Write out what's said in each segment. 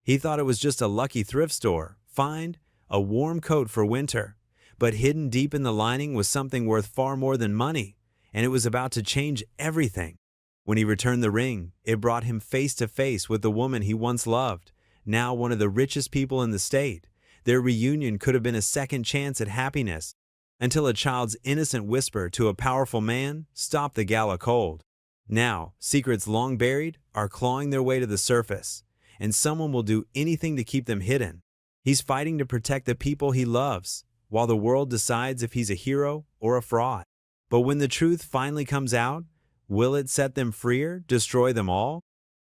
He thought it was just a lucky thrift store find, a warm coat for winter. But hidden deep in the lining was something worth far more than money, and it was about to change everything. When he returned the ring, it brought him face to face with the woman he once loved, now one of the richest people in the state. Their reunion could have been a second chance at happiness, until a child's innocent whisper to a powerful man stopped the gala cold. Now, secrets long buried are clawing their way to the surface, and someone will do anything to keep them hidden. He's fighting to protect the people he loves, while the world decides if he's a hero or a fraud. But when the truth finally comes out, will it set them free or destroy them all?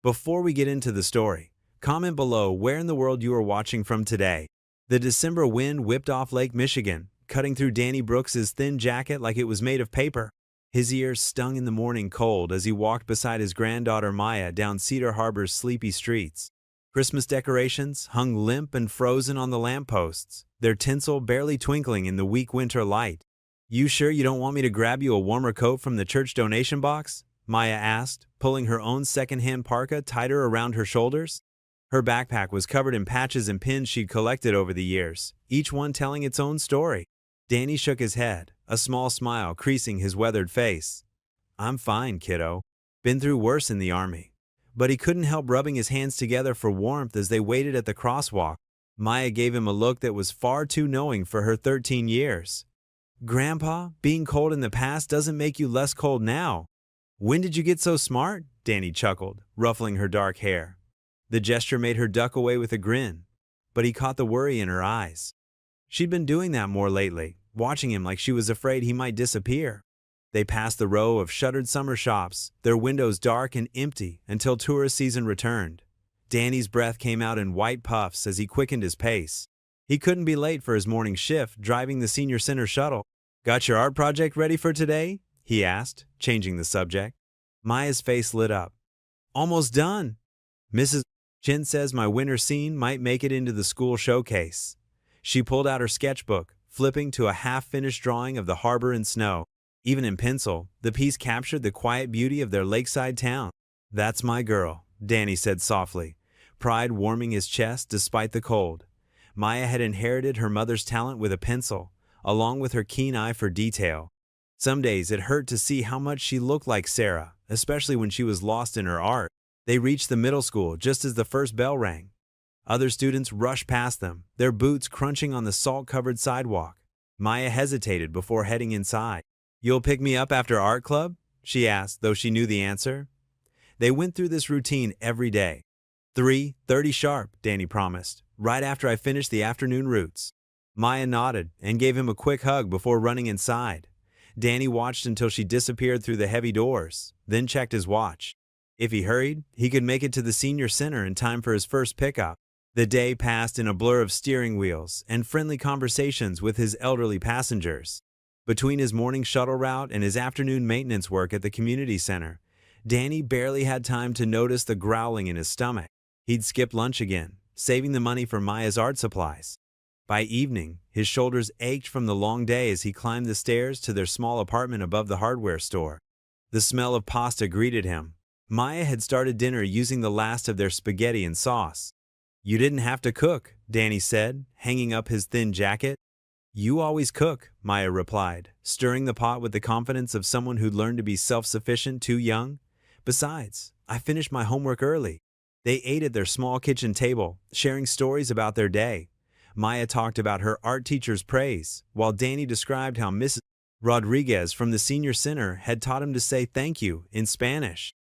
Before we get into the story, comment below where in the world you are watching from today. The December wind whipped off Lake Michigan, cutting through Danny Brooks's thin jacket like it was made of paper. His ears stung in the morning cold as he walked beside his granddaughter Maya down Cedar Harbor's sleepy streets. Christmas decorations hung limp and frozen on the lampposts, their tinsel barely twinkling in the weak winter light. "You sure you don't want me to grab you a warmer coat from the church donation box?" Maya asked, pulling her own second-hand parka tighter around her shoulders. Her backpack was covered in patches and pins she'd collected over the years, each one telling its own story. Danny shook his head, a small smile creasing his weathered face. "I'm fine, kiddo. Been through worse in the army." But he couldn't help rubbing his hands together for warmth as they waited at the crosswalk. Maya gave him a look that was far too knowing for her 13 years. "Grandpa, being cold in the past doesn't make you less cold now." "When did you get so smart?" Danny chuckled, ruffling her dark hair. The gesture made her duck away with a grin, but he caught the worry in her eyes. She'd been doing that more lately, watching him like she was afraid he might disappear. They passed the row of shuttered summer shops, their windows dark and empty until tourist season returned. Danny's breath came out in white puffs as he quickened his pace. He couldn't be late for his morning shift driving the senior center shuttle. "Got your art project ready for today?" he asked, changing the subject. Maya's face lit up. "Almost done. Mrs. Chin says my winter scene might make it into the school showcase." She pulled out her sketchbook, flipping to a half-finished drawing of the harbor and snow. Even in pencil, the piece captured the quiet beauty of their lakeside town. "That's my girl," Danny said softly, pride warming his chest despite the cold. Maya had inherited her mother's talent with a pencil, along with her keen eye for detail. Some days it hurt to see how much she looked like Sarah, especially when she was lost in her art. They reached the middle school just as the first bell rang. Other students rushed past them, their boots crunching on the salt-covered sidewalk. Maya hesitated before heading inside. "You'll pick me up after art club?" she asked, though she knew the answer. They went through this routine every day. 3:30 sharp, Danny promised, right after I finished the afternoon routes. Maya nodded and gave him a quick hug before running inside. Danny watched until she disappeared through the heavy doors, then checked his watch. If he hurried, he could make it to the senior center in time for his first pickup. The day passed in a blur of steering wheels and friendly conversations with his elderly passengers. Between his morning shuttle route and his afternoon maintenance work at the community center, Danny barely had time to notice the growling in his stomach. He'd skipped lunch again, saving the money for Maya's art supplies. By evening, his shoulders ached from the long day as he climbed the stairs to their small apartment above the hardware store. The smell of pasta greeted him. Maya had started dinner using the last of their spaghetti and sauce. "You didn't have to cook," Danny said, hanging up his thin jacket. "You always cook," Maya replied, stirring the pot with the confidence of someone who'd learned to be self-sufficient too young. "Besides, I finished my homework early." They ate at their small kitchen table, sharing stories about their day. Maya talked about her art teacher's praise, while Danny described how Mrs. Rodriguez from the senior center had taught him to say thank you in Spanish.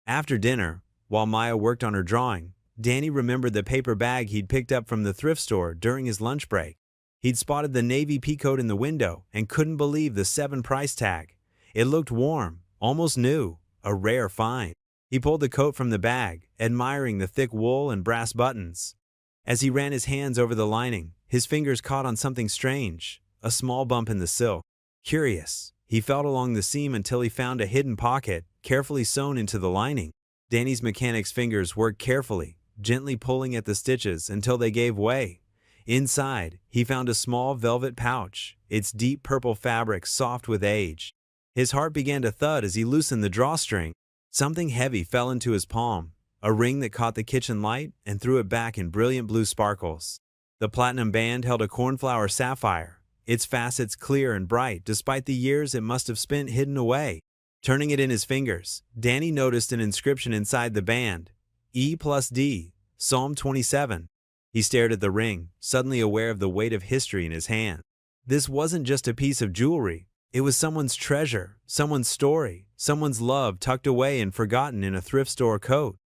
After dinner, while Maya worked on her drawing, Danny remembered the paper bag he'd picked up from the thrift store during his lunch break. He'd spotted the navy peacoat in the window and couldn't believe the $7 price tag. It looked warm, almost new, a rare find. He pulled the coat from the bag, admiring the thick wool and brass buttons. As he ran his hands over the lining, his fingers caught on something strange, a small bump in the silk. Curious, he felt along the seam until he found a hidden pocket, carefully sewn into the lining. Danny's mechanic's fingers worked carefully, gently pulling at the stitches until they gave way. Inside, he found a small velvet pouch, its deep purple fabric soft with age. His heart began to thud as he loosened the drawstring. Something heavy fell into his palm, a ring that caught the kitchen light and threw it back in brilliant blue sparkles. The platinum band held a cornflower sapphire, its facets clear and bright despite the years it must have spent hidden away. Turning it in his fingers, Danny noticed an inscription inside the band, E+D, Psalm 27. He stared at the ring, suddenly aware of the weight of history in his hand. This wasn't just a piece of jewelry. It was someone's treasure, someone's story, someone's love tucked away and forgotten in a thrift store coat.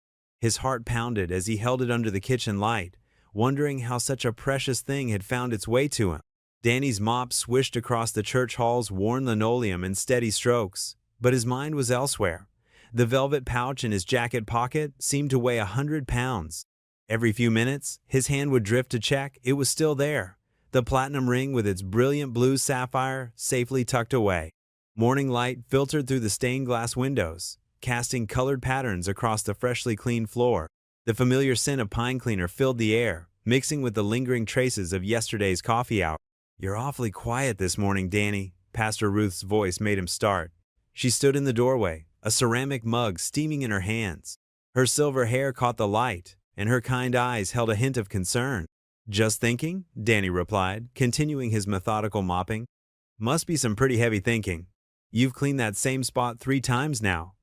His heart pounded as he held it under the kitchen light, wondering how such a precious thing had found its way to him. Danny's mop swished across the church hall's worn linoleum in steady strokes, but his mind was elsewhere. The velvet pouch in his jacket pocket seemed to weigh 100 pounds. Every few minutes, his hand would drift to check it was still there, the platinum ring with its brilliant blue sapphire safely tucked away. Morning light filtered through the stained glass windows, casting colored patterns across the freshly cleaned floor. The familiar scent of pine cleaner filled the air, mixing with the lingering traces of yesterday's coffee hour. "You're awfully quiet this morning, Danny," Pastor Ruth's voice made him start. She stood in the doorway, a ceramic mug steaming in her hands. Her silver hair caught the light, and her kind eyes held a hint of concern. "Just thinking?" Danny replied, continuing his methodical mopping. "Must be some pretty heavy thinking. You've cleaned that same spot 3 times now."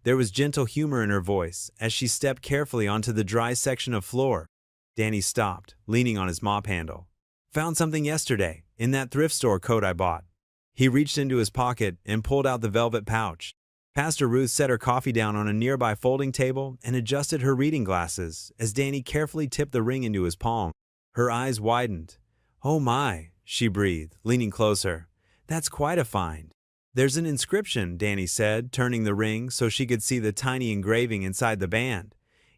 There was gentle humor in her voice as she stepped carefully onto the dry section of floor. Danny stopped, leaning on his mop handle. "Found something yesterday, in that thrift store coat I bought." He reached into his pocket and pulled out the velvet pouch. Pastor Ruth set her coffee down on a nearby folding table and adjusted her reading glasses as Danny carefully tipped the ring into his palm. Her eyes widened. "Oh my," she breathed, leaning closer. "That's quite a find." "There's an inscription," Danny said, turning the ring so she could see the tiny engraving inside the band.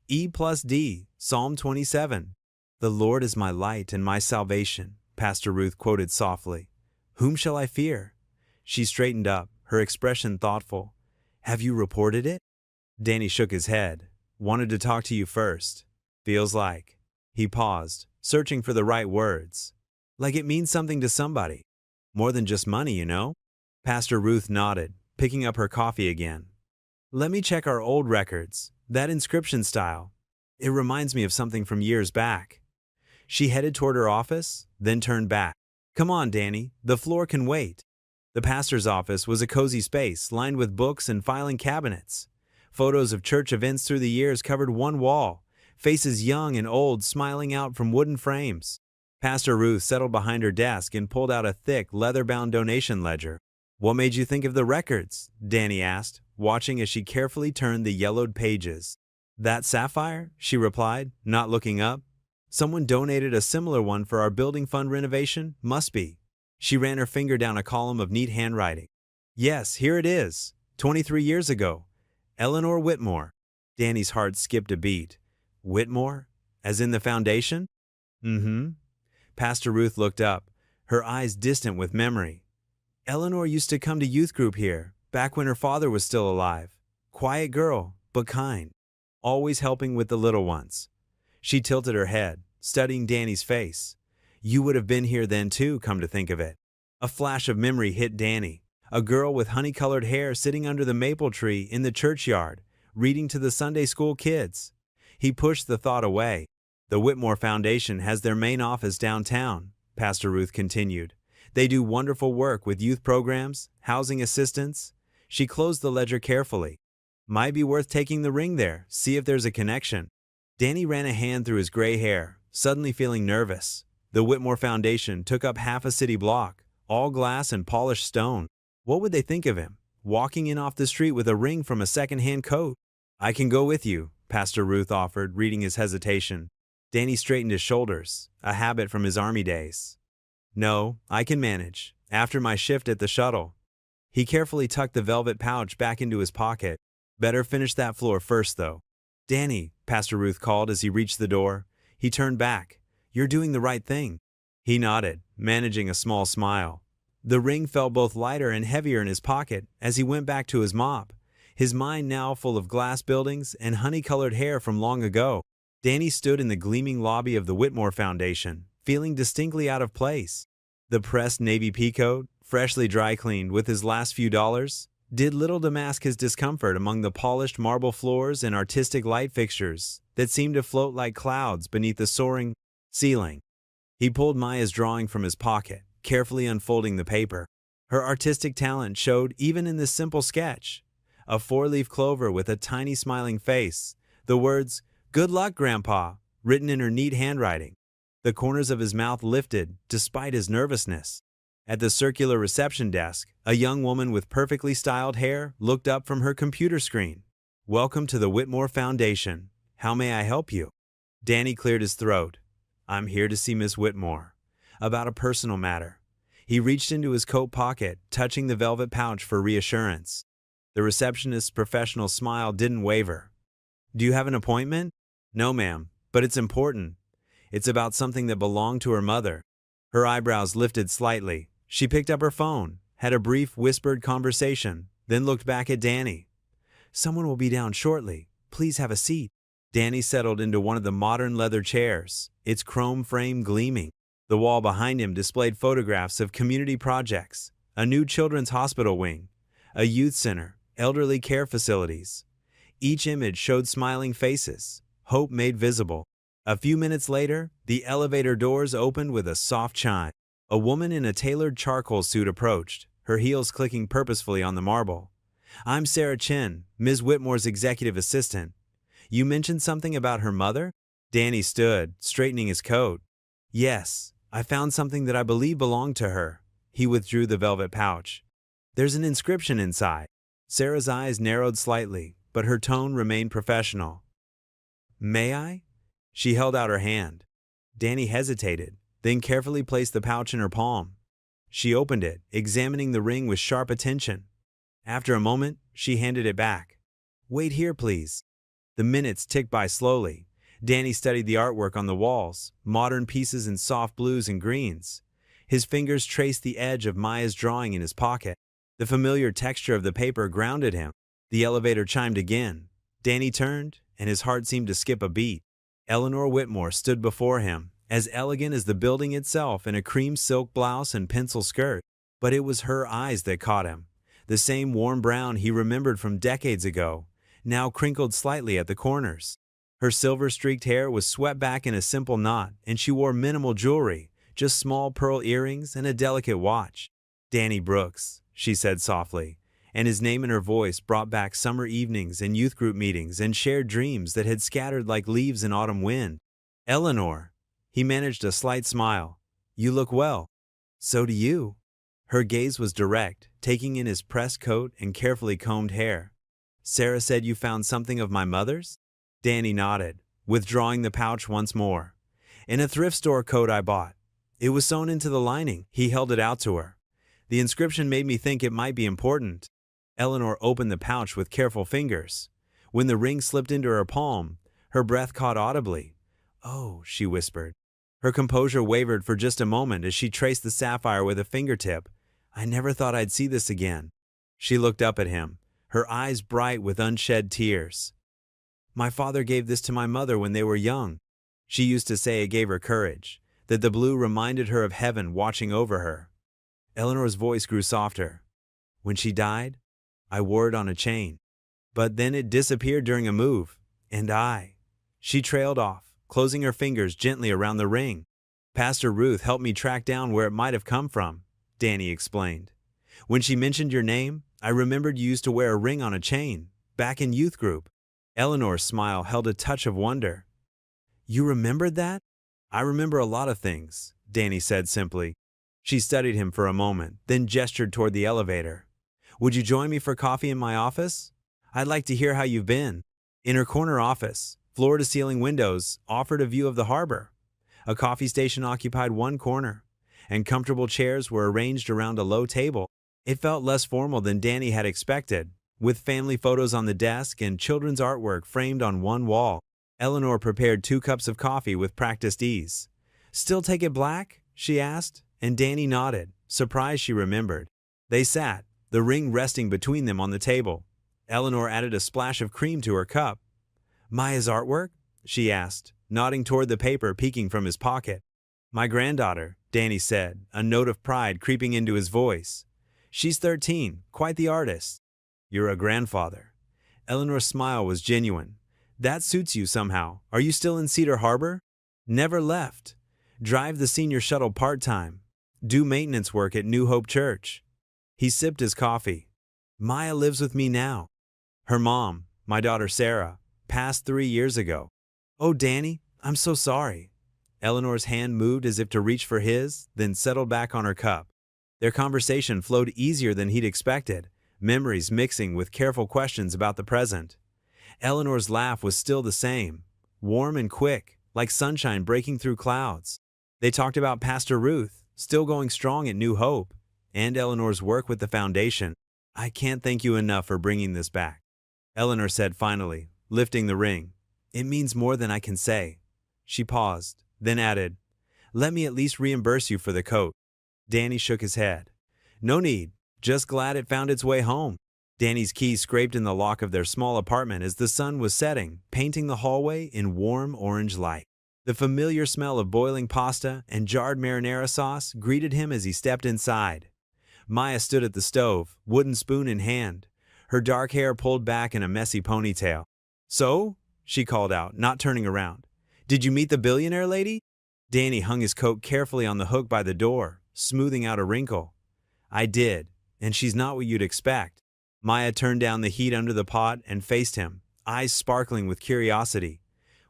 E+D, Psalm 27. "The Lord is my light and my salvation," Pastor Ruth quoted softly. "Whom shall I fear?" She straightened up, her expression thoughtful. "Have you reported it?" Danny shook his head. "Wanted to talk to you first. Feels like." He paused, searching for the right words. "Like it means something to somebody. More than just money, you know?" Pastor Ruth nodded, picking up her coffee again. "Let me check our old records. That inscription style. It reminds me of something from years back." She headed toward her office, then turned back. "Come on, Danny, the floor can wait." The pastor's office was a cozy space lined with books and filing cabinets. Photos of church events through the years covered one wall, faces young and old smiling out from wooden frames. Pastor Ruth settled behind her desk and pulled out a thick, leather-bound donation ledger. "What made you think of the records?" Danny asked, watching as she carefully turned the yellowed pages. "That sapphire?" she replied, not looking up. "Someone donated a similar one for our building fund renovation? Must be." She ran her finger down a column of neat handwriting. "Yes, here it is. 23 years ago. Eleanor Whitmore." Danny's heart skipped a beat. "Whitmore? As in the foundation?" "Mm-hmm." Pastor Ruth looked up, her eyes distant with memory. "Eleanor used to come to youth group here, back when her father was still alive. Quiet girl, but kind. Always helping with the little ones." She tilted her head, studying Danny's face. "You would have been here then too, come to think of it." A flash of memory hit Danny. A girl with honey-colored hair sitting under the maple tree in the churchyard, reading to the Sunday school kids. He pushed the thought away. "The Whitmore Foundation has their main office downtown," Pastor Ruth continued. "They do wonderful work with youth programs, housing assistance." She closed the ledger carefully. "Might be worth taking the ring there, see if there's a connection." Danny ran a hand through his gray hair, suddenly feeling nervous. The Whitmore Foundation took up half a city block, all glass and polished stone. What would they think of him, walking in off the street with a ring from a second-hand coat? "I can go with you," Pastor Ruth offered, reading his hesitation. Danny straightened his shoulders, a habit from his army days. "No, I can manage, after my shift at the shuttle." He carefully tucked the velvet pouch back into his pocket. "Better finish that floor first, though." "Danny," Pastor Ruth called as he reached the door. He turned back. "You're doing the right thing." He nodded, managing a small smile. The ring felt both lighter and heavier in his pocket as he went back to his mop, his mind now full of glass buildings and honey-colored hair from long ago. Danny stood in the gleaming lobby of the Whitmore Foundation, feeling distinctly out of place. The pressed navy peacoat, freshly dry-cleaned with his last few dollars, did little to mask his discomfort among the polished marble floors and artistic light fixtures that seemed to float like clouds beneath the soaring ceiling. He pulled Maya's drawing from his pocket, carefully unfolding the paper. Her artistic talent showed even in this simple sketch. A four-leaf clover with a tiny smiling face, the words, "Good luck, Grandpa," written in her neat handwriting. The corners of his mouth lifted, despite his nervousness. At the circular reception desk, a young woman with perfectly styled hair looked up from her computer screen. "Welcome to the Whitmore Foundation. How may I help you?" Danny cleared his throat. "I'm here to see Miss Whitmore. About a personal matter." He reached into his coat pocket, touching the velvet pouch for reassurance. The receptionist's professional smile didn't waver. "Do you have an appointment?" "No, ma'am, but it's important. It's about something that belonged to her mother." Her eyebrows lifted slightly. She picked up her phone, had a brief whispered conversation, then looked back at Danny. "Someone will be down shortly. Please have a seat." Danny settled into one of the modern leather chairs, its chrome frame gleaming. The wall behind him displayed photographs of community projects, a new children's hospital wing, a youth center, elderly care facilities. Each image showed smiling faces, hope made visible. A few minutes later, the elevator doors opened with a soft chime. A woman in a tailored charcoal suit approached, her heels clicking purposefully on the marble. "I'm Sarah Chin, Ms. Whitmore's executive assistant. You mentioned something about her mother?" Danny stood, straightening his coat. "Yes, I found something that I believe belonged to her." He withdrew the velvet pouch. "There's an inscription inside." Sarah's eyes narrowed slightly, but her tone remained professional. "May I?" She held out her hand. Danny hesitated, then carefully placed the pouch in her palm. She opened it, examining the ring with sharp attention. After a moment, she handed it back. "Wait here, please." The minutes ticked by slowly. Danny studied the artwork on the walls, modern pieces in soft blues and greens. His fingers traced the edge of Maya's drawing in his pocket. The familiar texture of the paper grounded him. The elevator chimed again. Danny turned, and his heart seemed to skip a beat. Eleanor Whitmore stood before him, as elegant as the building itself in a cream silk blouse and pencil skirt. But it was her eyes that caught him. The same warm brown he remembered from decades ago, now crinkled slightly at the corners. Her silver-streaked hair was swept back in a simple knot, and she wore minimal jewelry, just small pearl earrings and a delicate watch. "Danny Brooks," she said softly, and his name and her voice brought back summer evenings and youth group meetings and shared dreams that had scattered like leaves in autumn wind. "Eleanor." He managed a slight smile. "You look well." "So do you." Her gaze was direct, taking in his pressed coat and carefully combed hair. "Sarah said you found something of my mother's?" Danny nodded, withdrawing the pouch once more. "In a thrift store coat I bought. It was sewn into the lining." He held it out to her. "The inscription made me think it might be important." Eleanor opened the pouch with careful fingers. When the ring slipped into her palm, her breath caught audibly. "Oh," she whispered. Her composure wavered for just a moment as she traced the sapphire with a fingertip. "I never thought I'd see this again." She looked up at him, her eyes bright with unshed tears. "My father gave this to my mother when they were young. She used to say it gave her courage, that the blue reminded her of heaven watching over her." Eleanor's voice grew softer. "When she died, I wore it on a chain. But then it disappeared during a move, and I—" She trailed off, closing her fingers gently around the ring. "Pastor Ruth helped me track down where it might have come from," Danny explained. "When she mentioned your name, I remembered you used to wear a ring on a chain, back in youth group." Eleanor's smile held a touch of wonder. "You remembered that?" "I remember a lot of things," Danny said simply. She studied him for a moment, then gestured toward the elevator. "Would you join me for coffee in my office? I'd like to hear how you've been." In her corner office, floor-to-ceiling windows offered a view of the harbor. A coffee station occupied one corner, and comfortable chairs were arranged around a low table. It felt less formal than Danny had expected, with family photos on the desk and children's artwork framed on one wall. Eleanor prepared 2 cups of coffee with practiced ease. "Still take it black?" she asked, and Danny nodded, surprised she remembered. They sat, the ring resting between them on the table. Eleanor added a splash of cream to her cup. "Maya's artwork?" she asked, nodding toward the paper peeking from his pocket. "My granddaughter," Danny said, a note of pride creeping into his voice. "She's 13, quite the artist." You're a grandfather. Eleanor's smile was genuine. That suits you somehow. Are you still in Cedar Harbor? Never left. Drive the senior shuttle part-time. Do maintenance work at New Hope Church. He sipped his coffee. Maya lives with me now. Her mom, my daughter Sarah, passed 3 years ago. Oh, Danny, I'm so sorry. Eleanor's hand moved as if to reach for his, then settled back on her cup. Their conversation flowed easier than he'd expected, memories mixing with careful questions about the present. Eleanor's laugh was still the same, warm and quick, like sunshine breaking through clouds. They talked about Pastor Ruth, still going strong at New Hope, and Eleanor's work with the foundation. I can't thank you enough for bringing this back, Eleanor said finally, lifting the ring. It means more than I can say. She paused, then added, let me at least reimburse you for the coat. Danny shook his head. No need, just glad it found its way home. Danny's keys scraped in the lock of their small apartment as the sun was setting, painting the hallway in warm orange light. The familiar smell of boiling pasta and jarred marinara sauce greeted him as he stepped inside. Maya stood at the stove, wooden spoon in hand, her dark hair pulled back in a messy ponytail. So? She called out, not turning around. Did you meet the billionaire lady? Danny hung his coat carefully on the hook by the door, smoothing out a wrinkle. I did, and she's not what you'd expect. Maya turned down the heat under the pot and faced him, eyes sparkling with curiosity.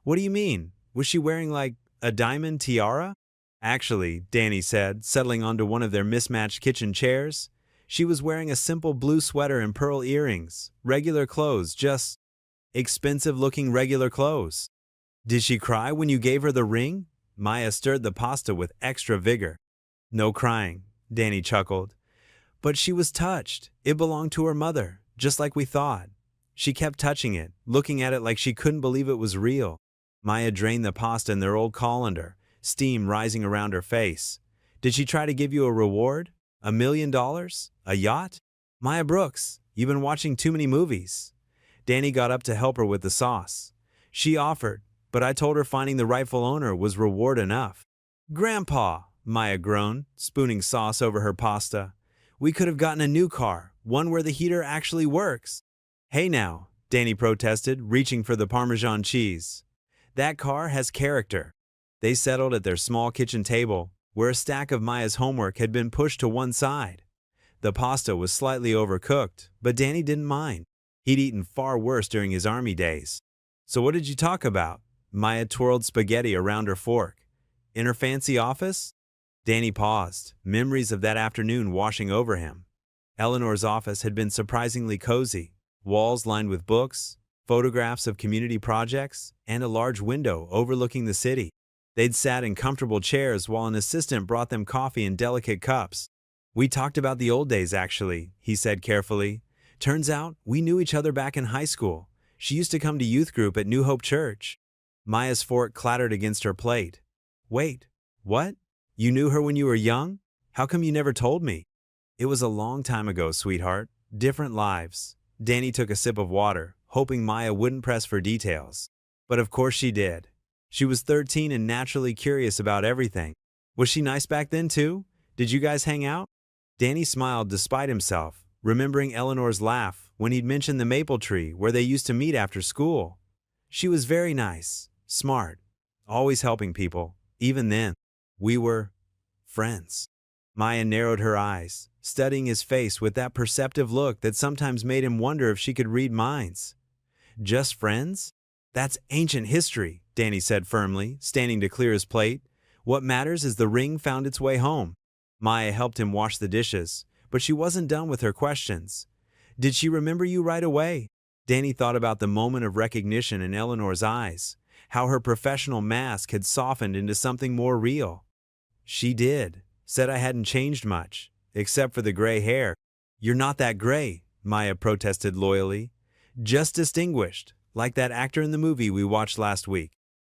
What do you mean? Was she wearing like a diamond tiara? Actually, Danny said, settling onto one of their mismatched kitchen chairs, she was wearing a simple blue sweater and pearl earrings, regular clothes, just expensive-looking regular clothes. Did she cry when you gave her the ring? Maya stirred the pasta with extra vigor. No crying, Danny chuckled. But she was touched. It belonged to her mother, just like we thought. She kept touching it, looking at it like she couldn't believe it was real. Maya drained the pasta in their old colander, steam rising around her face. Did she try to give you a reward? $1 million? A yacht? Maya Brooks, you've been watching too many movies. Danny got up to help her with the sauce. She offered, but I told her finding the rightful owner was reward enough. Grandpa, Maya groaned, spooning sauce over her pasta. We could have gotten a new car, one where the heater actually works. Hey now, Danny protested, reaching for the Parmesan cheese. That car has character. They settled at their small kitchen table, where a stack of Maya's homework had been pushed to one side. The pasta was slightly overcooked, but Danny didn't mind. He'd eaten far worse during his army days. So what did you talk about? Maya twirled spaghetti around her fork. In her fancy office? Danny paused, memories of that afternoon washing over him. Eleanor's office had been surprisingly cozy, walls lined with books, photographs of community projects, and a large window overlooking the city. They'd sat in comfortable chairs while an assistant brought them coffee in delicate cups. We talked about the old days, actually, he said carefully. Turns out, we knew each other back in high school. She used to come to youth group at New Hope Church. Maya's fork clattered against her plate. Wait, what? You knew her when you were young? How come you never told me? It was a long time ago, sweetheart. Different lives. Danny took a sip of water, hoping Maya wouldn't press for details. But of course she did. She was 13 and naturally curious about everything. Was she nice back then too? Did you guys hang out? Danny smiled despite himself, remembering Eleanor's laugh when he'd mentioned the maple tree where they used to meet after school. She was very nice, smart, always helping people. Even then, we were friends. Maya narrowed her eyes, studying his face with that perceptive look that sometimes made him wonder if she could read minds. Just friends? That's ancient history, Danny said firmly, standing to clear his plate. What matters is the ring found its way home. Maya helped him wash the dishes, but she wasn't done with her questions. Did she remember you right away? Danny thought about the moment of recognition in Eleanor's eyes, how her professional mask had softened into something more real. She did. Said I hadn't changed much, except for the gray hair. You're not that gray, Maya protested loyally. Just distinguished, like that actor in the movie we watched last week.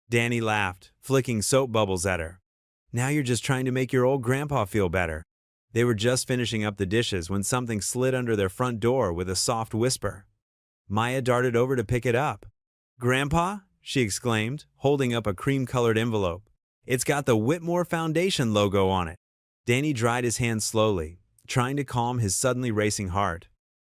Danny laughed, flicking soap bubbles at her. Now you're just trying to make your old grandpa feel better. They were just finishing up the dishes when something slid under their front door with a soft whisper. Maya darted over to pick it up. Grandpa? She exclaimed, holding up a cream-colored envelope. It's got the Whitmore Foundation logo on it. Danny dried his hands slowly, trying to calm his suddenly racing heart.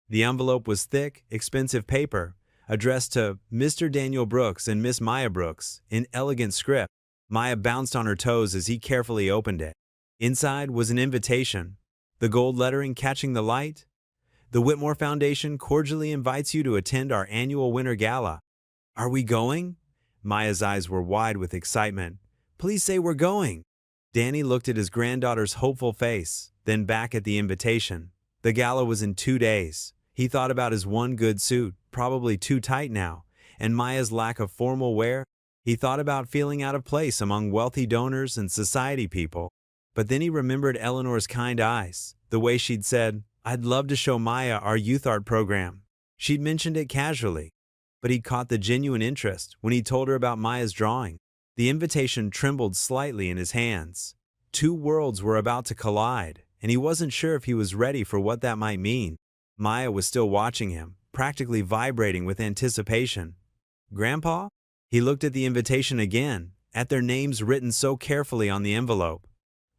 The envelope was thick, expensive paper, addressed to Mr. Daniel Brooks and Miss Maya Brooks in elegant script. Maya bounced on her toes as he carefully opened it. Inside was an invitation, the gold lettering catching the light. The Whitmore Foundation cordially invites you to attend our annual Winter Gala. Are we going? Maya's eyes were wide with excitement. Please say we're going. Danny looked at his granddaughter's hopeful face, then back at the invitation. The gala was in 2 days. He thought about his one good suit, probably too tight now, and Maya's lack of formal wear. He thought about feeling out of place among wealthy donors and society people. But then he remembered Eleanor's kind eyes, the way she'd said, "I'd love to show Maya our youth art program." She'd mentioned it casually, but he'd caught the genuine interest when he told her about Maya's drawing. The invitation trembled slightly in his hands. 2 worlds were about to collide, and he wasn't sure if he was ready for what that might mean. Maya was still watching him, practically vibrating with anticipation. "Grandpa?" He looked at the invitation again, at their names written so carefully on the envelope.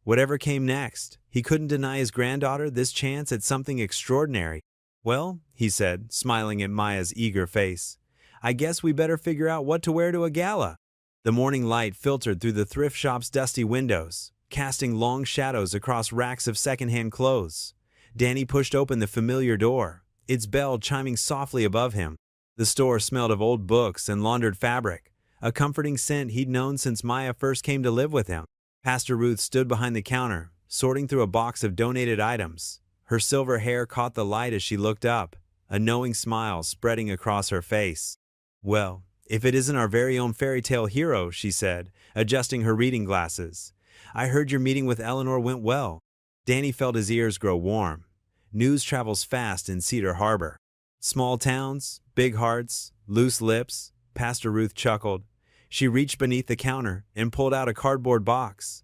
Whatever came next, he couldn't deny his granddaughter this chance at something extraordinary. "Well," he said, smiling at Maya's eager face, "I guess we better figure out what to wear to a gala." The morning light filtered through the thrift shop's dusty windows, casting long shadows across racks of secondhand clothes. Danny pushed open the familiar door, its bell chiming softly above him. The store smelled of old books and laundered fabric, a comforting scent he'd known since Maya first came to live with him. Pastor Ruth stood behind the counter, sorting through a box of donated items. Her silver hair caught the light as she looked up, a knowing smile spreading across her face. "Well, if it isn't our very own fairy tale hero," she said, adjusting her reading glasses. "I heard your meeting with Eleanor went well." Danny felt his ears grow warm. News travels fast in Cedar Harbor. Small towns, big hearts, loose lips. Pastor Ruth chuckled. She reached beneath the counter and pulled out a cardboard box.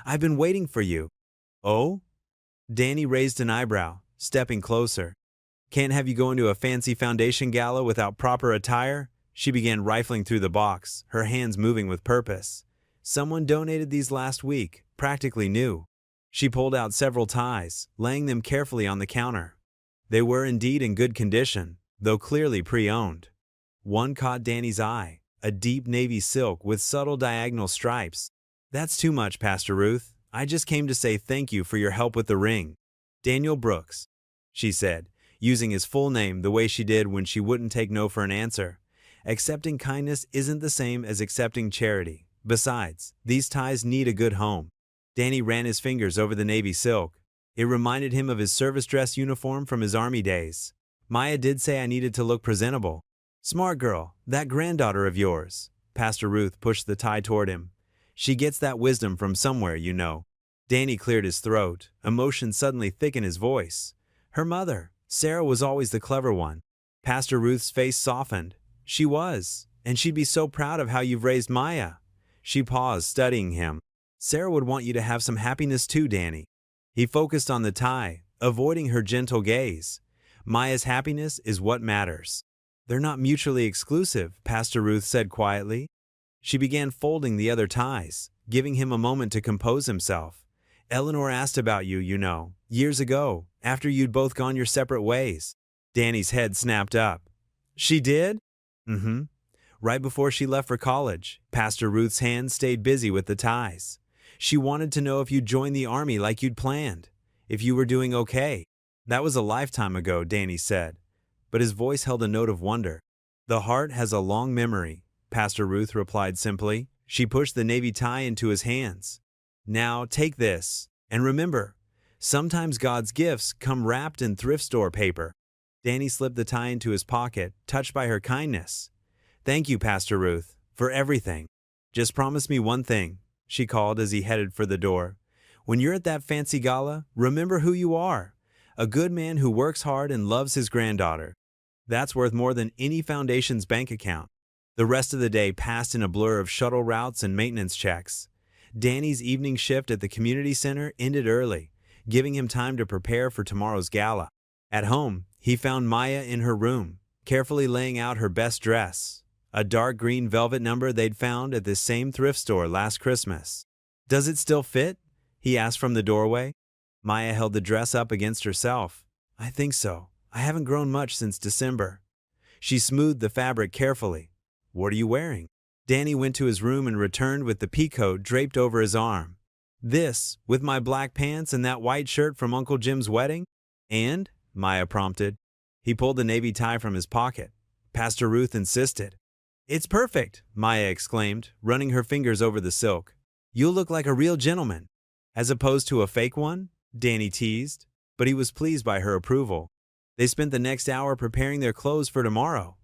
"I've been waiting for you." "Oh?" Danny raised an eyebrow, stepping closer. "Can't have you going to a fancy foundation gala without proper attire?" She began rifling through the box, her hands moving with purpose. "Someone donated these last week, practically new." She pulled out several ties, laying them carefully on the counter. They were indeed in good condition, though clearly pre-owned. One caught Danny's eye, a deep navy silk with subtle diagonal stripes. "That's too much, Pastor Ruth. I just came to say thank you for your help with the ring." "Daniel Brooks," she said, using his full name the way she did when she wouldn't take no for an answer. "Accepting kindness isn't the same as accepting charity. Besides, these ties need a good home." Danny ran his fingers over the navy silk. It reminded him of his service dress uniform from his army days. "Maya did say I needed to look presentable." "Smart girl, that granddaughter of yours." Pastor Ruth pushed the tie toward him. "She gets that wisdom from somewhere, you know." Danny cleared his throat, emotion suddenly thick in his voice. "Her mother, Sarah, was always the clever one." Pastor Ruth's face softened. "She was, and she'd be so proud of how you've raised Maya." She paused, studying him. "Sarah would want you to have some happiness too, Danny." He focused on the tie, avoiding her gentle gaze. "Maya's happiness is what matters." "They're not mutually exclusive," Pastor Ruth said quietly. She began folding the other ties, giving him a moment to compose himself. "Eleanor asked about you, you know, years ago, after you'd both gone your separate ways." Danny's head snapped up. "She did?" "Mm-hmm. Right before she left for college." Pastor Ruth's hand stayed busy with the ties. "She wanted to know if you'd joined the army like you'd planned, if you were doing okay." "That was a lifetime ago," Danny said, but his voice held a note of wonder. "The heart has a long memory," Pastor Ruth replied simply. She pushed the navy tie into his hands. "Now take this, and remember, sometimes God's gifts come wrapped in thrift store paper." Danny slipped the tie into his pocket, touched by her kindness. "Thank you, Pastor Ruth, for everything. Just promise me one thing," she called as he headed for the door. "When you're at that fancy gala, remember who you are. A good man who works hard and loves his granddaughter. That's worth more than any foundation's bank account." The rest of the day passed in a blur of shuttle routes and maintenance checks. Danny's evening shift at the community center ended early, giving him time to prepare for tomorrow's gala. At home, he found Maya in her room, carefully laying out her best dress, a dark green velvet number they'd found at this same thrift store last Christmas. "Does it still fit?" he asked from the doorway. Maya held the dress up against herself. "I think so. I haven't grown much since December. She smoothed the fabric carefully. What are you wearing? Danny went to his room and returned with the peacoat draped over his arm. This, with my black pants and that white shirt from Uncle Jim's wedding? And? Maya prompted. He pulled the navy tie from his pocket. Pastor Ruth insisted. It's perfect, Maya exclaimed, running her fingers over the silk. You'll look like a real gentleman. As opposed to a fake one? Danny teased, but he was pleased by her approval. They spent the next hour preparing their clothes for tomorrow.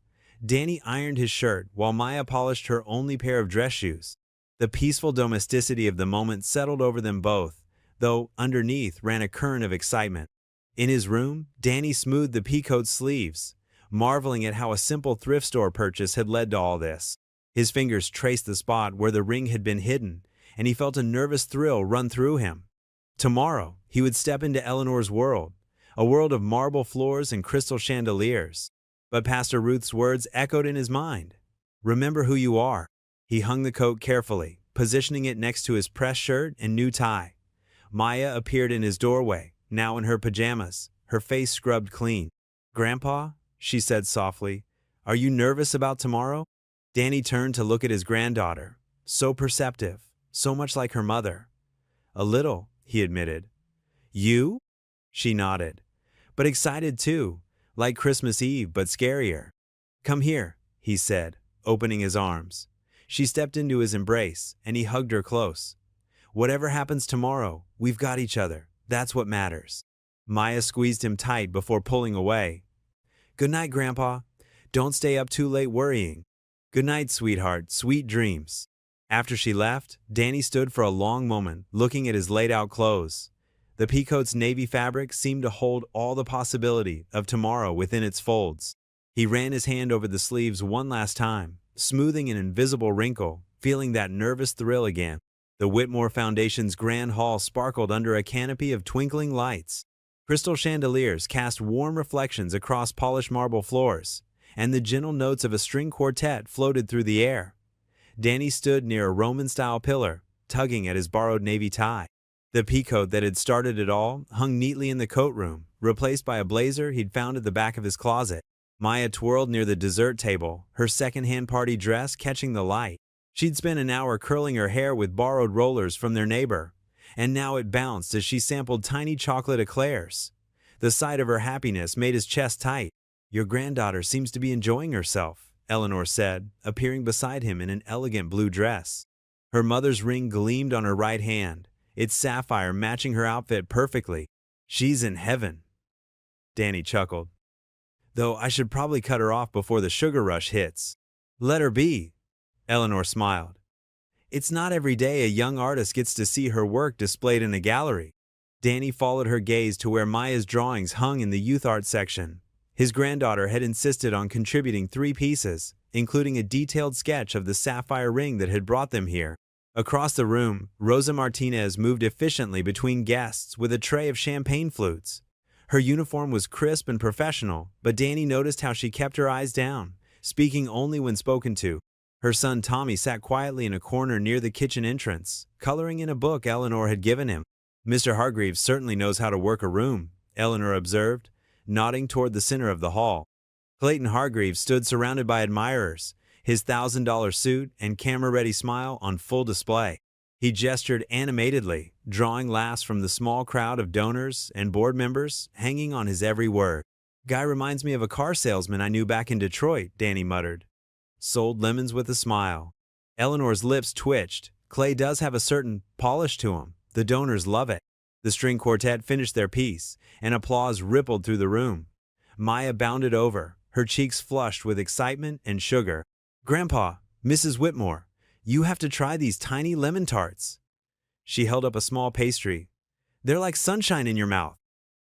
Danny ironed his shirt while Maya polished her only pair of dress shoes. The peaceful domesticity of the moment settled over them both, though underneath ran a current of excitement. In his room, Danny smoothed the peacoat's sleeves, marveling at how a simple thrift store purchase had led to all this. His fingers traced the spot where the ring had been hidden, and he felt a nervous thrill run through him. Tomorrow, he would step into Eleanor's world, a world of marble floors and crystal chandeliers. But Pastor Ruth's words echoed in his mind. Remember who you are. He hung the coat carefully, positioning it next to his pressed shirt and new tie. Maya appeared in his doorway, now in her pajamas, her face scrubbed clean. Grandpa, she said softly, are you nervous about tomorrow? Danny turned to look at his granddaughter, so perceptive, so much like her mother. A little, he admitted. You? She nodded. But excited too, like Christmas Eve but scarier. Come here, he said, opening his arms. She stepped into his embrace, and he hugged her close. Whatever happens tomorrow, we've got each other. That's what matters. Maya squeezed him tight before pulling away. Good night, Grandpa. Don't stay up too late worrying. Good night, sweetheart. Sweet dreams. After she left, Danny stood for a long moment, looking at his laid-out clothes. The peacoat's navy fabric seemed to hold all the possibility of tomorrow within its folds. He ran his hand over the sleeves one last time, smoothing an invisible wrinkle, feeling that nervous thrill again. The Whitmore Foundation's grand hall sparkled under a canopy of twinkling lights. Crystal chandeliers cast warm reflections across polished marble floors, and the gentle notes of a string quartet floated through the air. Danny stood near a Roman-style pillar, tugging at his borrowed navy tie. The peacoat that had started it all hung neatly in the coat room, replaced by a blazer he'd found at the back of his closet. Maya twirled near the dessert table, her second-hand party dress catching the light. She'd spent an hour curling her hair with borrowed rollers from their neighbor, and now it bounced as she sampled tiny chocolate eclairs. The sight of her happiness made his chest tight. Your granddaughter seems to be enjoying herself, Eleanor said, appearing beside him in an elegant blue dress. Her mother's ring gleamed on her right hand, its sapphire matching her outfit perfectly. She's in heaven. Danny chuckled. Though I should probably cut her off before the sugar rush hits. Let her be. Eleanor smiled. It's not every day a young artist gets to see her work displayed in a gallery. Danny followed her gaze to where Maya's drawings hung in the youth art section. His granddaughter had insisted on contributing 3 pieces, including a detailed sketch of the sapphire ring that had brought them here. Across the room, Rosa Martinez moved efficiently between guests with a tray of champagne flutes. Her uniform was crisp and professional, but Danny noticed how she kept her eyes down, speaking only when spoken to. Her son Tommy sat quietly in a corner near the kitchen entrance, coloring in a book Eleanor had given him. Mr. Hargreaves certainly knows how to work a room, Eleanor observed, nodding toward the center of the hall. Clayton Hargreaves stood surrounded by admirers, his $1,000 suit and camera-ready smile on full display. He gestured animatedly, drawing laughs from the small crowd of donors and board members hanging on his every word. Guy reminds me of a car salesman I knew back in Detroit, Danny muttered. Sold lemons with a smile. Eleanor's lips twitched. Clay does have a certain polish to him. The donors love it. The string quartet finished their piece, and applause rippled through the room. Maya bounded over, her cheeks flushed with excitement and sugar. Grandpa, Mrs. Whitmore, you have to try these tiny lemon tarts. She held up a small pastry. They're like sunshine in your mouth.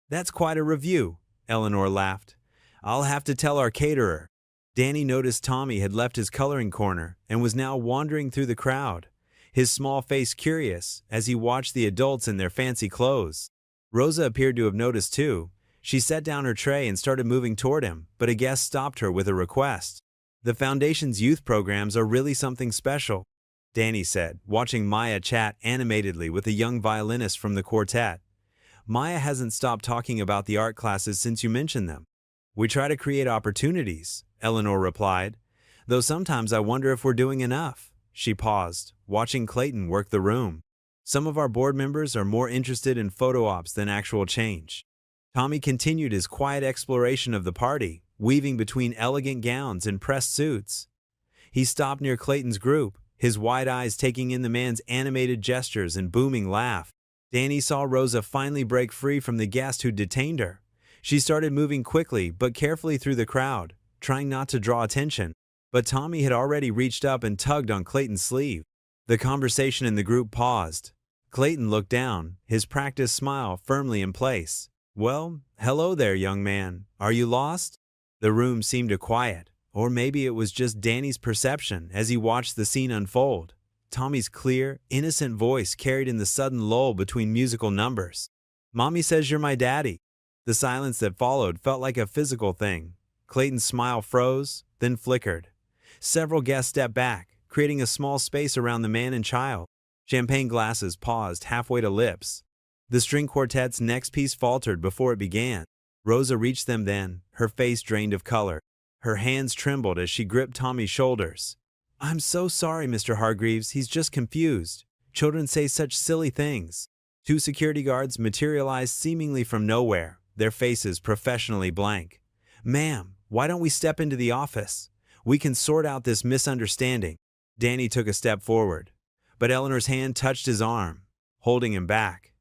That's quite a review, Eleanor laughed. I'll have to tell our caterer. Danny noticed Tommy had left his coloring corner and was now wandering through the crowd, his small face curious as he watched the adults in their fancy clothes. Rosa appeared to have noticed too. She set down her tray and started moving toward him, but a guest stopped her with a request. The Foundation's youth programs are really something special, Danny said, watching Maya chat animatedly with a young violinist from the quartet. Maya hasn't stopped talking about the art classes since you mentioned them. We try to create opportunities, Eleanor replied, though sometimes I wonder if we're doing enough. She paused, watching Clayton work the room. Some of our board members are more interested in photo ops than actual change. Tommy continued his quiet exploration of the party, weaving between elegant gowns and pressed suits. He stopped near Clayton's group, his wide eyes taking in the man's animated gestures and booming laugh. Danny saw Rosa finally break free from the guest who detained her. She started moving quickly but carefully through the crowd, trying not to draw attention. But Tommy had already reached up and tugged on Clayton's sleeve. The conversation in the group paused. Clayton looked down, his practiced smile firmly in place. "Well, hello there, young man. Are you lost?" The room seemed quiet, or maybe it was just Danny's perception as he watched the scene unfold. Tommy's clear, innocent voice carried in the sudden lull between musical numbers. "Mommy says you're my daddy." The silence that followed felt like a physical thing. Clayton's smile froze, then flickered. Several guests stepped back, creating a small space around the man and child. Champagne glasses paused halfway to lips. The string quartet's next piece faltered before it began. Rosa reached them then, her face drained of color. Her hands trembled as she gripped Tommy's shoulders. "I'm so sorry, Mr. Hargreaves, he's just confused. Children say such silly things." Two security guards materialized seemingly from nowhere, their faces professionally blank. "Ma'am, why don't we step into the office? We can sort out this misunderstanding." Danny took a step forward, but Eleanor's hand touched his arm, holding him back.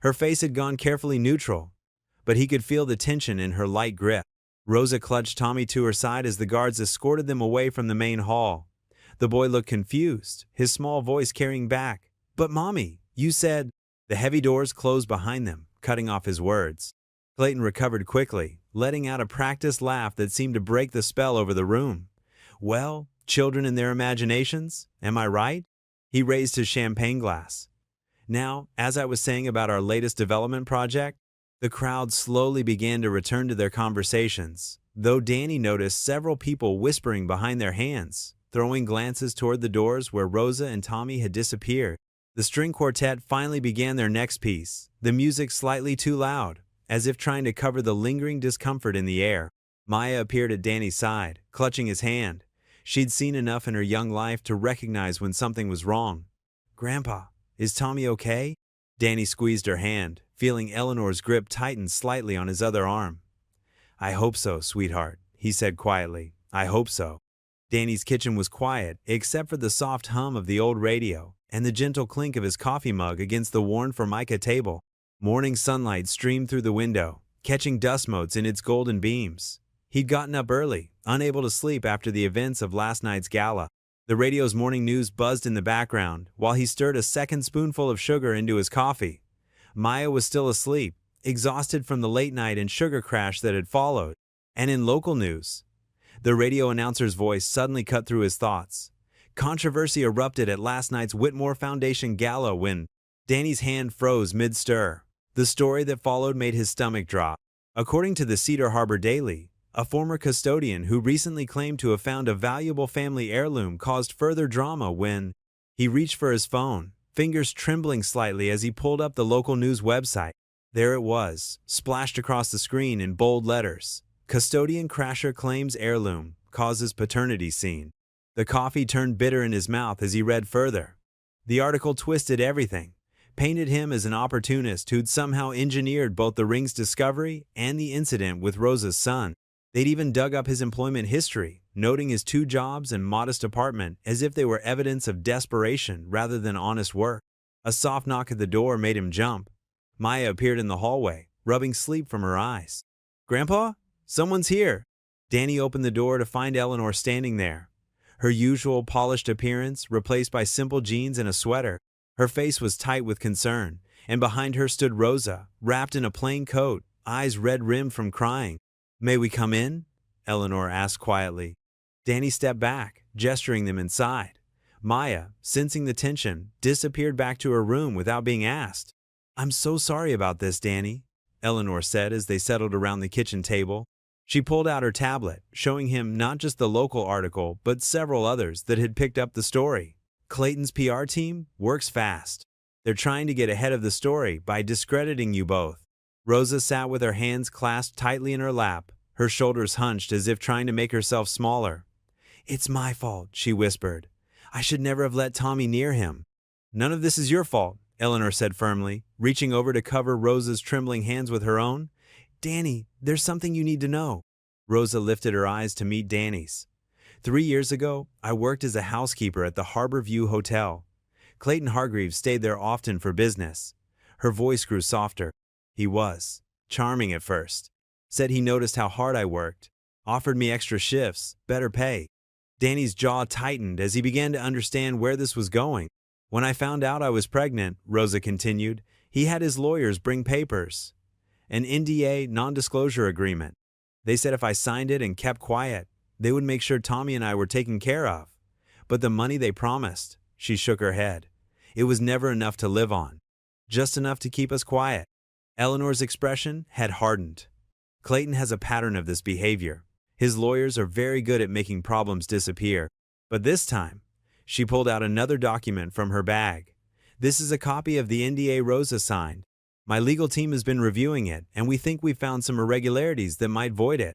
Her face had gone carefully neutral, but he could feel the tension in her light grip. Rosa clutched Tommy to her side as the guards escorted them away from the main hall. The boy looked confused, his small voice carrying back. "But Mommy, you said—" The heavy doors closed behind them, cutting off his words. Clayton recovered quickly, letting out a practiced laugh that seemed to break the spell over the room. "Well, children and their imaginations, am I right?" He raised his champagne glass. "Now, as I was saying about our latest development project," the crowd slowly began to return to their conversations, though Danny noticed several people whispering behind their hands, throwing glances toward the doors where Rosa and Tommy had disappeared. The string quartet finally began their next piece, the music slightly too loud, as if trying to cover the lingering discomfort in the air. Maya appeared at Danny's side, clutching his hand. She'd seen enough in her young life to recognize when something was wrong. "Grandpa, is Tommy okay?" Danny squeezed her hand, feeling Eleanor's grip tighten slightly on his other arm. "I hope so, sweetheart," he said quietly. "I hope so." Danny's kitchen was quiet, except for the soft hum of the old radio and the gentle clink of his coffee mug against the worn formica table. Morning sunlight streamed through the window, catching dust motes in its golden beams. He'd gotten up early, unable to sleep after the events of last night's gala. The radio's morning news buzzed in the background while he stirred a second spoonful of sugar into his coffee. Maya was still asleep, exhausted from the late night and sugar crash that had followed. And in local news, the radio announcer's voice suddenly cut through his thoughts. Controversy erupted at last night's Whitmore Foundation gala when Danny's hand froze mid-stir. The story that followed made his stomach drop. According to the Cedar Harbor Daily, a former custodian who recently claimed to have found a valuable family heirloom caused further drama when he reached for his phone, fingers trembling slightly as he pulled up the local news website. There it was, splashed across the screen in bold letters. "Custodian crasher claims heirloom, causes paternity scene." The coffee turned bitter in his mouth as he read further. The article twisted everything, painted him as an opportunist who'd somehow engineered both the ring's discovery and the incident with Rosa's son. They'd even dug up his employment history, noting his 2 jobs and modest apartment as if they were evidence of desperation rather than honest work. A soft knock at the door made him jump. Maya appeared in the hallway, rubbing sleep from her eyes. "Grandpa? Someone's here." Danny opened the door to find Eleanor standing there, her usual polished appearance replaced by simple jeans and a sweater. Her face was tight with concern, and behind her stood Rosa, wrapped in a plain coat, eyes red-rimmed from crying. "May we come in?" Eleanor asked quietly. Danny stepped back, gesturing them inside. Maya, sensing the tension, disappeared back to her room without being asked. "I'm so sorry about this, Danny," Eleanor said as they settled around the kitchen table. She pulled out her tablet, showing him not just the local article, but several others that had picked up the story. "Clayton's PR team works fast. They're trying to get ahead of the story by discrediting you both." Rosa sat with her hands clasped tightly in her lap, her shoulders hunched as if trying to make herself smaller. "It's my fault," she whispered. "I should never have let Tommy near him." "None of this is your fault," Eleanor said firmly, reaching over to cover Rosa's trembling hands with her own. "Danny, there's something you need to know." Rosa lifted her eyes to meet Danny's. 3 years ago, I worked as a housekeeper at the Harbor View Hotel. Clayton Hargreaves stayed there often for business. Her voice grew softer. He was charming at first. Said he noticed how hard I worked. Offered me extra shifts, better pay. Danny's jaw tightened as he began to understand where this was going. "When I found out I was pregnant," Rosa continued, "he had his lawyers bring papers. An NDA, non-disclosure agreement. They said if I signed it and kept quiet, they would make sure Tommy and I were taken care of. But the money they promised," she shook her head, "it was never enough to live on. Just enough to keep us quiet." Eleanor's expression had hardened. Clayton has a pattern of this behavior. His lawyers are very good at making problems disappear. But this time, she pulled out another document from her bag. "This is a copy of the NDA Rosa signed. My legal team has been reviewing it, and we think we've found some irregularities that might void it."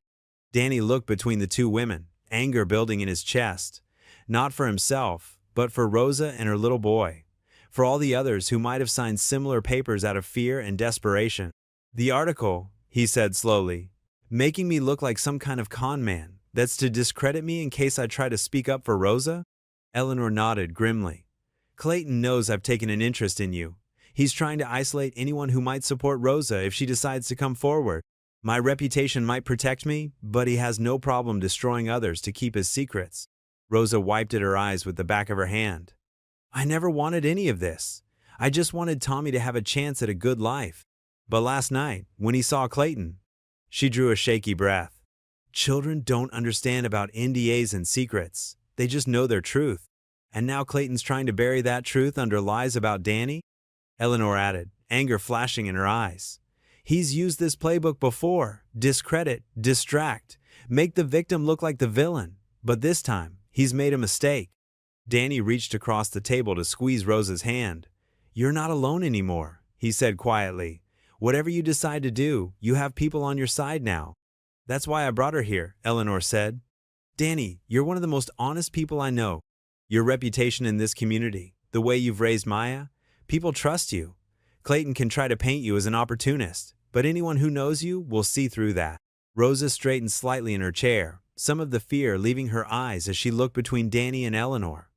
Danny looked between the two women, anger building in his chest. Not for himself, but for Rosa and her little boy. For all the others who might have signed similar papers out of fear and desperation. "The article," he said slowly, "making me look like some kind of con man, that's to discredit me in case I try to speak up for Rosa?" Eleanor nodded grimly. "Clayton knows I've taken an interest in you. He's trying to isolate anyone who might support Rosa if she decides to come forward. My reputation might protect me, but he has no problem destroying others to keep his secrets." Rosa wiped at her eyes with the back of her hand. "I never wanted any of this. I just wanted Tommy to have a chance at a good life. But last night, when he saw Clayton..." She drew a shaky breath. "Children don't understand about NDAs and secrets. They just know their truth. And now Clayton's trying to bury that truth under lies about Danny?" Eleanor added, anger flashing in her eyes. "He's used this playbook before. Discredit, distract, make the victim look like the villain. But this time, he's made a mistake." Danny reached across the table to squeeze Rosa's hand. "You're not alone anymore," he said quietly. "Whatever you decide to do, you have people on your side now." "That's why I brought her here," Eleanor said. "Danny, you're one of the most honest people I know. Your reputation in this community, the way you've raised Maya, people trust you. Clayton can try to paint you as an opportunist, but anyone who knows you will see through that." Rosa straightened slightly in her chair, some of the fear leaving her eyes as she looked between Danny and Eleanor.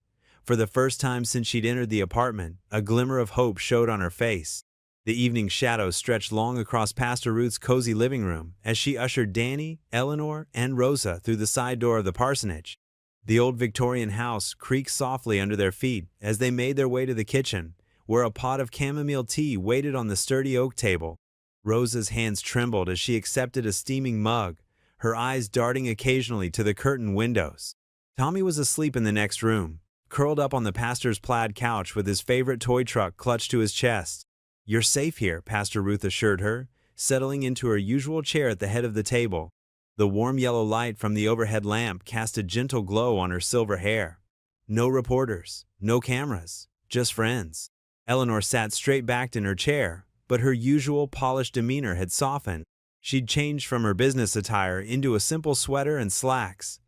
For the first time since she'd entered the apartment, a glimmer of hope showed on her face. The evening shadows stretched long across Pastor Ruth's cozy living room as she ushered Danny, Eleanor, and Rosa through the side door of the parsonage. The old Victorian house creaked softly under their feet as they made their way to the kitchen, where a pot of chamomile tea waited on the sturdy oak table. Rosa's hands trembled as she accepted a steaming mug, her eyes darting occasionally to the curtained windows. Tommy was asleep in the next room, curled up on the pastor's plaid couch with his favorite toy truck clutched to his chest. "You're safe here," Pastor Ruth assured her, settling into her usual chair at the head of the table. The warm yellow light from the overhead lamp cast a gentle glow on her silver hair. "No reporters, no cameras, just friends." Eleanor sat straight-backed in her chair, but her usual polished demeanor had softened. She'd changed from her business attire into a simple sweater and slacks.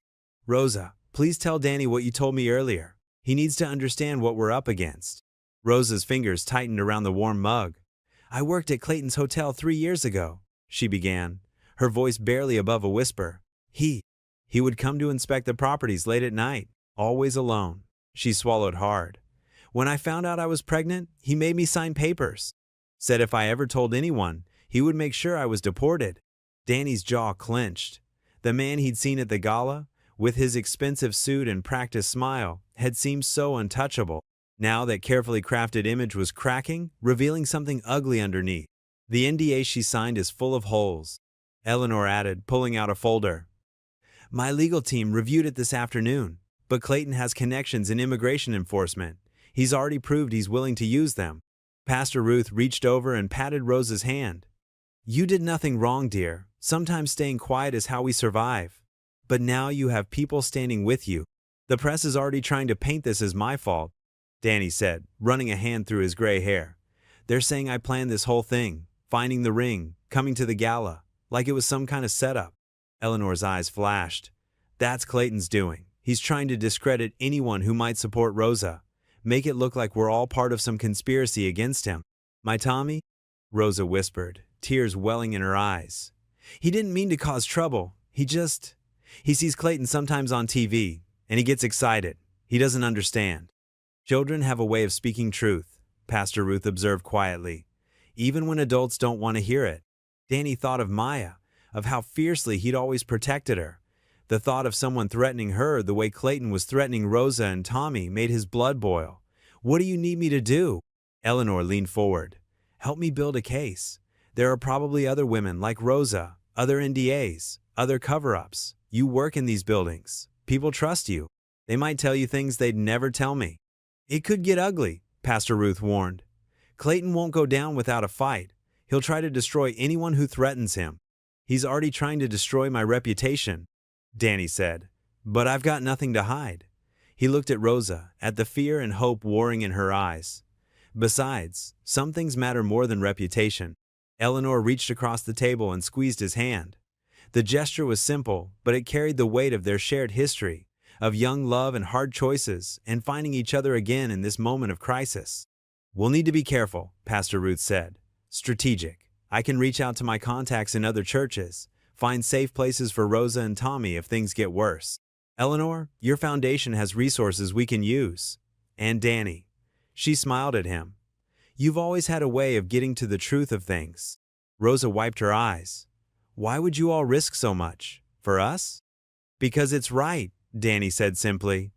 "Rosa, please tell Danny what you told me earlier. He needs to understand what we're up against." Rosa's fingers tightened around the warm mug. "I worked at Clayton's hotel 3 years ago," she began, her voice barely above a whisper. He would come to inspect the properties late at night, always alone." She swallowed hard. "When I found out I was pregnant, he made me sign papers. Said if I ever told anyone, he would make sure I was deported." Danny's jaw clenched. The man he'd seen at the gala, with his expensive suit and practiced smile, had seemed so untouchable. Now that carefully crafted image was cracking, revealing something ugly underneath. "The NDA she signed is full of holes," Eleanor added, pulling out a folder. "My legal team reviewed it this afternoon, but Clayton has connections in immigration enforcement. He's already proved he's willing to use them." Pastor Ruth reached over and patted Rosa's hand. "You did nothing wrong, dear. Sometimes staying quiet is how we survive. But now you have people standing with you. The press is already trying to paint this as my fault," Danny said, running a hand through his gray hair. "They're saying I planned this whole thing, finding the ring, coming to the gala, like it was some kind of setup." Eleanor's eyes flashed. That's Clayton's doing. He's trying to discredit anyone who might support Rosa. Make it look like we're all part of some conspiracy against him. My Tommy? Rosa whispered, tears welling in her eyes. He didn't mean to cause trouble. He sees Clayton sometimes on TV, and he gets excited. He doesn't understand. Children have a way of speaking truth, Pastor Ruth observed quietly, even when adults don't want to hear it. Danny thought of Maya, of how fiercely he'd always protected her. The thought of someone threatening her the way Clayton was threatening Rosa and Tommy made his blood boil. What do you need me to do? Eleanor leaned forward. Help me build a case. There are probably other women like Rosa, other NDAs, other cover-ups. You work in these buildings. People trust you. They might tell you things they'd never tell me. It could get ugly, Pastor Ruth warned. Clayton won't go down without a fight. He'll try to destroy anyone who threatens him. He's already trying to destroy my reputation, Danny said. But I've got nothing to hide. He looked at Rosa, at the fear and hope warring in her eyes. Besides, some things matter more than reputation. Eleanor reached across the table and squeezed his hand. The gesture was simple, but it carried the weight of their shared history, of young love and hard choices, and finding each other again in this moment of crisis. We'll need to be careful, Pastor Ruth said. Strategic. I can reach out to my contacts in other churches, find safe places for Rosa and Tommy if things get worse. Eleanor, your foundation has resources we can use. And Danny. She smiled at him. You've always had a way of getting to the truth of things. Rosa wiped her eyes. Why would you all risk so much? For us? Because it's right, Danny said simply.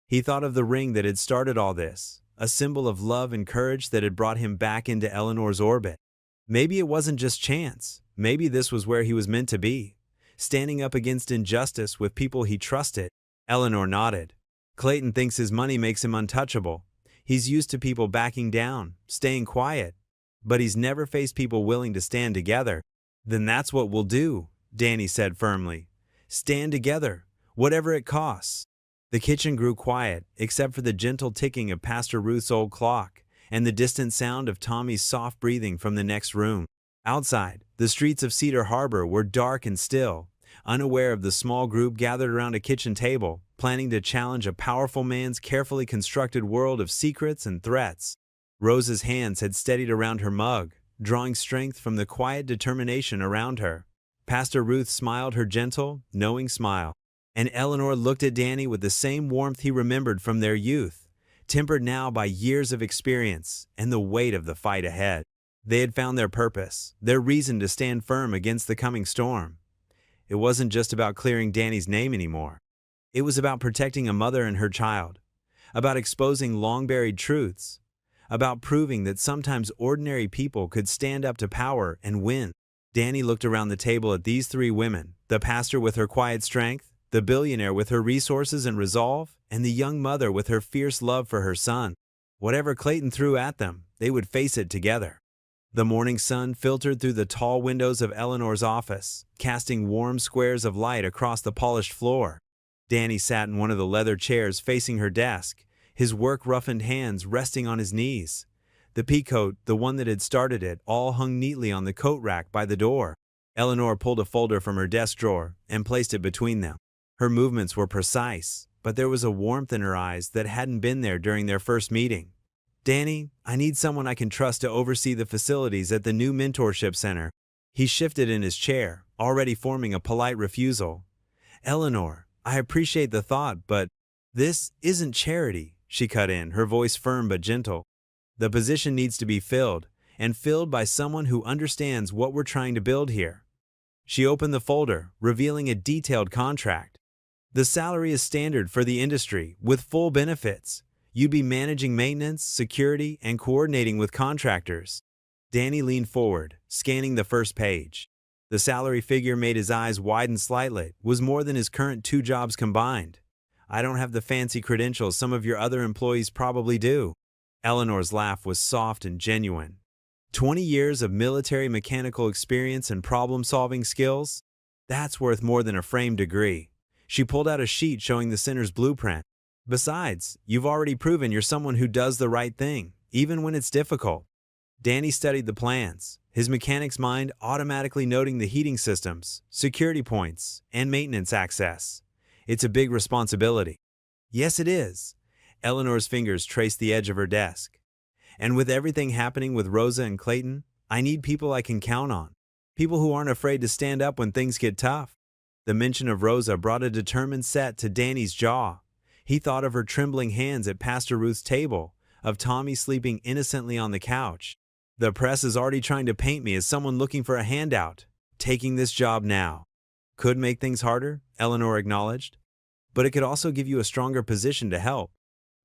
He thought of the ring that had started all this, a symbol of love and courage that had brought him back into Eleanor's orbit. Maybe it wasn't just chance. Maybe this was where he was meant to be, standing up against injustice with people he trusted. Eleanor nodded. Clayton thinks his money makes him untouchable. He's used to people backing down, staying quiet. But he's never faced people willing to stand together. Then that's what we'll do, Danny said firmly. Stand together, whatever it costs. The kitchen grew quiet, except for the gentle ticking of Pastor Ruth's old clock and the distant sound of Tommy's soft breathing from the next room. Outside, the streets of Cedar Harbor were dark and still, unaware of the small group gathered around a kitchen table, planning to challenge a powerful man's carefully constructed world of secrets and threats. Rosa's hands had steadied around her mug, drawing strength from the quiet determination around her. Pastor Ruth smiled her gentle, knowing smile, and Eleanor looked at Danny with the same warmth he remembered from their youth, tempered now by years of experience and the weight of the fight ahead. They had found their purpose, their reason to stand firm against the coming storm. It wasn't just about clearing Danny's name anymore. It was about protecting a mother and her child, about exposing long-buried truths, about proving that sometimes ordinary people could stand up to power and win. Danny looked around the table at these three women, the pastor with her quiet strength, the billionaire with her resources and resolve, and the young mother with her fierce love for her son. Whatever Clayton threw at them, they would face it together. The morning sun filtered through the tall windows of Eleanor's office, casting warm squares of light across the polished floor. Danny sat in one of the leather chairs facing her desk, his work-roughened hands resting on his knees. The peacoat, the one that had started it, all hung neatly on the coat rack by the door. Eleanor pulled a folder from her desk drawer and placed it between them. Her movements were precise, but there was a warmth in her eyes that hadn't been there during their first meeting. Danny, I need someone I can trust to oversee the facilities at the new mentorship center. He shifted in his chair, already forming a polite refusal. Eleanor, I appreciate the thought, but this isn't charity, she cut in, her voice firm but gentle. The position needs to be filled, and filled by someone who understands what we're trying to build here. She opened the folder, revealing a detailed contract. The salary is standard for the industry, with full benefits. You'd be managing maintenance, security, and coordinating with contractors. Danny leaned forward, scanning the first page. The salary figure made his eyes widen slightly, was more than his current 2 jobs combined. I don't have the fancy credentials some of your other employees probably do. Eleanor's laugh was soft and genuine. 20 years of military mechanical experience and problem-solving skills? That's worth more than a framed degree. She pulled out a sheet showing the center's blueprint. Besides, you've already proven you're someone who does the right thing, even when it's difficult. Danny studied the plans, his mechanic's mind automatically noting the heating systems, security points, and maintenance access. It's a big responsibility. Yes, it is. Eleanor's fingers traced the edge of her desk. And with everything happening with Rosa and Clayton, I need people I can count on. People who aren't afraid to stand up when things get tough. The mention of Rosa brought a determined set to Danny's jaw. He thought of her trembling hands at Pastor Ruth's table, of Tommy sleeping innocently on the couch. The press is already trying to paint me as someone looking for a handout. Taking this job now could make things harder, Eleanor acknowledged. But it could also give you a stronger position to help.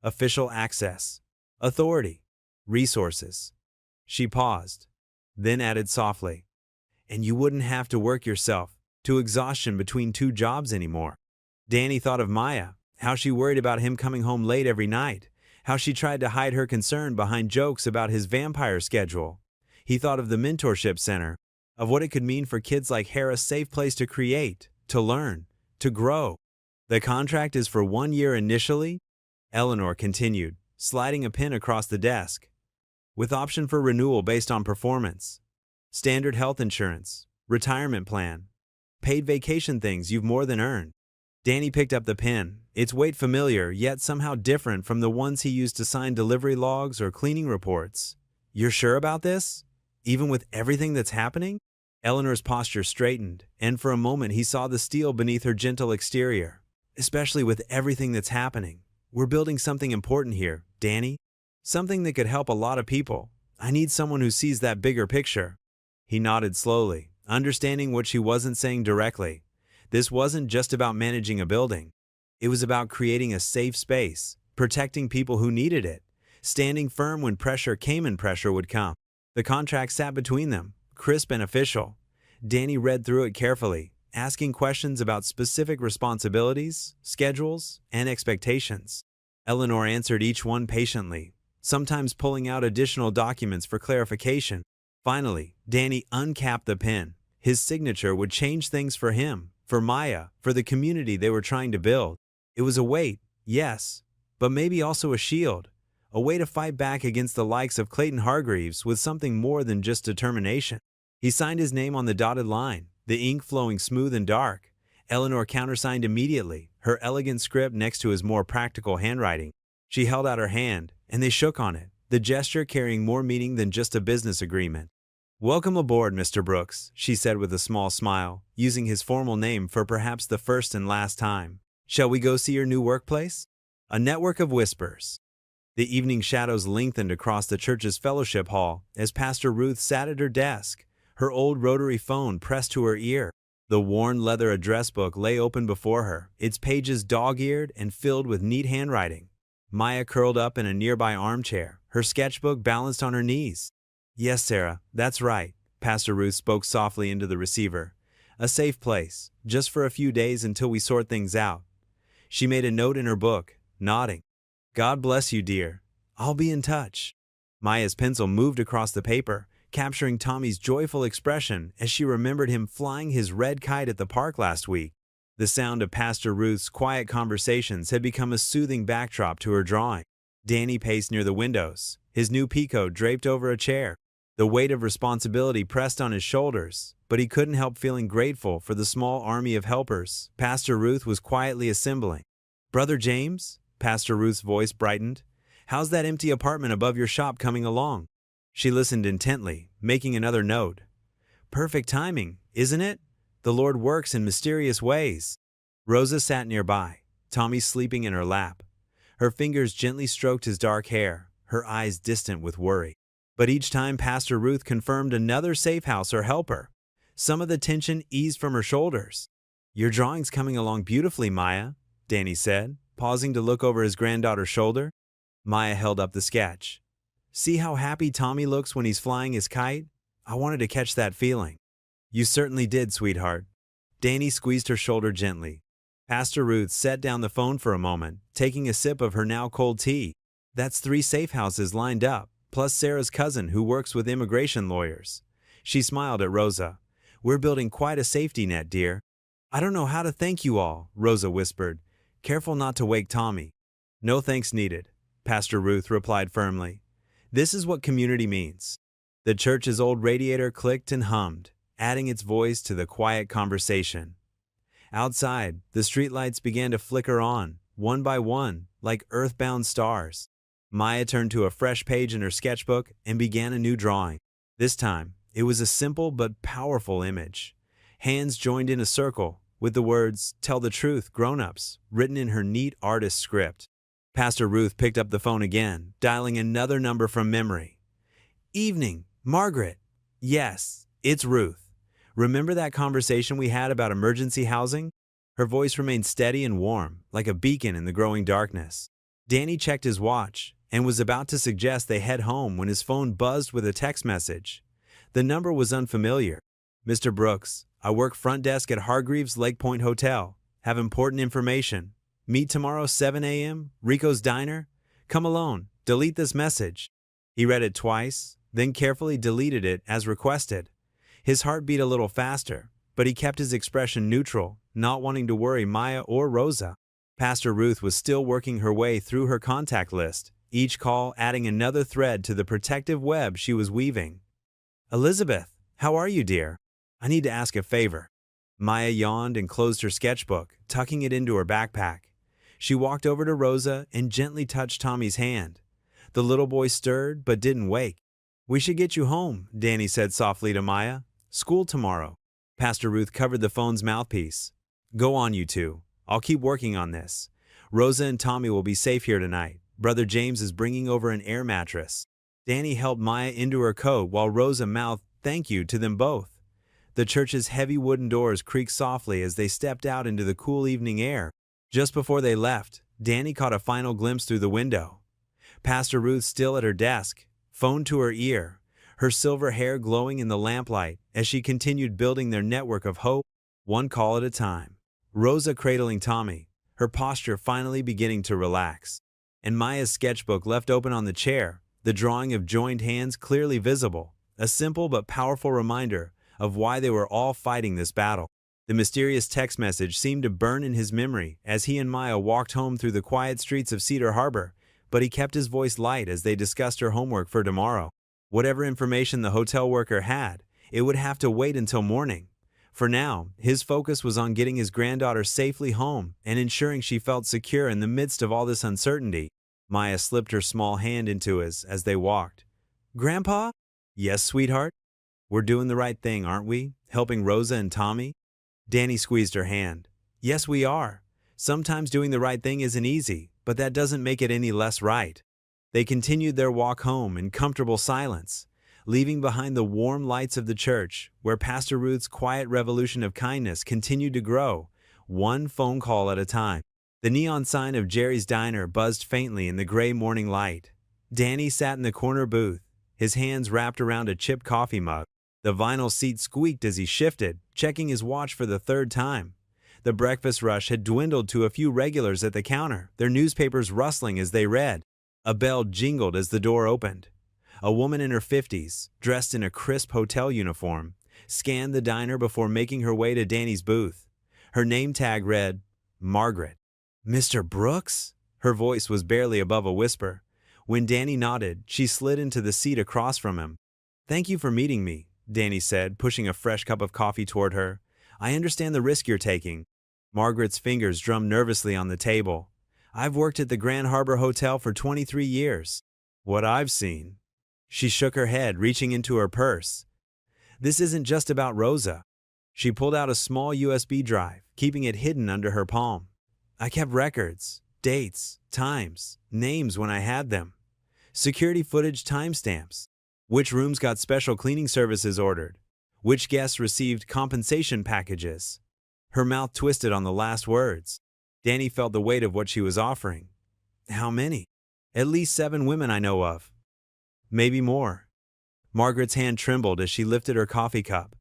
Official access, authority, resources. She paused, then added softly, and you wouldn't have to work yourself to exhaustion between two jobs anymore. Danny thought of Maya, how she worried about him coming home late every night, how she tried to hide her concern behind jokes about his vampire schedule. He thought of the mentorship center, of what it could mean for kids like Hera, a safe place to create, to learn, to grow. The contract is for 1 year initially, Eleanor continued, sliding a pen across the desk, with option for renewal based on performance. Standard health insurance, retirement plan, paid vacation, things you've more than earned. Danny picked up the pen, its weight familiar yet somehow different from the ones he used to sign delivery logs or cleaning reports. You're sure about this? Even with everything that's happening? Eleanor's posture straightened, and for a moment he saw the steel beneath her gentle exterior. Especially with everything that's happening. We're building something important here, Danny. Something that could help a lot of people. I need someone who sees that bigger picture. He nodded slowly, understanding what she wasn't saying directly. This wasn't just about managing a building. It was about creating a safe space, protecting people who needed it, standing firm when pressure came, and pressure would come. The contract sat between them, crisp and official. Danny read through it carefully, asking questions about specific responsibilities, schedules, and expectations. Eleanor answered each one patiently, sometimes pulling out additional documents for clarification. Finally, Danny uncapped the pen. His signature would change things for him, for Maya, for the community they were trying to build. It was a weight, yes, but maybe also a shield, a way to fight back against the likes of Clayton Hargreaves with something more than just determination. He signed his name on the dotted line, the ink flowing smooth and dark. Eleanor countersigned immediately, her elegant script next to his more practical handwriting. She held out her hand, and they shook on it, the gesture carrying more meaning than just a business agreement. "Welcome aboard, Mr. Brooks," she said with a small smile, using his formal name for perhaps the first and last time. "Shall we go see your new workplace?" A network of whispers. The evening shadows lengthened across the church's fellowship hall as Pastor Ruth sat at her desk, her old rotary phone pressed to her ear. The worn leather address book lay open before her, its pages dog-eared and filled with neat handwriting. Maya curled up in a nearby armchair, her sketchbook balanced on her knees. "Yes, Sarah, that's right," Pastor Ruth spoke softly into the receiver. "A safe place, just for a few days until we sort things out." She made a note in her book, nodding. "God bless you, dear. I'll be in touch." Maya's pencil moved across the paper, capturing Tommy's joyful expression as she remembered him flying his red kite at the park last week. The sound of Pastor Ruth's quiet conversations had become a soothing backdrop to her drawing. Danny paced near the windows, his new peacoat draped over a chair. The weight of responsibility pressed on his shoulders, but he couldn't help feeling grateful for the small army of helpers Pastor Ruth was quietly assembling. "Brother James?" Pastor Ruth's voice brightened. "How's that empty apartment above your shop coming along?" She listened intently, making another note. "Perfect timing, isn't it? The Lord works in mysterious ways." Rosa sat nearby, Tommy sleeping in her lap. Her fingers gently stroked his dark hair, her eyes distant with worry. But each time Pastor Ruth confirmed another safe house or helper, some of the tension eased from her shoulders. "Your drawing's coming along beautifully, Maya," Danny said, pausing to look over his granddaughter's shoulder. Maya held up the sketch. "See how happy Tommy looks when he's flying his kite? I wanted to catch that feeling." "You certainly did, sweetheart." Danny squeezed her shoulder gently. Pastor Ruth set down the phone for a moment, taking a sip of her now cold tea. "That's 3 safe houses lined up, plus Sarah's cousin who works with immigration lawyers." She smiled at Rosa. "We're building quite a safety net, dear." "I don't know how to thank you all," Rosa whispered, careful not to wake Tommy. "No thanks needed," Pastor Ruth replied firmly. "This is what community means. The church's old radiator clicked and hummed, adding its voice to the quiet conversation. Outside, the streetlights began to flicker on, one by one, like earthbound stars. Maya turned to a fresh page in her sketchbook and began a new drawing. This time, it was a simple but powerful image. Hands joined in a circle, with the words, "Tell the truth, grown-ups," written in her neat artist script. Pastor Ruth picked up the phone again, dialing another number from memory. "Evening, Margaret." "Yes, it's Ruth. Remember that conversation we had about emergency housing?" Her voice remained steady and warm, like a beacon in the growing darkness. Danny checked his watch and was about to suggest they head home when his phone buzzed with a text message. The number was unfamiliar. "Mr. Brooks, I work front desk at Hargreaves Lake Point Hotel. Have important information. Meet tomorrow 7 a.m., Rico's Diner. Come alone. Delete this message." He read it twice, then carefully deleted it as requested. His heart beat a little faster, but he kept his expression neutral, not wanting to worry Maya or Rosa. Pastor Ruth was still working her way through her contact list, each call adding another thread to the protective web she was weaving. "Elizabeth, how are you, dear? I need to ask a favor." Maya yawned and closed her sketchbook, tucking it into her backpack. She walked over to Rosa and gently touched Tommy's hand. The little boy stirred but didn't wake. "We should get you home," Danny said softly to Maya. "School tomorrow." Pastor Ruth covered the phone's mouthpiece. "Go on, you two. I'll keep working on this. Rosa and Tommy will be safe here tonight. Brother James is bringing over an air mattress." Danny helped Maya into her coat while Rosa mouthed thank you to them both. The church's heavy wooden doors creaked softly as they stepped out into the cool evening air. Just before they left, Danny caught a final glimpse through the window. Pastor Ruth still at her desk, phone to her ear, her silver hair glowing in the lamplight as she continued building their network of hope, one call at a time. Rosa cradling Tommy, her posture finally beginning to relax. And Maya's sketchbook left open on the chair, the drawing of joined hands clearly visible, a simple but powerful reminder of why they were all fighting this battle. The mysterious text message seemed to burn in his memory as he and Maya walked home through the quiet streets of Cedar Harbor, but he kept his voice light as they discussed her homework for tomorrow. Whatever information the hotel worker had, it would have to wait until morning. For now, his focus was on getting his granddaughter safely home and ensuring she felt secure in the midst of all this uncertainty. Maya slipped her small hand into his as they walked. "Grandpa?" "Yes, sweetheart? We're doing the right thing, aren't we? Helping Rosa and Tommy?" Danny squeezed her hand. "Yes, we are. Sometimes doing the right thing isn't easy, but that doesn't make it any less right." They continued their walk home in comfortable silence, leaving behind the warm lights of the church, where Pastor Ruth's quiet revolution of kindness continued to grow, one phone call at a time. The neon sign of Jerry's Diner buzzed faintly in the gray morning light. Danny sat in the corner booth, his hands wrapped around a chipped coffee mug. The vinyl seat squeaked as he shifted, checking his watch for the third time. The breakfast rush had dwindled to a few regulars at the counter, their newspapers rustling as they read. A bell jingled as the door opened. A woman in her 50s, dressed in a crisp hotel uniform, scanned the diner before making her way to Danny's booth. Her name tag read, Margaret. "Mr. Brooks?" Her voice was barely above a whisper. When Danny nodded, she slid into the seat across from him. "Thank you for meeting me," Danny said, pushing a fresh cup of coffee toward her. "I understand the risk you're taking." Margaret's fingers drummed nervously on the table. "I've worked at the Grand Harbor Hotel for 23 years. What I've seen." She shook her head, reaching into her purse. "This isn't just about Rosa." She pulled out a small USB drive, keeping it hidden under her palm. "I kept records, dates, times, names when I had them. Security footage timestamps. Which rooms got special cleaning services ordered. Which guests received compensation packages." Her mouth twisted on the last words. Danny felt the weight of what she was offering. "How many?" "At least 7 women I know of. Maybe more." Margaret's hand trembled as she lifted her coffee cup.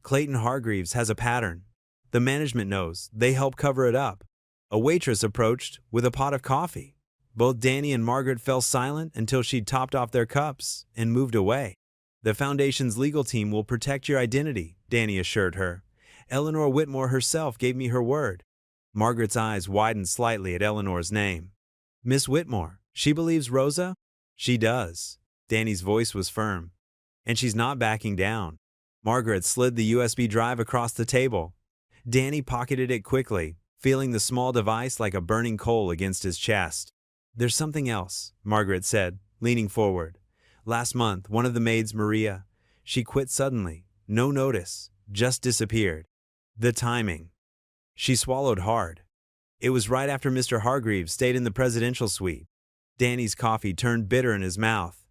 "Clayton Hargreaves has a pattern. The management knows. They help cover it up." A waitress approached with a pot of coffee. Both Danny and Margaret fell silent until she'd topped off their cups and moved away. "The Foundation's legal team will protect your identity," Danny assured her. "Eleanor Whitmore herself gave me her word." Margaret's eyes widened slightly at Eleanor's name. "Miss Whitmore, she believes Rosa?" "She does." Danny's voice was firm. And she's not backing down. Margaret slid the USB drive across the table. Danny pocketed it quickly, feeling the small device like a burning coal against his chest. "There's something else," Margaret said, leaning forward. "Last month, one of the maids, Maria, she quit suddenly. No notice. Just disappeared. The timing." She swallowed hard. It was right after Mr. Hargreaves stayed in the presidential suite. Danny's coffee turned bitter in his mouth.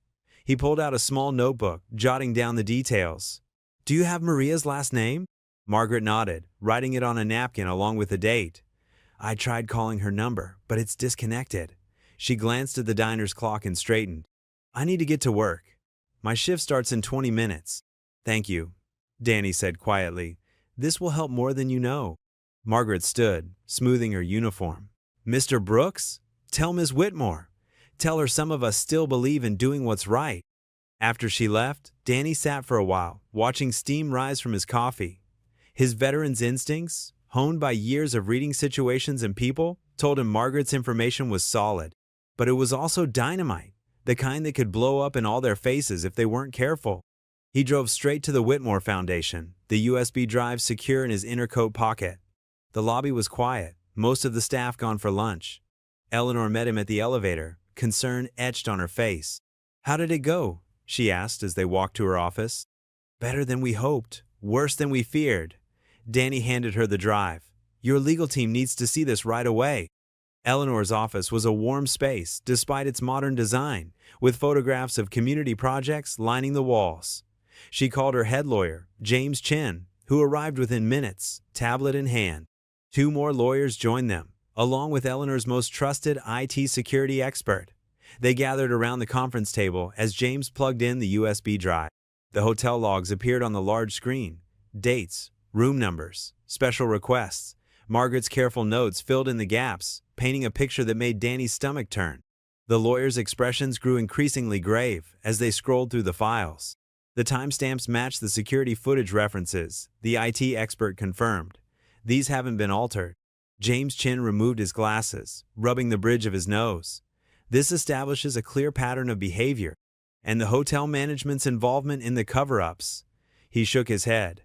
He pulled out a small notebook, jotting down the details. "Do you have Maria's last name?" Margaret nodded, writing it on a napkin along with the date. "I tried calling her number, but it's disconnected." She glanced at the diner's clock and straightened. "I need to get to work. My shift starts in 20 minutes. "Thank you," Danny said quietly. "This will help more than you know." Margaret stood, smoothing her uniform. "Mr. Brooks? Tell Miss Whitmore. Tell her some of us still believe in doing what's right." After she left, Danny sat for a while, watching steam rise from his coffee. His veteran's instincts, honed by years of reading situations and people, told him Margaret's information was solid. But it was also dynamite, the kind that could blow up in all their faces if they weren't careful. He drove straight to the Whitmore Foundation, the USB drive secure in his inner coat pocket. The lobby was quiet, most of the staff gone for lunch. Eleanor met him at the elevator, concern etched on her face. "How did it go?" she asked as they walked to her office. "Better than we hoped, worse than we feared." Danny handed her the drive. "Your legal team needs to see this right away." Eleanor's office was a warm space despite its modern design, with photographs of community projects lining the walls. She called her head lawyer, James Chin, who arrived within minutes, tablet in hand. 2 more lawyers joined them, along with Eleanor's most trusted IT security expert. They gathered around the conference table as James plugged in the USB drive. The hotel logs appeared on the large screen. Dates, room numbers, special requests. Margaret's careful notes filled in the gaps, painting a picture that made Danny's stomach turn. The lawyers' expressions grew increasingly grave as they scrolled through the files. The timestamps matched the security footage references, the IT expert confirmed. "These haven't been altered." James Chin removed his glasses, rubbing the bridge of his nose. "This establishes a clear pattern of behavior, and the hotel management's involvement in the cover-ups." He shook his head.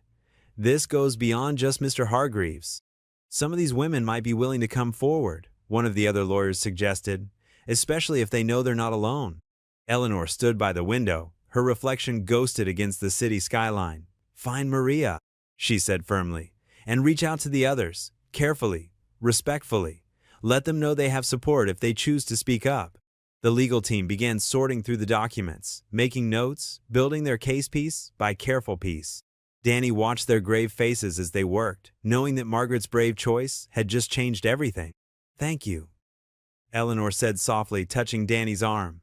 "This goes beyond just Mr. Hargreaves. Some of these women might be willing to come forward," one of the other lawyers suggested, "especially if they know they're not alone." Eleanor stood by the window, her reflection ghosted against the city skyline. "Find Maria," she said firmly, "and reach out to the others, carefully, respectfully. Let them know they have support if they choose to speak up." The legal team began sorting through the documents, making notes, building their case piece by careful piece. Danny watched their grave faces as they worked, knowing that Margaret's brave choice had just changed everything. "Thank you," Eleanor said softly, touching Danny's arm,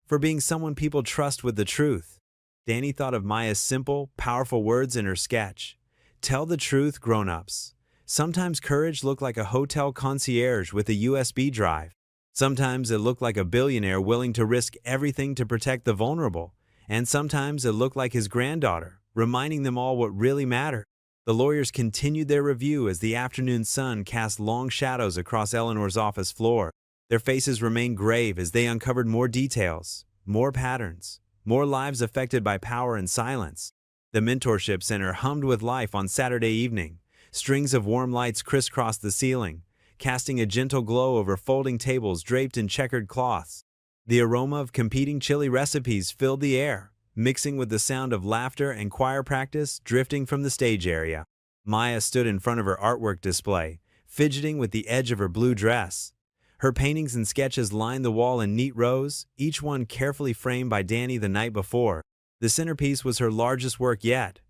"for being someone people trust with the truth." Danny thought of Maya's simple, powerful words in her sketch. "Tell the truth, grown-ups." Sometimes courage looked like a hotel concierge with a USB drive. Sometimes it looked like a billionaire willing to risk everything to protect the vulnerable. And sometimes it looked like his granddaughter, reminding them all what really mattered. The lawyers continued their review as the afternoon sun cast long shadows across Eleanor's office floor. Their faces remained grave as they uncovered more details, more patterns, more lives affected by power and silence. The mentorship center hummed with life on Saturday evening. Strings of warm lights crisscrossed the ceiling, casting a gentle glow over folding tables draped in checkered cloths. The aroma of competing chili recipes filled the air, mixing with the sound of laughter and choir practice drifting from the stage area. Maya stood in front of her artwork display, fidgeting with the edge of her blue dress. Her paintings and sketches lined the wall in neat rows, each one carefully framed by Danny the night before. The centerpiece was her largest work yet,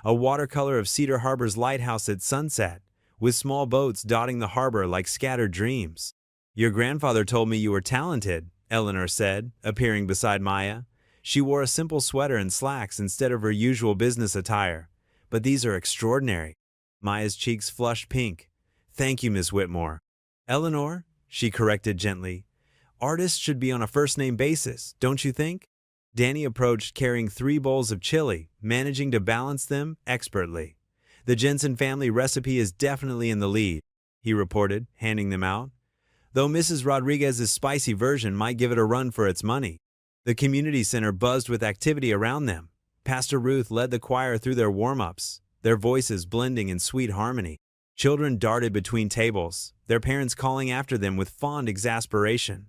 a watercolor of Cedar Harbor's lighthouse at sunset, with small boats dotting the harbor like scattered dreams. "Your grandfather told me you were talented," Eleanor said, appearing beside Maya. She wore a simple sweater and slacks instead of her usual business attire. "But these are extraordinary." Maya's cheeks flushed pink. "Thank you, Miss Whitmore." "Eleanor," she corrected gently, "artists should be on a first-name basis, don't you think?" Danny approached carrying 3 bowls of chili, managing to balance them expertly. "The Jensen family recipe is definitely in the lead," he reported, handing them out, "though Mrs. Rodriguez's spicy version might give it a run for its money." The community center buzzed with activity around them. Pastor Ruth led the choir through their warm-ups, their voices blending in sweet harmony. Children darted between tables, their parents calling after them with fond exasperation.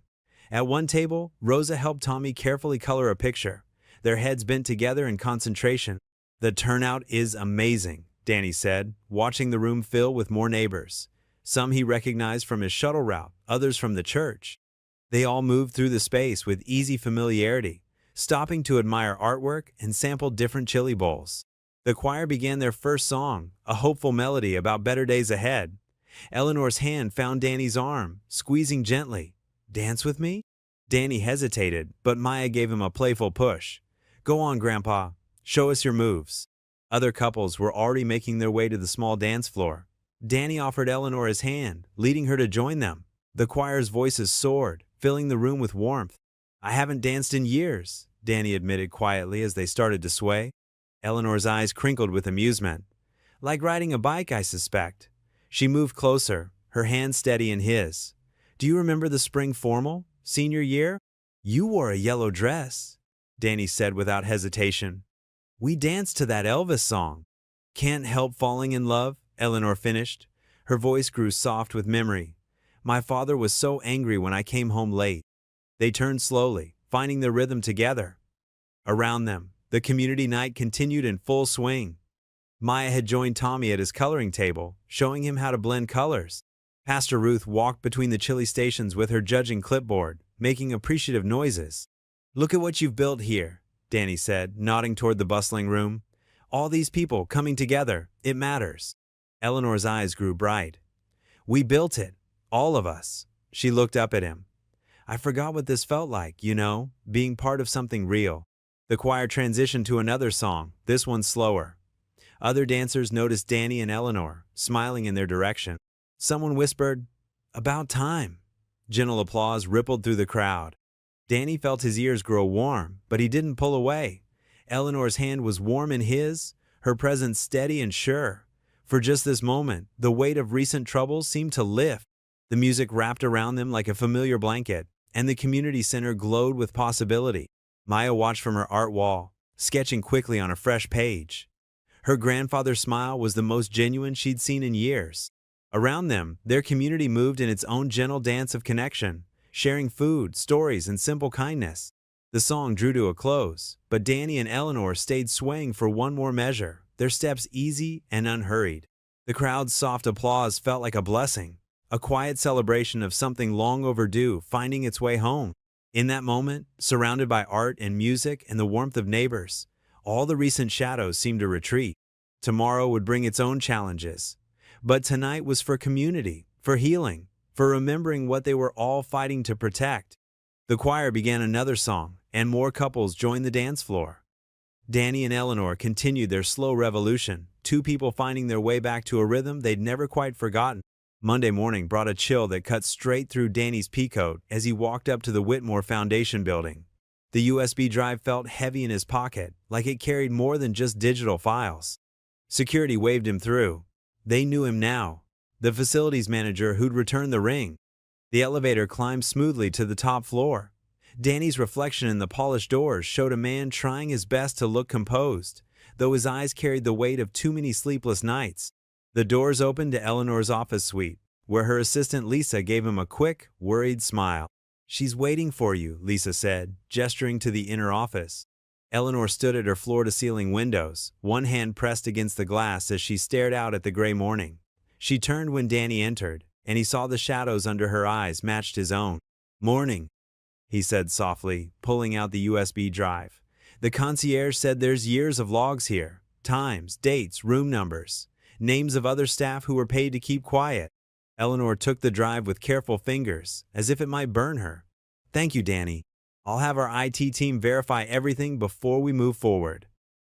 At one table, Rosa helped Tommy carefully color a picture, their heads bent together in concentration. "The turnout is amazing," Danny said, watching the room fill with more neighbors. Some he recognized from his shuttle route, others from the church. They all moved through the space with easy familiarity, stopping to admire artwork and sample different chili bowls. The choir began their first song, a hopeful melody about better days ahead. Eleanor's hand found Danny's arm, squeezing gently. "Dance with me?" Danny hesitated, but Maya gave him a playful push. "Go on, Grandpa. Show us your moves." Other couples were already making their way to the small dance floor. Danny offered Eleanor his hand, leading her to join them. The choir's voices soared, filling the room with warmth. "I haven't danced in years," Danny admitted quietly as they started to sway. Eleanor's eyes crinkled with amusement. "Like riding a bike, I suspect." She moved closer, her hand steady in his. "Do you remember the spring formal, senior year? You wore a yellow dress," Danny said without hesitation. "We danced to that Elvis song." "Can't help falling in love," Eleanor finished. Her voice grew soft with memory. "My father was so angry when I came home late." They turned slowly, finding their rhythm together. Around them, the community night continued in full swing. Maya had joined Tommy at his coloring table, showing him how to blend colors. Pastor Ruth walked between the chili stations with her judging clipboard, making appreciative noises. "Look at what you've built here," Danny said, nodding toward the bustling room. "All these people coming together, it matters." Eleanor's eyes grew bright. "We built it, all of us." She looked up at him. "I forgot what this felt like, being part of something real." The choir transitioned to another song, this one slower. Other dancers noticed Danny and Eleanor, smiling in their direction. Someone whispered, "About time." Gentle applause rippled through the crowd. Danny felt his ears grow warm, but he didn't pull away. Eleanor's hand was warm in his, her presence steady and sure. For just this moment, the weight of recent troubles seemed to lift. The music wrapped around them like a familiar blanket, and the community center glowed with possibility. Maya watched from her art wall, sketching quickly on a fresh page. Her grandfather's smile was the most genuine she'd seen in years. Around them, their community moved in its own gentle dance of connection, sharing food, stories, and simple kindness. The song drew to a close, but Danny and Eleanor stayed swaying for one more measure, their steps easy and unhurried. The crowd's soft applause felt like a blessing, a quiet celebration of something long overdue finding its way home. In that moment, surrounded by art and music and the warmth of neighbors, all the recent shadows seemed to retreat. Tomorrow would bring its own challenges. But tonight was for community, for healing, for remembering what they were all fighting to protect. The choir began another song, and more couples joined the dance floor. Danny and Eleanor continued their slow revolution, two people finding their way back to a rhythm they'd never quite forgotten. Monday morning brought a chill that cut straight through Danny's peacoat as he walked up to the Whitmore Foundation building. The USB drive felt heavy in his pocket, like it carried more than just digital files. Security waved him through. They knew him now, the facilities manager who'd returned the ring. The elevator climbed smoothly to the top floor. Danny's reflection in the polished doors showed a man trying his best to look composed, though his eyes carried the weight of too many sleepless nights. The doors opened to Eleanor's office suite, where her assistant Lisa gave him a quick, worried smile. "She's waiting for you," Lisa said, gesturing to the inner office. Eleanor stood at her floor-to-ceiling windows, one hand pressed against the glass as she stared out at the gray morning. She turned when Danny entered, and he saw the shadows under her eyes matched his own. "Morning," he said softly, pulling out the USB drive. "The concierge said there's years of logs here, times, dates, room numbers, names of other staff who were paid to keep quiet." Eleanor took the drive with careful fingers, as if it might burn her. "Thank you, Danny. I'll have our IT team verify everything before we move forward."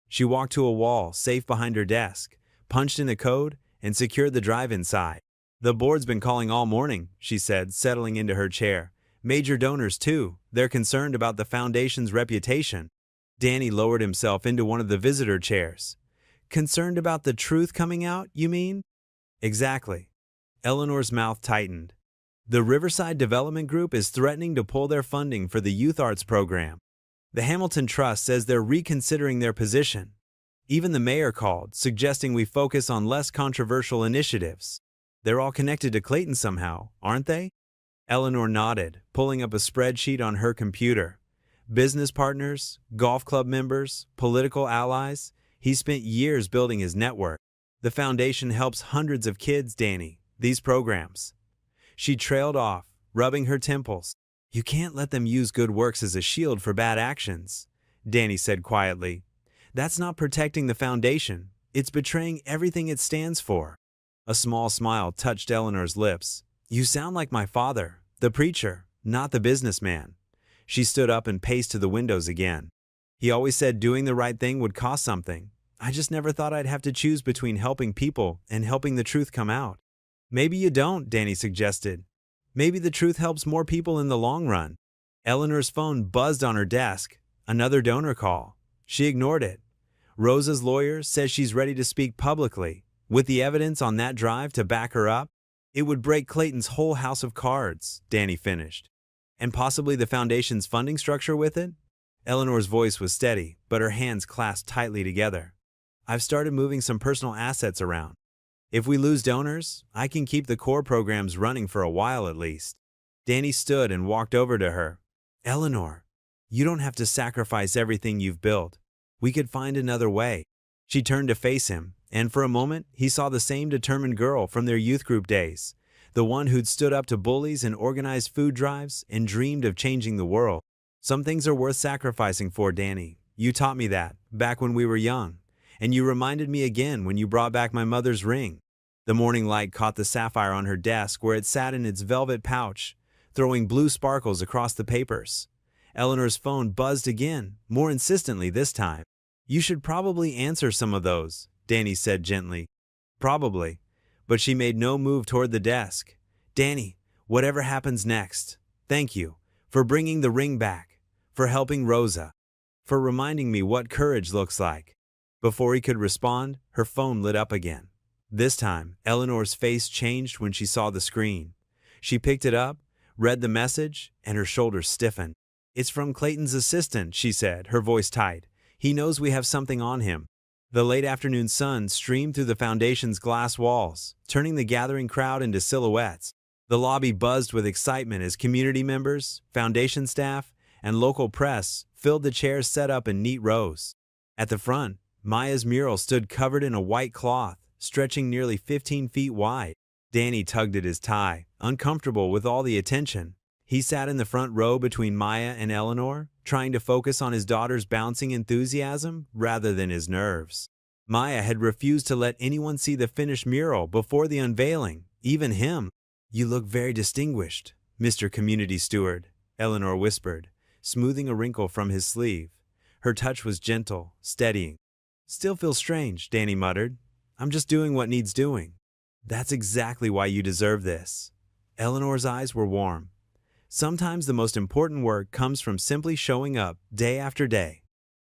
She walked to a wall safe behind her desk, punched in the code, and secured the drive inside. "The board's been calling all morning," she said, settling into her chair. "Major donors, too. They're concerned about the foundation's reputation." Danny lowered himself into one of the visitor chairs. "Concerned about the truth coming out, you mean?" "Exactly." Eleanor's mouth tightened. "The Riverside Development Group is threatening to pull their funding for the youth arts program." The Hamilton Trust says they're reconsidering their position. Even the mayor called, suggesting we focus on less controversial initiatives. They're all connected to Clayton somehow, aren't they? Eleanor nodded, pulling up a spreadsheet on her computer. Business partners, golf club members, political allies. He spent years building his network. The foundation helps hundreds of kids, Danny, these programs. She trailed off, rubbing her temples. You can't let them use good works as a shield for bad actions, Danny said quietly. That's not protecting the foundation. It's betraying everything it stands for. A small smile touched Eleanor's lips. You sound like my father, the preacher, not the businessman. She stood up and paced to the windows again. He always said doing the right thing would cost something. I just never thought I'd have to choose between helping people and helping the truth come out. Maybe you don't, Danny suggested. Maybe the truth helps more people in the long run. Eleanor's phone buzzed on her desk. Another donor call. She ignored it. Rosa's lawyer says she's ready to speak publicly. With the evidence on that drive to back her up, it would break Clayton's whole house of cards, Danny finished. And possibly the foundation's funding structure with it? Eleanor's voice was steady, but her hands clasped tightly together. I've started moving some personal assets around. If we lose donors, I can keep the core programs running for a while at least. Danny stood and walked over to her. Eleanor, you don't have to sacrifice everything you've built. We could find another way. She turned to face him, and for a moment, he saw the same determined girl from their youth group days, the one who'd stood up to bullies and organized food drives and dreamed of changing the world. Some things are worth sacrificing for, Danny. You taught me that, back when we were young, and you reminded me again when you brought back my mother's ring. The morning light caught the sapphire on her desk where it sat in its velvet pouch, throwing blue sparkles across the papers. Eleanor's phone buzzed again, more insistently this time. You should probably answer some of those, Danny said gently. Probably, but she made no move toward the desk. Danny, whatever happens next, thank you for bringing the ring back, for helping Rosa, for reminding me what courage looks like. Before he could respond, her phone lit up again. This time, Eleanor's face changed when she saw the screen. She picked it up, read the message, and her shoulders stiffened. It's from Clayton's assistant, she said, her voice tight. He knows we have something on him. The late afternoon sun streamed through the foundation's glass walls, turning the gathering crowd into silhouettes. The lobby buzzed with excitement as community members, foundation staff, and local press filled the chairs set up in neat rows. At the front, Maya's mural stood covered in a white cloth, stretching nearly 15 feet wide. Danny tugged at his tie, uncomfortable with all the attention. He sat in the front row between Maya and Eleanor, trying to focus on his daughter's bouncing enthusiasm rather than his nerves. Maya had refused to let anyone see the finished mural before the unveiling, even him. You look very distinguished, Mr. Community Steward, Eleanor whispered, smoothing a wrinkle from his sleeve. Her touch was gentle, steadying. Still feels strange, Danny muttered. I'm just doing what needs doing. That's exactly why you deserve this. Eleanor's eyes were warm. Sometimes the most important work comes from simply showing up day after day.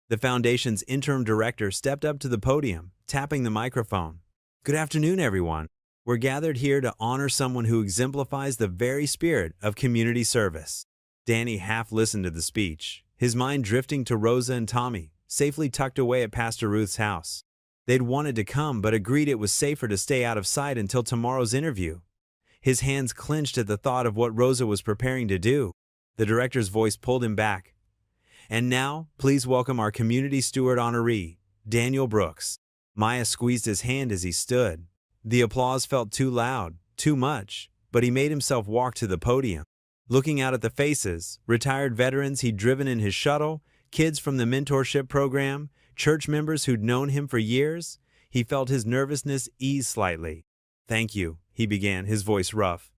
The foundation's interim director stepped up to the podium, tapping the microphone. Good afternoon, everyone. We're gathered here to honor someone who exemplifies the very spirit of community service. Danny half listened to the speech, his mind drifting to Rosa and Tommy, safely tucked away at Pastor Ruth's house. They'd wanted to come but agreed it was safer to stay out of sight until tomorrow's interview. His hands clenched at the thought of what Rosa was preparing to do. The director's voice pulled him back. And now, please welcome our community steward honoree, Daniel Brooks. Maya squeezed his hand as he stood. The applause felt too loud, too much, but he made himself walk to the podium. Looking out at the faces, retired veterans he'd driven in his shuttle, kids from the mentorship program, church members who'd known him for years, he felt his nervousness ease slightly. Thank you, he began, his voice rough.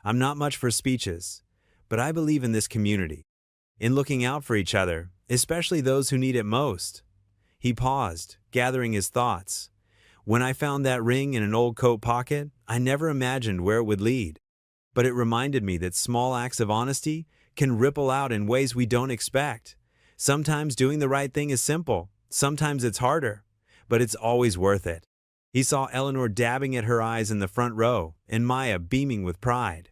I'm not much for speeches, but I believe in this community, in looking out for each other, especially those who need it most. He paused, gathering his thoughts. When I found that ring in an old coat pocket, I never imagined where it would lead. But it reminded me that small acts of honesty can ripple out in ways we don't expect. Sometimes doing the right thing is simple, sometimes it's harder, but it's always worth it. He saw Eleanor dabbing at her eyes in the front row, and Maya beaming with pride.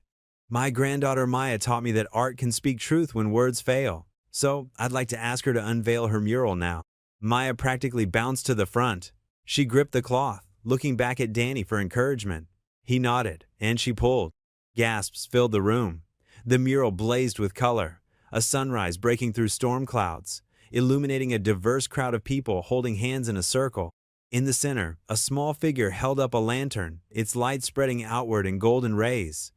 My granddaughter Maya taught me that art can speak truth when words fail, so I'd like to ask her to unveil her mural now." Maya practically bounced to the front. She gripped the cloth, looking back at Danny for encouragement. He nodded, and she pulled. Gasps filled the room. The mural blazed with color, a sunrise breaking through storm clouds, illuminating a diverse crowd of people holding hands in a circle. In the center, a small figure held up a lantern, its light spreading outward in golden rays.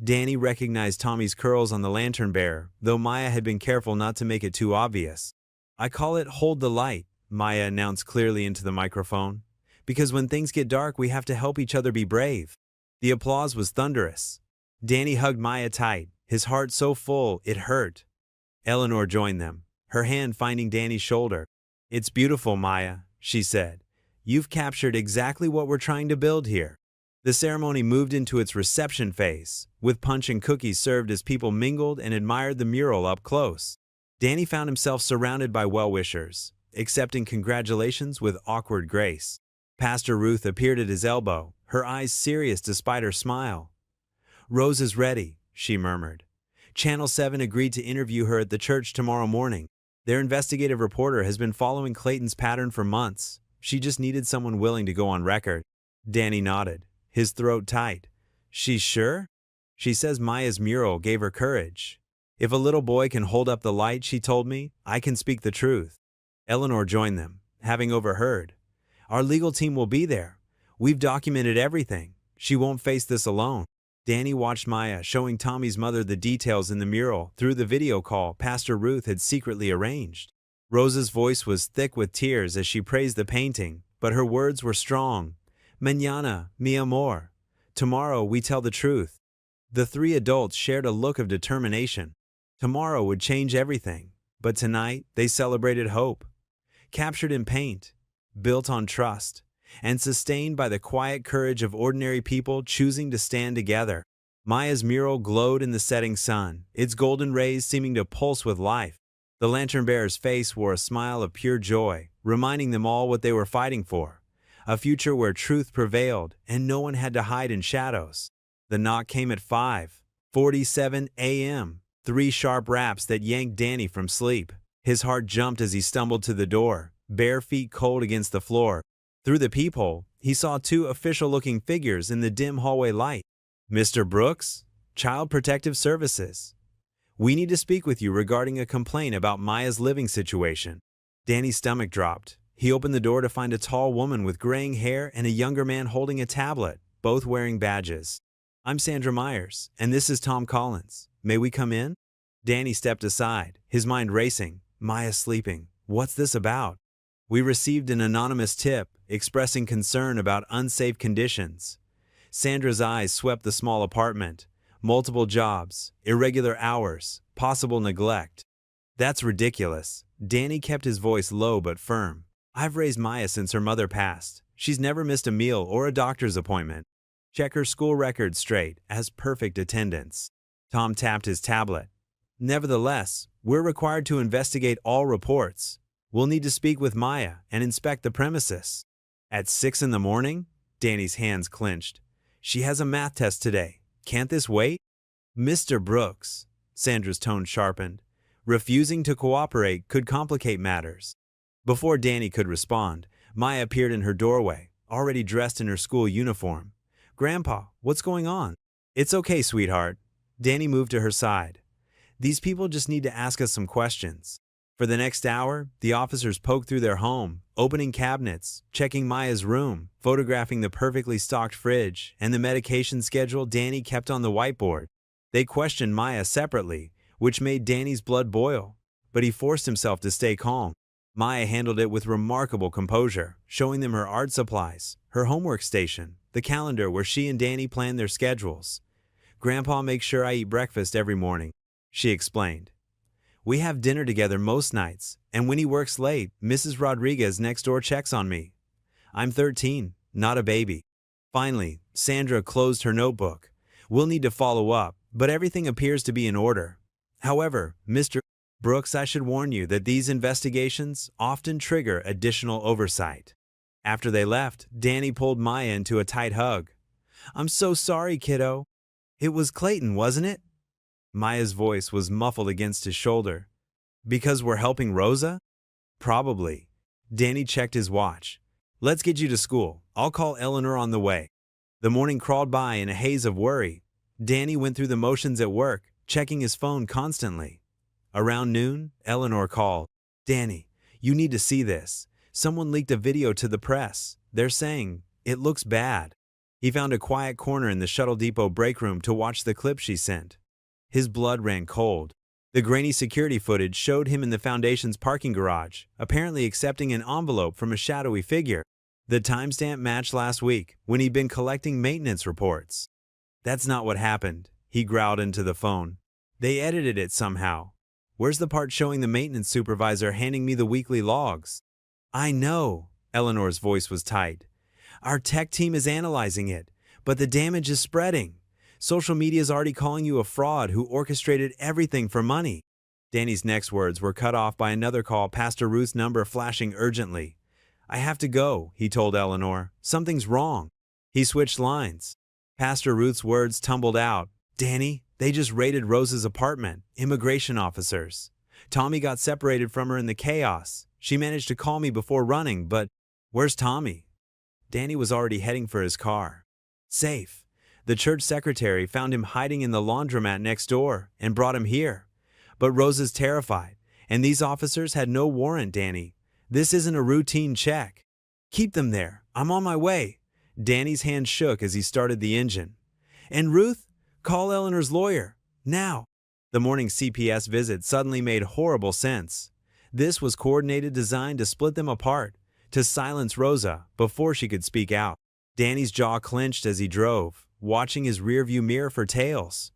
Danny recognized Tommy's curls on the lantern bearer, though Maya had been careful not to make it too obvious. "I call it Hold the Light," Maya announced clearly into the microphone. "Because when things get dark, we have to help each other be brave." The applause was thunderous. Danny hugged Maya tight, his heart so full it hurt. Eleanor joined them, her hand finding Danny's shoulder. "It's beautiful, Maya," she said. "You've captured exactly what we're trying to build here." The ceremony moved into its reception phase, with punch and cookies served as people mingled and admired the mural up close. Danny found himself surrounded by well-wishers, accepting congratulations with awkward grace. Pastor Ruth appeared at his elbow, her eyes serious despite her smile. "Rose is ready," she murmured. "Channel 7 agreed to interview her at the church tomorrow morning. Their investigative reporter has been following Clayton's pattern for months. She just needed someone willing to go on record." Danny nodded, his throat tight. "She's sure?" "She says Maya's mural gave her courage. If a little boy can hold up the light, she told me, I can speak the truth." Eleanor joined them, having overheard. "Our legal team will be there. We've documented everything. She won't face this alone." Danny watched Maya showing Tommy's mother the details in the mural through the video call Pastor Ruth had secretly arranged. Rose's voice was thick with tears as she praised the painting, but her words were strong. "Mañana, mi amor. Tomorrow we tell the truth." The three adults shared a look of determination. Tomorrow would change everything, but tonight they celebrated hope. Captured in paint, built on trust, and sustained by the quiet courage of ordinary people choosing to stand together. Maya's mural glowed in the setting sun, its golden rays seeming to pulse with life. The lantern bearer's face wore a smile of pure joy, reminding them all what they were fighting for. A future where truth prevailed and no one had to hide in shadows. The knock came at 5:47 a.m., 3 sharp raps that yanked Danny from sleep. His heart jumped as he stumbled to the door, bare feet cold against the floor. Through the peephole, he saw 2 official-looking figures in the dim hallway light. "Mr. Brooks, Child Protective Services. We need to speak with you regarding a complaint about Maya's living situation." Danny's stomach dropped. He opened the door to find a tall woman with graying hair and a younger man holding a tablet, both wearing badges. "I'm Sandra Myers, and this is Tom Collins. May we come in?" Danny stepped aside, his mind racing. Maya's sleeping. What's this about? "We received an anonymous tip expressing concern about unsafe conditions." Sandra's eyes swept the small apartment. Multiple jobs, irregular hours, possible neglect. "That's ridiculous." Danny kept his voice low but firm. "I've raised Maya since her mother passed. She's never missed a meal or a doctor's appointment. Check her school record straight, has perfect attendance." Tom tapped his tablet. "Nevertheless, we're required to investigate all reports. We'll need to speak with Maya and inspect the premises." "At 6 in the morning?" Danny's hands clenched. "She has a math test today. Can't this wait?" "Mr. Brooks," Sandra's tone sharpened. "Refusing to cooperate could complicate matters." Before Danny could respond, Maya appeared in her doorway, already dressed in her school uniform. "Grandpa, what's going on?" "It's okay, sweetheart." Danny moved to her side. "These people just need to ask us some questions." For the next hour, the officers poked through their home, opening cabinets, checking Maya's room, photographing the perfectly stocked fridge, and the medication schedule Danny kept on the whiteboard. They questioned Maya separately, which made Danny's blood boil, but he forced himself to stay calm. Maya handled it with remarkable composure, showing them her art supplies, her homework station, the calendar where she and Danny planned their schedules. "Grandpa makes sure I eat breakfast every morning," she explained. "We have dinner together most nights, and when he works late, Mrs. Rodriguez next door checks on me. I'm 13, not a baby." Finally, Sandra closed her notebook. "We'll need to follow up, but everything appears to be in order. However, Mr. Brooks, I should warn you that these investigations often trigger additional oversight." After they left, Danny pulled Maya into a tight hug. "I'm so sorry, kiddo. It was Clayton, wasn't it?" Maya's voice was muffled against his shoulder. Because we're helping Rosa? Probably. Danny checked his watch. Let's get you to school. I'll call Eleanor on the way. The morning crawled by in a haze of worry. Danny went through the motions at work, checking his phone constantly. Around noon, Eleanor called. Danny, you need to see this. Someone leaked a video to the press. They're saying, it looks bad. He found a quiet corner in the shuttle depot break room to watch the clip she sent. His blood ran cold. The grainy security footage showed him in the foundation's parking garage, apparently accepting an envelope from a shadowy figure. The timestamp matched last week, when he'd been collecting maintenance reports. That's not what happened, he growled into the phone. They edited it somehow. Where's the part showing the maintenance supervisor handing me the weekly logs? I know, Eleanor's voice was tight. Our tech team is analyzing it, but the damage is spreading. Social media's already calling you a fraud who orchestrated everything for money. Danny's next words were cut off by another call, Pastor Ruth's number flashing urgently. I have to go, he told Eleanor. Something's wrong. He switched lines. Pastor Ruth's words tumbled out. Danny, they just raided Rosa's apartment, immigration officers. Tommy got separated from her in the chaos. She managed to call me before running, but where's Tommy? Danny was already heading for his car. Safe. The church secretary found him hiding in the laundromat next door and brought him here. But Rosa's terrified, and these officers had no warrant, Danny. This isn't a routine check. Keep them there. I'm on my way. Danny's hand shook as he started the engine. And Ruth, call Eleanor's lawyer. Now. The morning CPS visit suddenly made horrible sense. This was coordinated, designed to split them apart, to silence Rosa before she could speak out. Danny's jaw clenched as he drove, watching his rearview mirror for tails.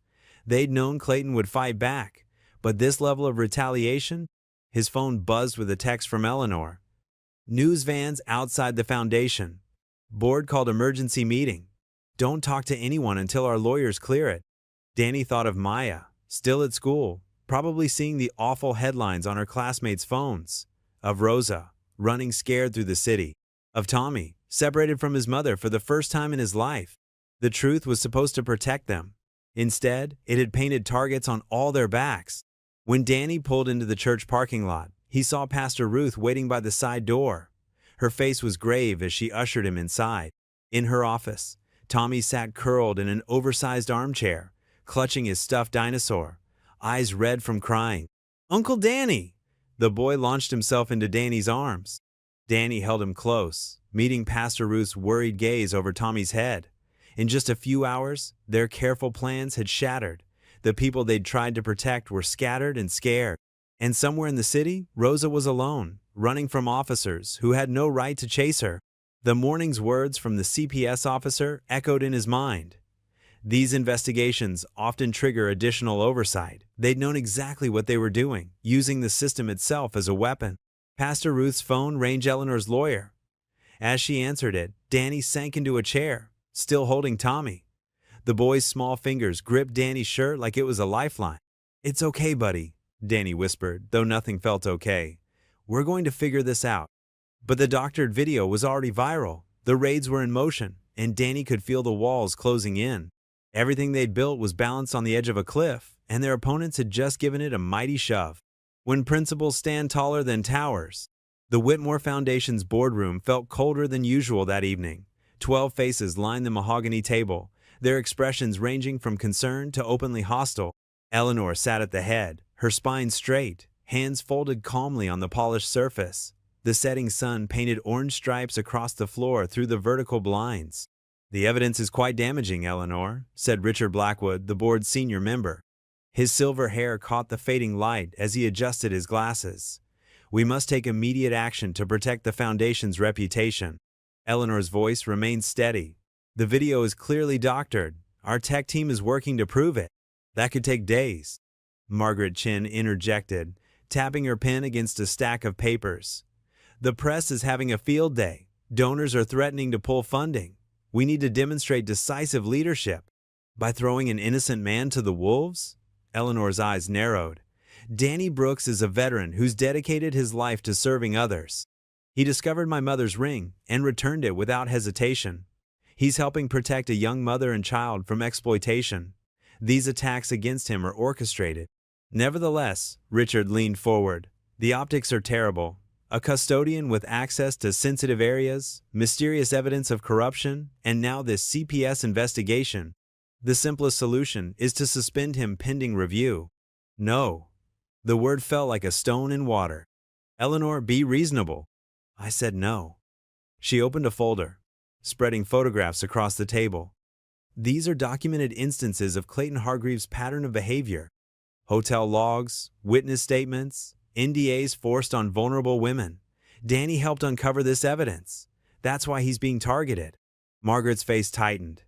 They'd known Clayton would fight back, but this level of retaliation? His phone buzzed with a text from Eleanor. News vans outside the foundation. Board called emergency meeting. Don't talk to anyone until our lawyers clear it. Danny thought of Maya, still at school, probably seeing the awful headlines on her classmates' phones. Of Rosa, running scared through the city. Of Tommy, separated from his mother for the first time in his life. The truth was supposed to protect them. Instead, it had painted targets on all their backs. When Danny pulled into the church parking lot, he saw Pastor Ruth waiting by the side door. Her face was grave as she ushered him inside. In her office, Tommy sat curled in an oversized armchair, clutching his stuffed dinosaur, eyes red from crying. Uncle Danny! The boy launched himself into Danny's arms. Danny held him close, meeting Pastor Ruth's worried gaze over Tommy's head. In just a few hours, their careful plans had shattered. The people they'd tried to protect were scattered and scared. And somewhere in the city, Rosa was alone, running from officers who had no right to chase her. The morning's words from the CPS officer echoed in his mind. These investigations often trigger additional oversight. They'd known exactly what they were doing, using the system itself as a weapon. Pastor Ruth's phone rang Eleanor's lawyer. As she answered it, Danny sank into a chair, still holding Tommy. The boy's small fingers gripped Danny's shirt like it was a lifeline. It's okay, buddy, Danny whispered, though nothing felt okay. We're going to figure this out. But the doctored video was already viral. The raids were in motion, and Danny could feel the walls closing in. Everything they'd built was balanced on the edge of a cliff, and their opponents had just given it a mighty shove. When principles stand taller than towers. The Whitmore Foundation's boardroom felt colder than usual that evening. 12 faces lined the mahogany table, their expressions ranging from concerned to openly hostile. Eleanor sat at the head, her spine straight, hands folded calmly on the polished surface. The setting sun painted orange stripes across the floor through the vertical blinds. The evidence is quite damaging, Eleanor, said Richard Blackwood, the board's senior member. His silver hair caught the fading light as he adjusted his glasses. We must take immediate action to protect the Foundation's reputation. Eleanor's voice remained steady. The video is clearly doctored. Our tech team is working to prove it. That could take days. Margaret Chin interjected, tapping her pen against a stack of papers. The press is having a field day. Donors are threatening to pull funding. We need to demonstrate decisive leadership. By throwing an innocent man to the wolves? Eleanor's eyes narrowed. Danny Brooks is a veteran who's dedicated his life to serving others. He discovered my mother's ring and returned it without hesitation. He's helping protect a young mother and child from exploitation. These attacks against him are orchestrated. Nevertheless, Richard leaned forward. The optics are terrible. A custodian with access to sensitive areas, mysterious evidence of corruption, and now this CPS investigation. The simplest solution is to suspend him pending review. No. The word fell like a stone in water. Eleanor, be reasonable. I said no. She opened a folder, spreading photographs across the table. These are documented instances of Clayton Hargreaves' pattern of behavior. Hotel logs, witness statements, NDAs forced on vulnerable women. Danny helped uncover this evidence. That's why he's being targeted. Margaret's face tightened.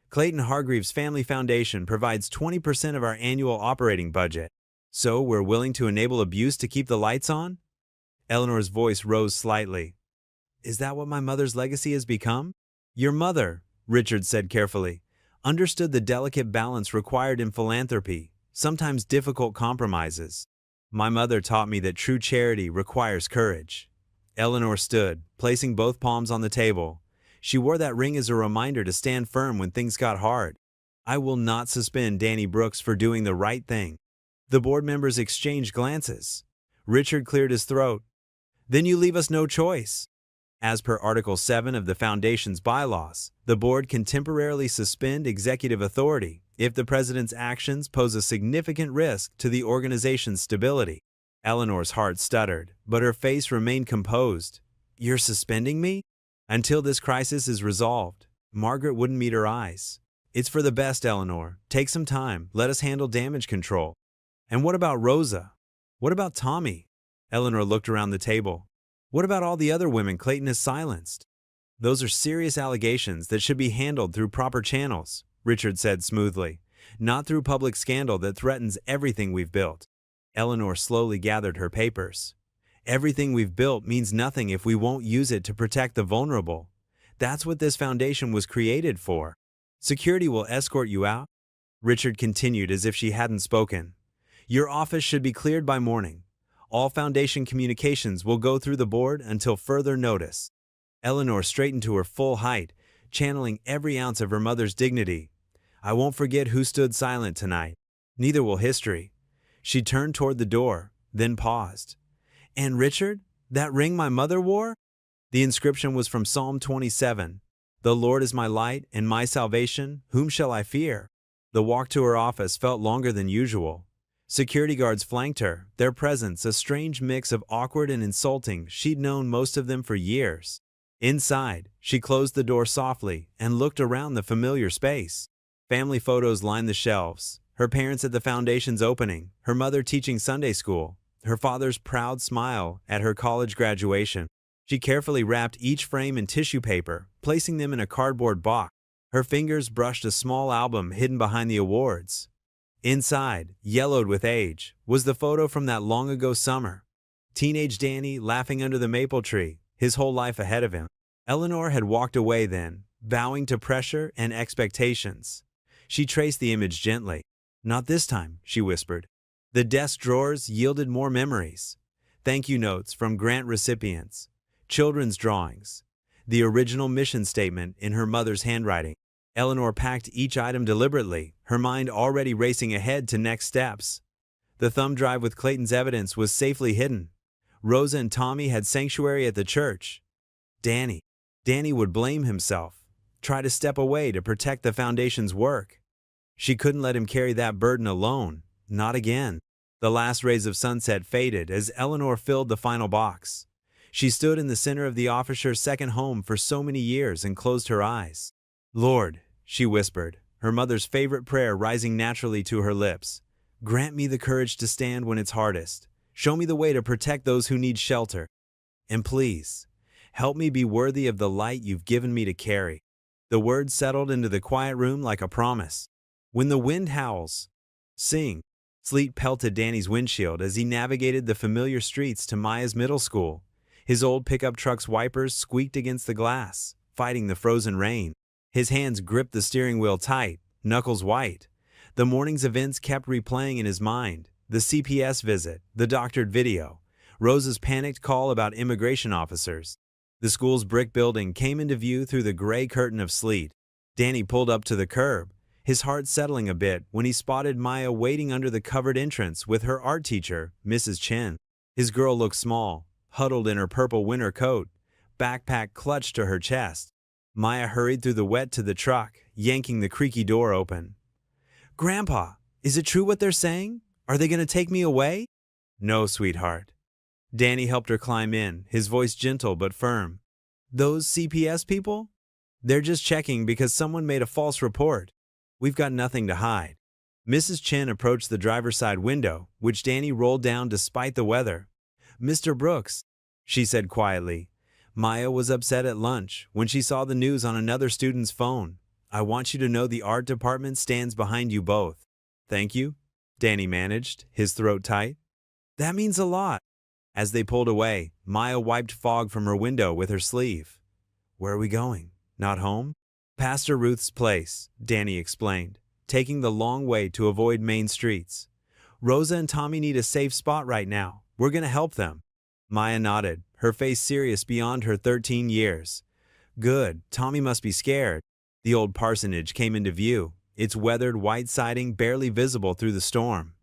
Clayton Hargreaves' Family Foundation provides 20% of our annual operating budget. So we're willing to enable abuse to keep the lights on? Eleanor's voice rose slightly. Is that what my mother's legacy has become? Your mother, Richard said carefully, understood the delicate balance required in philanthropy, sometimes difficult compromises. My mother taught me that true charity requires courage. Eleanor stood, placing both palms on the table. She wore that ring as a reminder to stand firm when things got hard. I will not suspend Danny Brooks for doing the right thing. The board members exchanged glances. Richard cleared his throat. Then you leave us no choice. As per Article 7 of the Foundation's bylaws, the board can temporarily suspend executive authority if the president's actions pose a significant risk to the organization's stability. Eleanor's heart stuttered, but her face remained composed. You're suspending me? Until this crisis is resolved. Margaret wouldn't meet her eyes. It's for the best, Eleanor. Take some time. Let us handle damage control. And what about Rosa? What about Tommy? Eleanor looked around the table. What about all the other women Clayton has silenced? Those are serious allegations that should be handled through proper channels, Richard said smoothly, not through public scandal that threatens everything we've built. Eleanor slowly gathered her papers. Everything we've built means nothing if we won't use it to protect the vulnerable. That's what this foundation was created for. Security will escort you out. Richard continued as if she hadn't spoken. Your office should be cleared by morning. All foundation communications will go through the board until further notice. Eleanor straightened to her full height, channeling every ounce of her mother's dignity. I won't forget who stood silent tonight. Neither will history. She turned toward the door, then paused. And Richard, that ring my mother wore? The inscription was from Psalm 27. The Lord is my light and my salvation, whom shall I fear? The walk to her office felt longer than usual. Security guards flanked her, their presence a strange mix of awkward and insulting. She'd known most of them for years. Inside, she closed the door softly and looked around the familiar space. Family photos lined the shelves. Her parents at the foundation's opening, her mother teaching Sunday school, her father's proud smile at her college graduation. She carefully wrapped each frame in tissue paper, placing them in a cardboard box. Her fingers brushed a small album hidden behind the awards. Inside, yellowed with age, was the photo from that long-ago summer. Teenage Danny laughing under the maple tree, his whole life ahead of him. Eleanor had walked away then, bowing to pressure and expectations. She traced the image gently. Not this time, she whispered. The desk drawers yielded more memories. Thank you notes from grant recipients, children's drawings, the original mission statement in her mother's handwriting. Eleanor packed each item deliberately, her mind already racing ahead to next steps. The thumb drive with Clayton's evidence was safely hidden. Rosa and Tommy had sanctuary at the church. Danny would blame himself, try to step away to protect the foundation's work. She couldn't let him carry that burden alone, not again. The last rays of sunset faded as Eleanor filled the final box. She stood in the center of the officer's second home for so many years and closed her eyes. Lord, she whispered, her mother's favorite prayer rising naturally to her lips. Grant me the courage to stand when it's hardest. Show me the way to protect those who need shelter. And please, help me be worthy of the light you've given me to carry. The words settled into the quiet room like a promise. When the wind howls, sing. Sleet pelted Danny's windshield as he navigated the familiar streets to Maya's middle school. His old pickup truck's wipers squeaked against the glass, fighting the frozen rain. His hands gripped the steering wheel tight, knuckles white. The morning's events kept replaying in his mind. The CPS visit, the doctored video, Rosa's panicked call about immigration officers. The school's brick building came into view through the gray curtain of sleet. Danny pulled up to the curb, his heart settling a bit when he spotted Maya waiting under the covered entrance with her art teacher, Mrs. Chen. His girl looked small, huddled in her purple winter coat, backpack clutched to her chest. Maya hurried through the wet to the truck, yanking the creaky door open. "Grandpa, is it true what they're saying? Are they going to take me away?" "No, sweetheart." Danny helped her climb in, his voice gentle but firm. "Those CPS people? They're just checking because someone made a false report. We've got nothing to hide." Mrs. Chen approached the driver's side window, which Danny rolled down despite the weather. "Mr. Brooks," she said quietly. "Maya was upset at lunch when she saw the news on another student's phone. I want you to know the art department stands behind you both." "Thank you," Danny managed, his throat tight. "That means a lot." As they pulled away, Maya wiped fog from her window with her sleeve. "Where are we going? Not home?" "Pastor Ruth's place," Danny explained, taking the long way to avoid main streets. "Rosa and Tommy need a safe spot right now. We're going to help them." Maya nodded, her face serious beyond her 13 years. "Good, Tommy must be scared." The old parsonage came into view, its weathered white siding barely visible through the storm.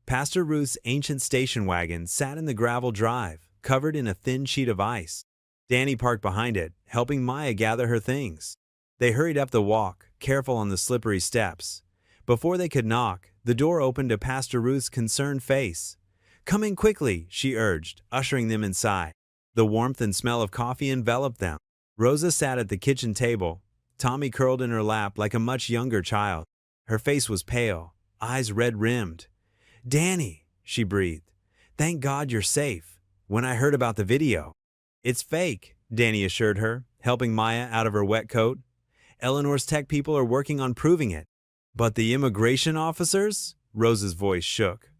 Pastor Ruth's ancient station wagon sat in the gravel drive, covered in a thin sheet of ice. Danny parked behind it, helping Maya gather her things. They hurried up the walk, careful on the slippery steps. Before they could knock, the door opened to Pastor Ruth's concerned face. "Come in quickly," she urged, ushering them inside. The warmth and smell of coffee enveloped them. Rosa sat at the kitchen table, Tommy curled in her lap like a much younger child. Her face was pale, eyes red-rimmed. "Danny," she breathed, "thank God you're safe. When I heard about the video—" "It's fake," Danny assured her, helping Maya out of her wet coat. "Eleanor's tech people are working on proving it." "But the immigration officers?" Rosa's voice shook.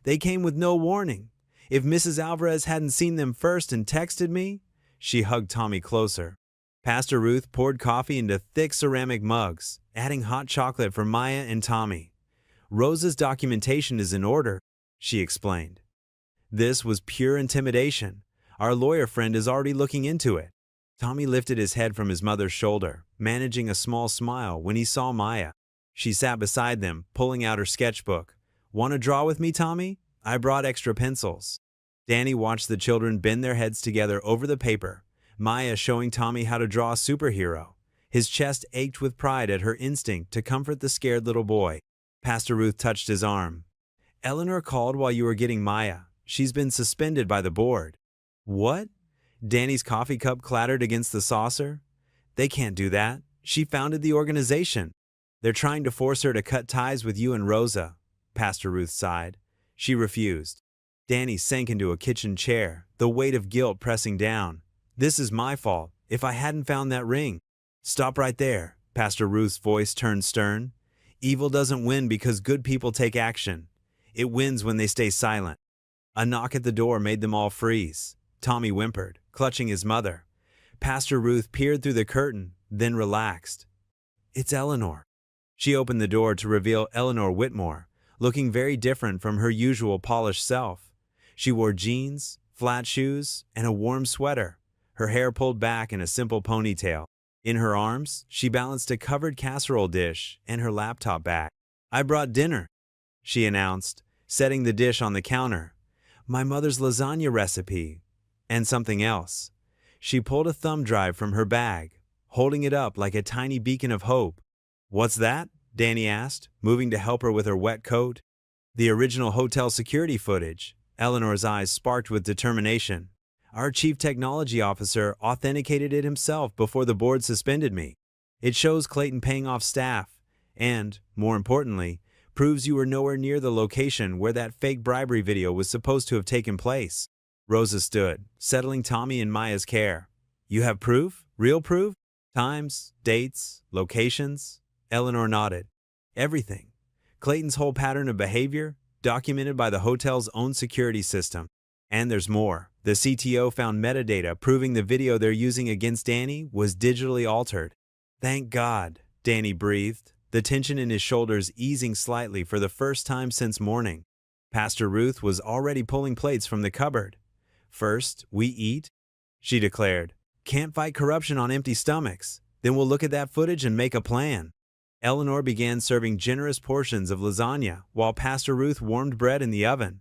"They came with no warning. If Mrs. Alvarez hadn't seen them first and texted me—" She hugged Tommy closer. Pastor Ruth poured coffee into thick ceramic mugs, adding hot chocolate for Maya and Tommy. "Rosa's documentation is in order," she explained. "This was pure intimidation. Our lawyer friend is already looking into it." Tommy lifted his head from his mother's shoulder, managing a small smile when he saw Maya. She sat beside them, pulling out her sketchbook. "Want to draw with me, Tommy? I brought extra pencils." Danny watched the children bend their heads together over the paper, Maya showing Tommy how to draw a superhero. His chest ached with pride at her instinct to comfort the scared little boy. Pastor Ruth touched his arm. "Eleanor called while you were getting Maya. She's been suspended by the board." "What?" Danny's coffee cup clattered against the saucer. "They can't do that. She founded the organization." "They're trying to force her to cut ties with you and Rosa," Pastor Ruth sighed. She refused. Danny sank into a kitchen chair, the weight of guilt pressing down. "This is my fault, if I hadn't found that ring." "Stop right there," Pastor Ruth's voice turned stern. "Evil doesn't win because good people take action. It wins when they stay silent." A knock at the door made them all freeze. Tommy whimpered, clutching his mother. Pastor Ruth peered through the curtain, then relaxed. "It's Eleanor." She opened the door to reveal Eleanor Whitmore, looking very different from her usual polished self. She wore jeans, flat shoes, and a warm sweater, her hair pulled back in a simple ponytail. In her arms, she balanced a covered casserole dish and her laptop bag. "I brought dinner," she announced, setting the dish on the counter. "My mother's lasagna recipe, and something else." She pulled a thumb drive from her bag, holding it up like a tiny beacon of hope. "What's that?" Danny asked, moving to help her with her wet coat. "The original hotel security footage." Eleanor's eyes sparked with determination. "Our chief technology officer authenticated it himself before the board suspended me. It shows Clayton paying off staff and, more importantly, proves you were nowhere near the location where that fake bribery video was supposed to have taken place." Rosa stood, settling Tommy in Maya's care. "You have proof? Real proof? Times, dates, locations?" Eleanor nodded. "Everything. Clayton's whole pattern of behavior, documented by the hotel's own security system. And there's more. The CTO found metadata proving the video they're using against Danny was digitally altered." "Thank God," Danny breathed, the tension in his shoulders easing slightly for the first time since morning. Pastor Ruth was already pulling plates from the cupboard. "First, we eat," she declared. "Can't fight corruption on empty stomachs. Then we'll look at that footage and make a plan." Eleanor began serving generous portions of lasagna while Pastor Ruth warmed bread in the oven.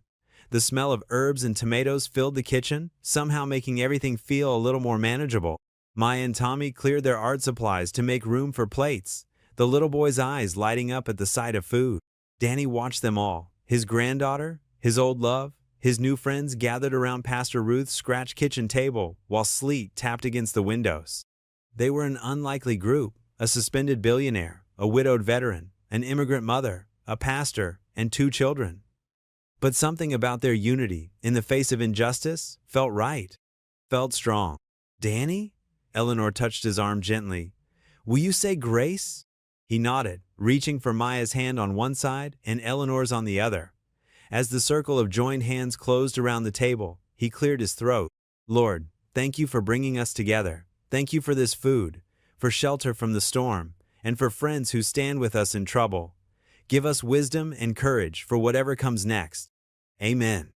The smell of herbs and tomatoes filled the kitchen, somehow making everything feel a little more manageable. Maya and Tommy cleared their art supplies to make room for plates, the little boy's eyes lighting up at the sight of food. Danny watched them all, his granddaughter, his old love, his new friends gathered around Pastor Ruth's scratch kitchen table while sleet tapped against the windows. They were an unlikely group, a suspended billionaire, a widowed veteran, an immigrant mother, a pastor, and 2 children. But something about their unity, in the face of injustice, felt right, felt strong. "Danny?" Eleanor touched his arm gently. "Will you say grace?" He nodded, reaching for Maya's hand on one side and Eleanor's on the other. As the circle of joined hands closed around the table, he cleared his throat. "Lord, thank you for bringing us together. Thank you for this food, for shelter from the storm, and for friends who stand with us in trouble. Give us wisdom and courage for whatever comes next." "Amen."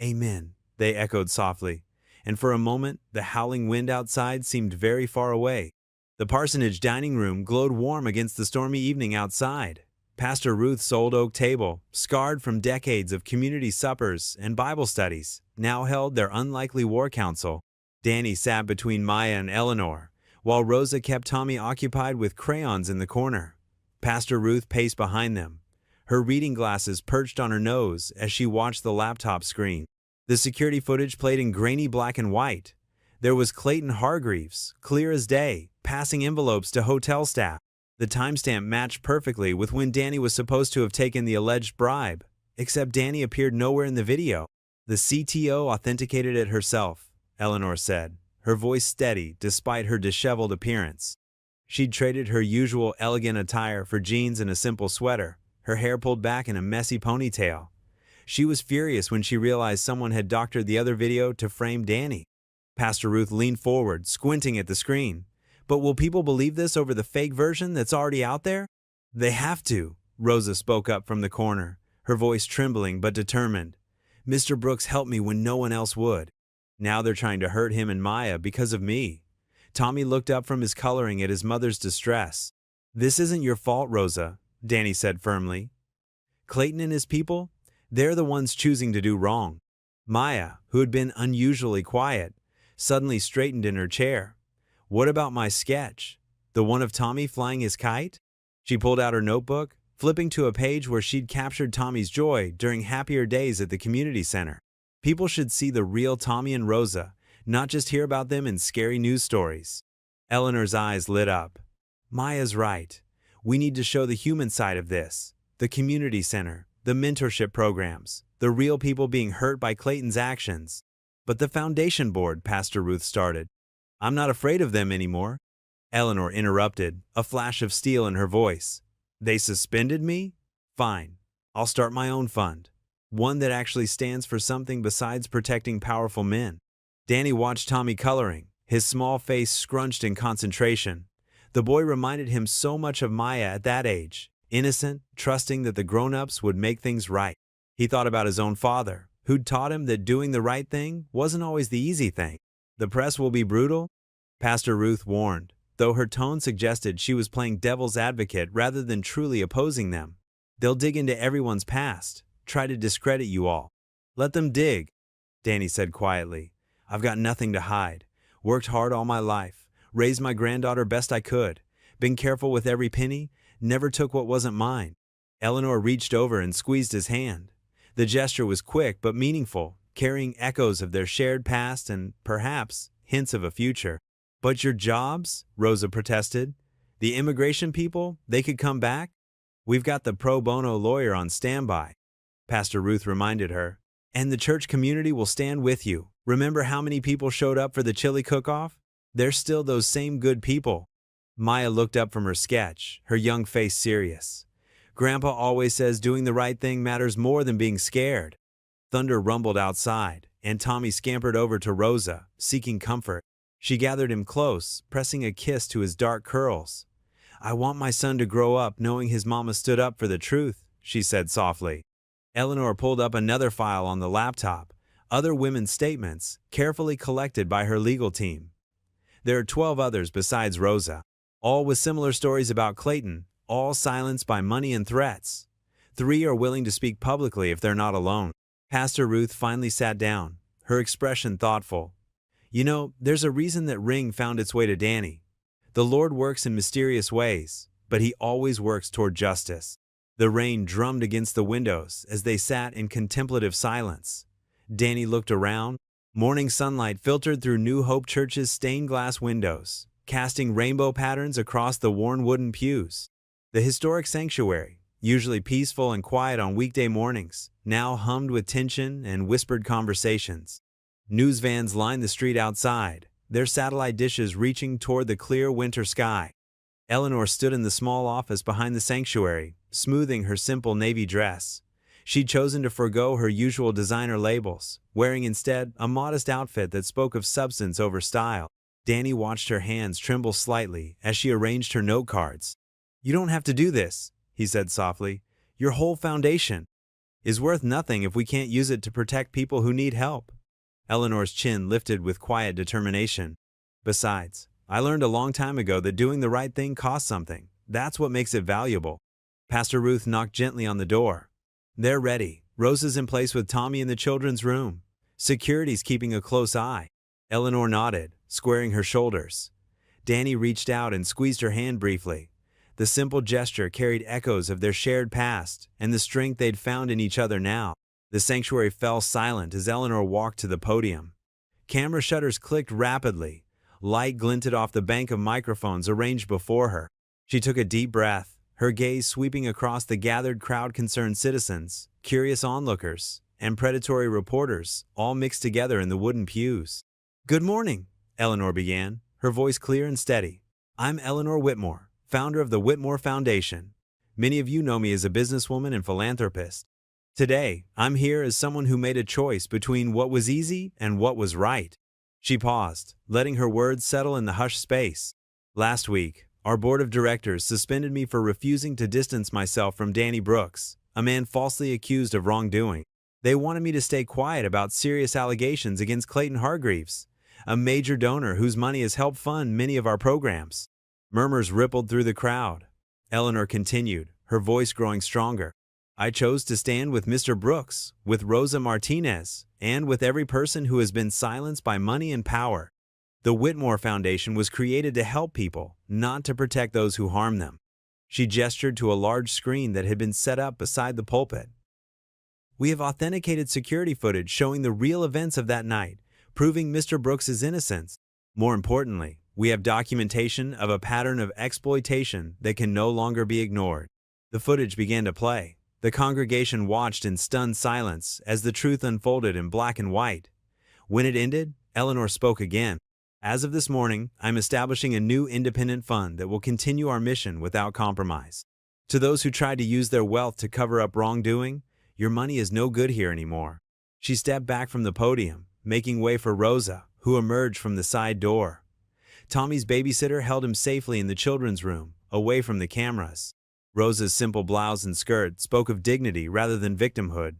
"Amen," they echoed softly, and for a moment the howling wind outside seemed very far away. The parsonage dining room glowed warm against the stormy evening outside. Pastor Ruth's old oak table, scarred from decades of community suppers and Bible studies, now held their unlikely war council. Danny sat between Maya and Eleanor, while Rosa kept Tommy occupied with crayons in the corner. Pastor Ruth paced behind them, her reading glasses perched on her nose as she watched the laptop screen. The security footage played in grainy black and white. There was Clayton Hargreaves, clear as day, passing envelopes to hotel staff. The timestamp matched perfectly with when Danny was supposed to have taken the alleged bribe, except Danny appeared nowhere in the video. "The CTO authenticated it herself," Eleanor said, her voice steady despite her disheveled appearance. She'd traded her usual elegant attire for jeans and a simple sweater, her hair pulled back in a messy ponytail. She was furious when she realized someone had doctored the other video to frame Danny. Pastor Ruth leaned forward, squinting at the screen. "But will people believe this over the fake version that's already out there?" "They have to," Rosa spoke up from the corner, her voice trembling but determined. "Mr. Brooks helped me when no one else would. Now they're trying to hurt him and Maya because of me." Tommy looked up from his coloring at his mother's distress. "This isn't your fault, Rosa," Danny said firmly. "Clayton and his people, they're the ones choosing to do wrong." Maya, who had been unusually quiet, suddenly straightened in her chair. "What about my sketch? The one of Tommy flying his kite?" She pulled out her notebook, flipping to a page where she'd captured Tommy's joy during happier days at the community center. People should see the real Tommy and Rosa, not just hear about them in scary news stories. Eleanor's eyes lit up. "Maya's right. We need to show the human side of this. The community center, the mentorship programs, the real people being hurt by Clayton's actions." "But the foundation board," Pastor Ruth started. "I'm not afraid of them anymore." Eleanor interrupted, a flash of steel in her voice. "They suspended me? Fine. I'll start my own fund. One that actually stands for something besides protecting powerful men." Danny watched Tommy coloring, his small face scrunched in concentration. The boy reminded him so much of Maya at that age, innocent, trusting that the grown-ups would make things right. He thought about his own father, who'd taught him that doing the right thing wasn't always the easy thing. "The press will be brutal," Pastor Ruth warned, though her tone suggested she was playing devil's advocate rather than truly opposing them. "They'll dig into everyone's past, try to discredit you all." "Let them dig," Danny said quietly. "I've got nothing to hide. Worked hard all my life, raised my granddaughter best I could, been careful with every penny, never took what wasn't mine." Eleanor reached over and squeezed his hand. The gesture was quick but meaningful, carrying echoes of their shared past and, perhaps, hints of a future. "But your jobs?" Rosa protested. "The immigration people, they could come back?" "We've got the pro bono lawyer on standby," Pastor Ruth reminded her. "And the church community will stand with you. Remember how many people showed up for the chili cook-off? They're still those same good people." Maya looked up from her sketch, her young face serious. "Grandpa always says doing the right thing matters more than being scared." Thunder rumbled outside, and Tommy scampered over to Rosa, seeking comfort. She gathered him close, pressing a kiss to his dark curls. "I want my son to grow up knowing his mama stood up for the truth," she said softly. Eleanor pulled up another file on the laptop, other women's statements, carefully collected by her legal team. There are 12 others besides Rosa, all with similar stories about Clayton, all silenced by money and threats. 3 are willing to speak publicly if they're not alone. Pastor Ruth finally sat down, her expression thoughtful. You know, there's a reason that ring found its way to Danny. The Lord works in mysterious ways, but He always works toward justice. The rain drummed against the windows as they sat in contemplative silence. Danny looked around. Morning sunlight filtered through New Hope Church's stained glass windows, casting rainbow patterns across the worn wooden pews. The historic sanctuary, usually peaceful and quiet on weekday mornings, now hummed with tension and whispered conversations. News vans lined the street outside, their satellite dishes reaching toward the clear winter sky. Eleanor stood in the small office behind the sanctuary, smoothing her simple navy dress. She'd chosen to forego her usual designer labels, wearing instead a modest outfit that spoke of substance over style. Danny watched her hands tremble slightly as she arranged her note cards. "You don't have to do this," he said softly. "Your whole foundation is worth nothing if we can't use it to protect people who need help." Eleanor's chin lifted with quiet determination. "Besides, I learned a long time ago that doing the right thing costs something. That's what makes it valuable." Pastor Ruth knocked gently on the door. "They're ready. Rosa's in place with Tommy in the children's room. Security's keeping a close eye." Eleanor nodded, squaring her shoulders. Danny reached out and squeezed her hand briefly. The simple gesture carried echoes of their shared past and the strength they'd found in each other now. The sanctuary fell silent as Eleanor walked to the podium. Camera shutters clicked rapidly. Light glinted off the bank of microphones arranged before her. She took a deep breath, her gaze sweeping across the gathered crowd, concerned citizens, curious onlookers, and predatory reporters, all mixed together in the wooden pews. "Good morning," Eleanor began, her voice clear and steady. "I'm Eleanor Whitmore, founder of the Whitmore Foundation. Many of you know me as a businesswoman and philanthropist. Today, I'm here as someone who made a choice between what was easy and what was right." She paused, letting her words settle in the hushed space. "Last week, our board of directors suspended me for refusing to distance myself from Danny Brooks, a man falsely accused of wrongdoing. They wanted me to stay quiet about serious allegations against Clayton Hargreaves, a major donor whose money has helped fund many of our programs." Murmurs rippled through the crowd. Eleanor continued, her voice growing stronger. "I chose to stand with Mr. Brooks, with Rosa Martinez, and with every person who has been silenced by money and power. The Whitmore Foundation was created to help people, not to protect those who harm them." She gestured to a large screen that had been set up beside the pulpit. "We have authenticated security footage showing the real events of that night, proving Mr. Brooks' innocence. More importantly, we have documentation of a pattern of exploitation that can no longer be ignored." The footage began to play. The congregation watched in stunned silence as the truth unfolded in black and white. When it ended, Eleanor spoke again. "As of this morning, I'm establishing a new independent fund that will continue our mission without compromise. To those who tried to use their wealth to cover up wrongdoing, your money is no good here anymore." She stepped back from the podium, making way for Rosa, who emerged from the side door. Tommy's babysitter held him safely in the children's room, away from the cameras. Rosa's simple blouse and skirt spoke of dignity rather than victimhood.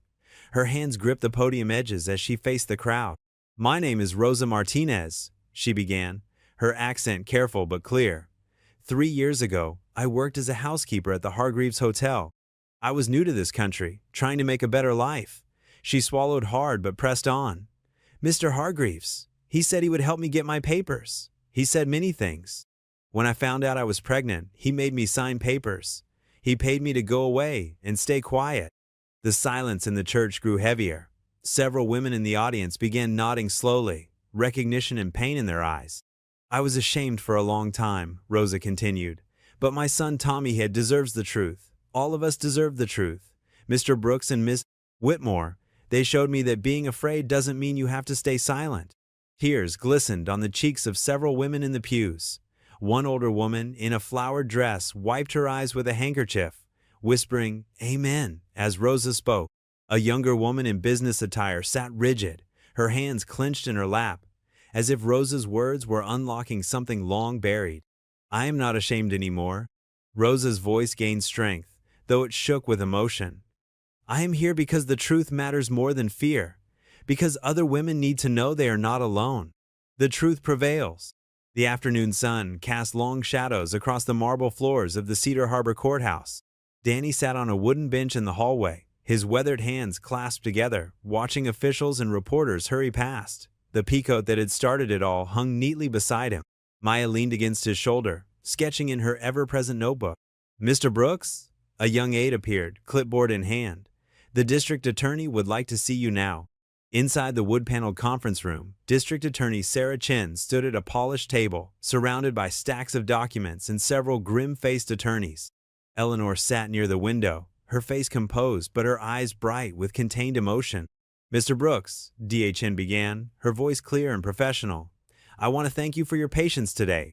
Her hands gripped the podium edges as she faced the crowd. "My name is Rosa Martinez," she began, her accent careful but clear. 3 years ago, I worked as a housekeeper at the Hargreaves Hotel. I was new to this country, trying to make a better life." She swallowed hard but pressed on. "Mr. Hargreaves, he said he would help me get my papers. He said many things. When I found out I was pregnant, he made me sign papers. He paid me to go away and stay quiet." The silence in the church grew heavier. Several women in the audience began nodding slowly, recognition and pain in their eyes. "I was ashamed for a long time," Rosa continued. "But my son Tommy had deserves the truth. All of us deserve the truth. Mr. Brooks and Miss Whitmore, they showed me that being afraid doesn't mean you have to stay silent." Tears glistened on the cheeks of several women in the pews. One older woman, in a flowered dress, wiped her eyes with a handkerchief, whispering, "Amen," as Rosa spoke. A younger woman in business attire sat rigid, her hands clenched in her lap, as if Rosa's words were unlocking something long buried. "I am not ashamed anymore." Rosa's voice gained strength, though it shook with emotion. "I am here because the truth matters more than fear, because other women need to know they are not alone. The truth prevails." The afternoon sun cast long shadows across the marble floors of the Cedar Harbor courthouse. Danny sat on a wooden bench in the hallway, his weathered hands clasped together, watching officials and reporters hurry past. The peacoat that had started it all hung neatly beside him. Maya leaned against his shoulder, sketching in her ever-present notebook. "Mr. Brooks?" A young aide appeared, clipboard in hand. "The district attorney would like to see you now." Inside the wood-paneled conference room, District Attorney Sarah Chen stood at a polished table, surrounded by stacks of documents and several grim-faced attorneys. Eleanor sat near the window, her face composed but her eyes bright with contained emotion. "Mr. Brooks," Chen began, her voice clear and professional, "I want to thank you for your patience today.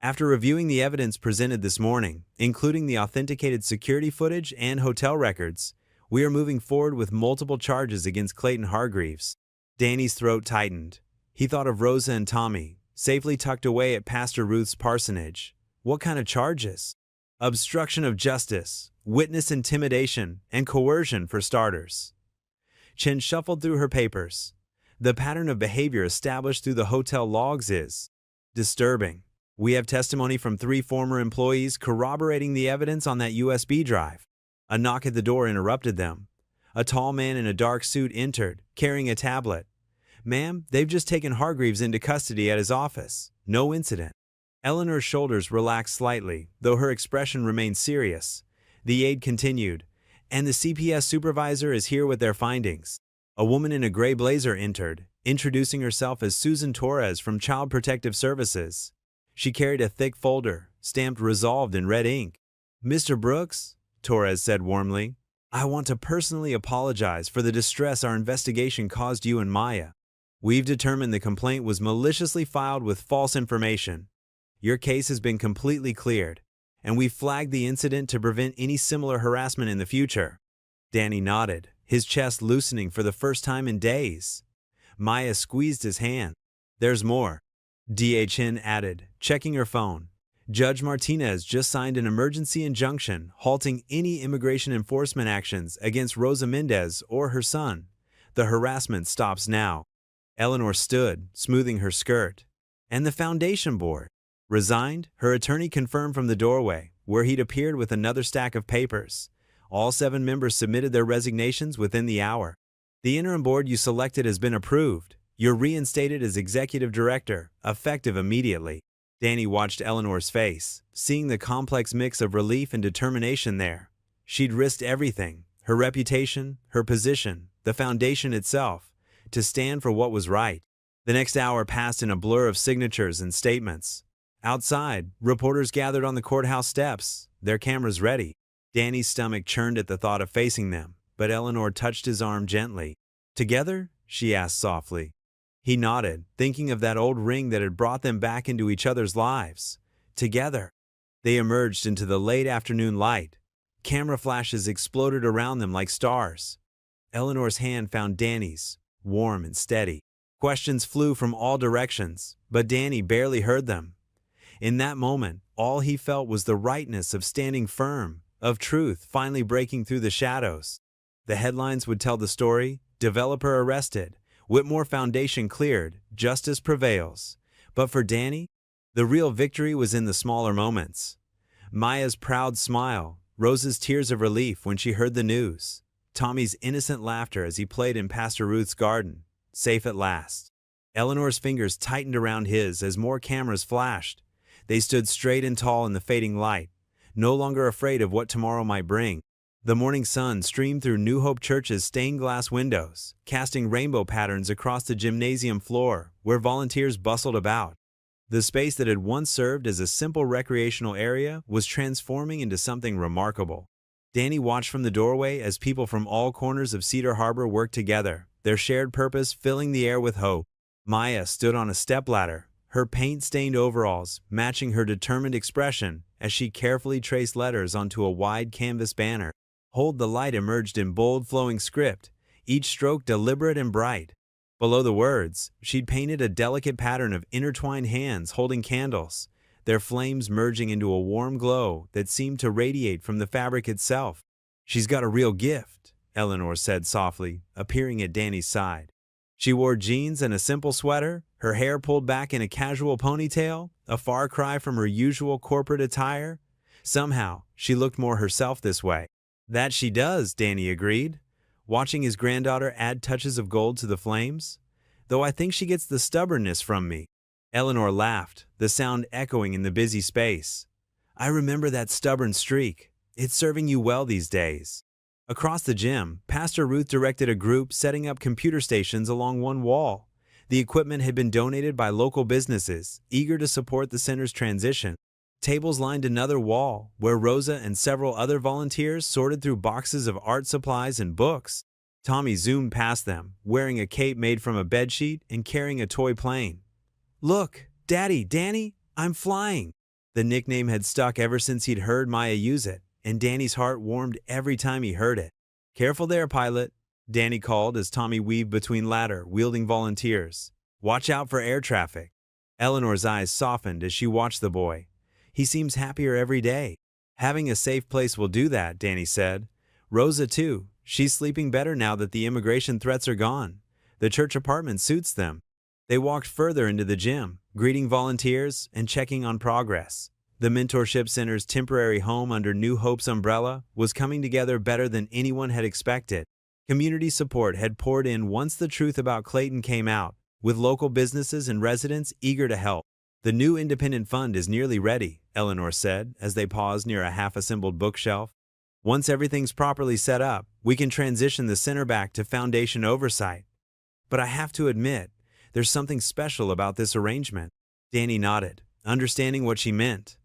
After reviewing the evidence presented this morning, including the authenticated security footage and hotel records, we are moving forward with multiple charges against Clayton Hargreaves." Danny's throat tightened. He thought of Rosa and Tommy, safely tucked away at Pastor Ruth's parsonage. What kind of charges? Obstruction of justice, witness intimidation, and coercion for starters. Chen shuffled through her papers. "The pattern of behavior established through the hotel logs is disturbing. We have testimony from 3 former employees corroborating the evidence on that USB drive." A knock at the door interrupted them. A tall man in a dark suit entered, carrying a tablet. "Ma'am, they've just taken Hargreaves into custody at his office. No incident." Eleanor's shoulders relaxed slightly, though her expression remained serious. The aide continued, "And the CPS supervisor is here with their findings." A woman in a gray blazer entered, introducing herself as Susan Torres from Child Protective Services. She carried a thick folder, stamped "Resolved" in red ink. "Mr. Brooks," Torres said warmly, "I want to personally apologize for the distress our investigation caused you and Maya. We've determined the complaint was maliciously filed with false information. Your case has been completely cleared, and we've flagged the incident to prevent any similar harassment in the future." Danny nodded, his chest loosening for the first time in days. Maya squeezed his hand. "There's more," Chen added, checking her phone. "Judge Martinez just signed an emergency injunction halting any immigration enforcement actions against Rosa Mendez or her son. The harassment stops now." Eleanor stood, smoothing her skirt. "And the foundation board?" "Resigned," her attorney confirmed from the doorway, where he'd appeared with another stack of papers. "All 7 members submitted their resignations within the hour. The interim board you selected has been approved. You're reinstated as executive director, effective immediately." Danny watched Eleanor's face, seeing the complex mix of relief and determination there. She'd risked everything, her reputation, her position, the foundation itself, to stand for what was right. The next hour passed in a blur of signatures and statements. Outside, reporters gathered on the courthouse steps, their cameras ready. Danny's stomach churned at the thought of facing them, but Eleanor touched his arm gently. "Together?" she asked softly. He nodded, thinking of that old ring that had brought them back into each other's lives. Together. They emerged into the late afternoon light. Camera flashes exploded around them like stars. Eleanor's hand found Danny's, warm and steady. Questions flew from all directions, but Danny barely heard them. In that moment, all he felt was the rightness of standing firm, of truth finally breaking through the shadows. The headlines would tell the story: developer arrested, Whitmore Foundation cleared, justice prevails. But for Danny, the real victory was in the smaller moments. Maya's proud smile, Rose's tears of relief when she heard the news, Tommy's innocent laughter as he played in Pastor Ruth's garden, safe at last. Eleanor's fingers tightened around his as more cameras flashed. They stood straight and tall in the fading light, no longer afraid of what tomorrow might bring. The morning sun streamed through New Hope Church's stained glass windows, casting rainbow patterns across the gymnasium floor, where volunteers bustled about. The space that had once served as a simple recreational area was transforming into something remarkable. Danny watched from the doorway as people from all corners of Cedar Harbor worked together, their shared purpose filling the air with hope. Maya stood on a stepladder, her paint-stained overalls matching her determined expression as she carefully traced letters onto a wide canvas banner. "Hold the Light" emerged in bold, flowing script, each stroke deliberate and bright. Below the words, she'd painted a delicate pattern of intertwined hands holding candles, their flames merging into a warm glow that seemed to radiate from the fabric itself. "She's got a real gift," Eleanor said softly, appearing at Danny's side. She wore jeans and a simple sweater, her hair pulled back in a casual ponytail, a far cry from her usual corporate attire. Somehow, she looked more herself this way. "That she does," Danny agreed, watching his granddaughter add touches of gold to the flames. "Though I think she gets the stubbornness from me." Eleanor laughed, the sound echoing in the busy space. "I remember that stubborn streak. It's serving you well these days." Across the gym, Pastor Ruth directed a group setting up computer stations along one wall. The equipment had been donated by local businesses, eager to support the center's transition. Tables lined another wall, where Rosa and several other volunteers sorted through boxes of art supplies and books. Tommy zoomed past them, wearing a cape made from a bedsheet and carrying a toy plane. "Look, Daddy, Danny, I'm flying." The nickname had stuck ever since he'd heard Maya use it, and Danny's heart warmed every time he heard it. "Careful there, pilot," Danny called as Tommy weaved between ladder-wielding volunteers. "Watch out for air traffic." Eleanor's eyes softened as she watched the boy. "He seems happier every day." "Having a safe place will do that," Danny said. "Rosa, too. She's sleeping better now that the immigration threats are gone. The church apartment suits them." They walked further into the gym, greeting volunteers and checking on progress. The Mentorship Center's temporary home under New Hope's umbrella was coming together better than anyone had expected. Community support had poured in once the truth about Clayton came out, with local businesses and residents eager to help. "The new independent fund is nearly ready," Eleanor said as they paused near a half-assembled bookshelf. "Once everything's properly set up, we can transition the center back to foundation oversight. But I have to admit, there's something special about this arrangement." Danny nodded, understanding what she meant.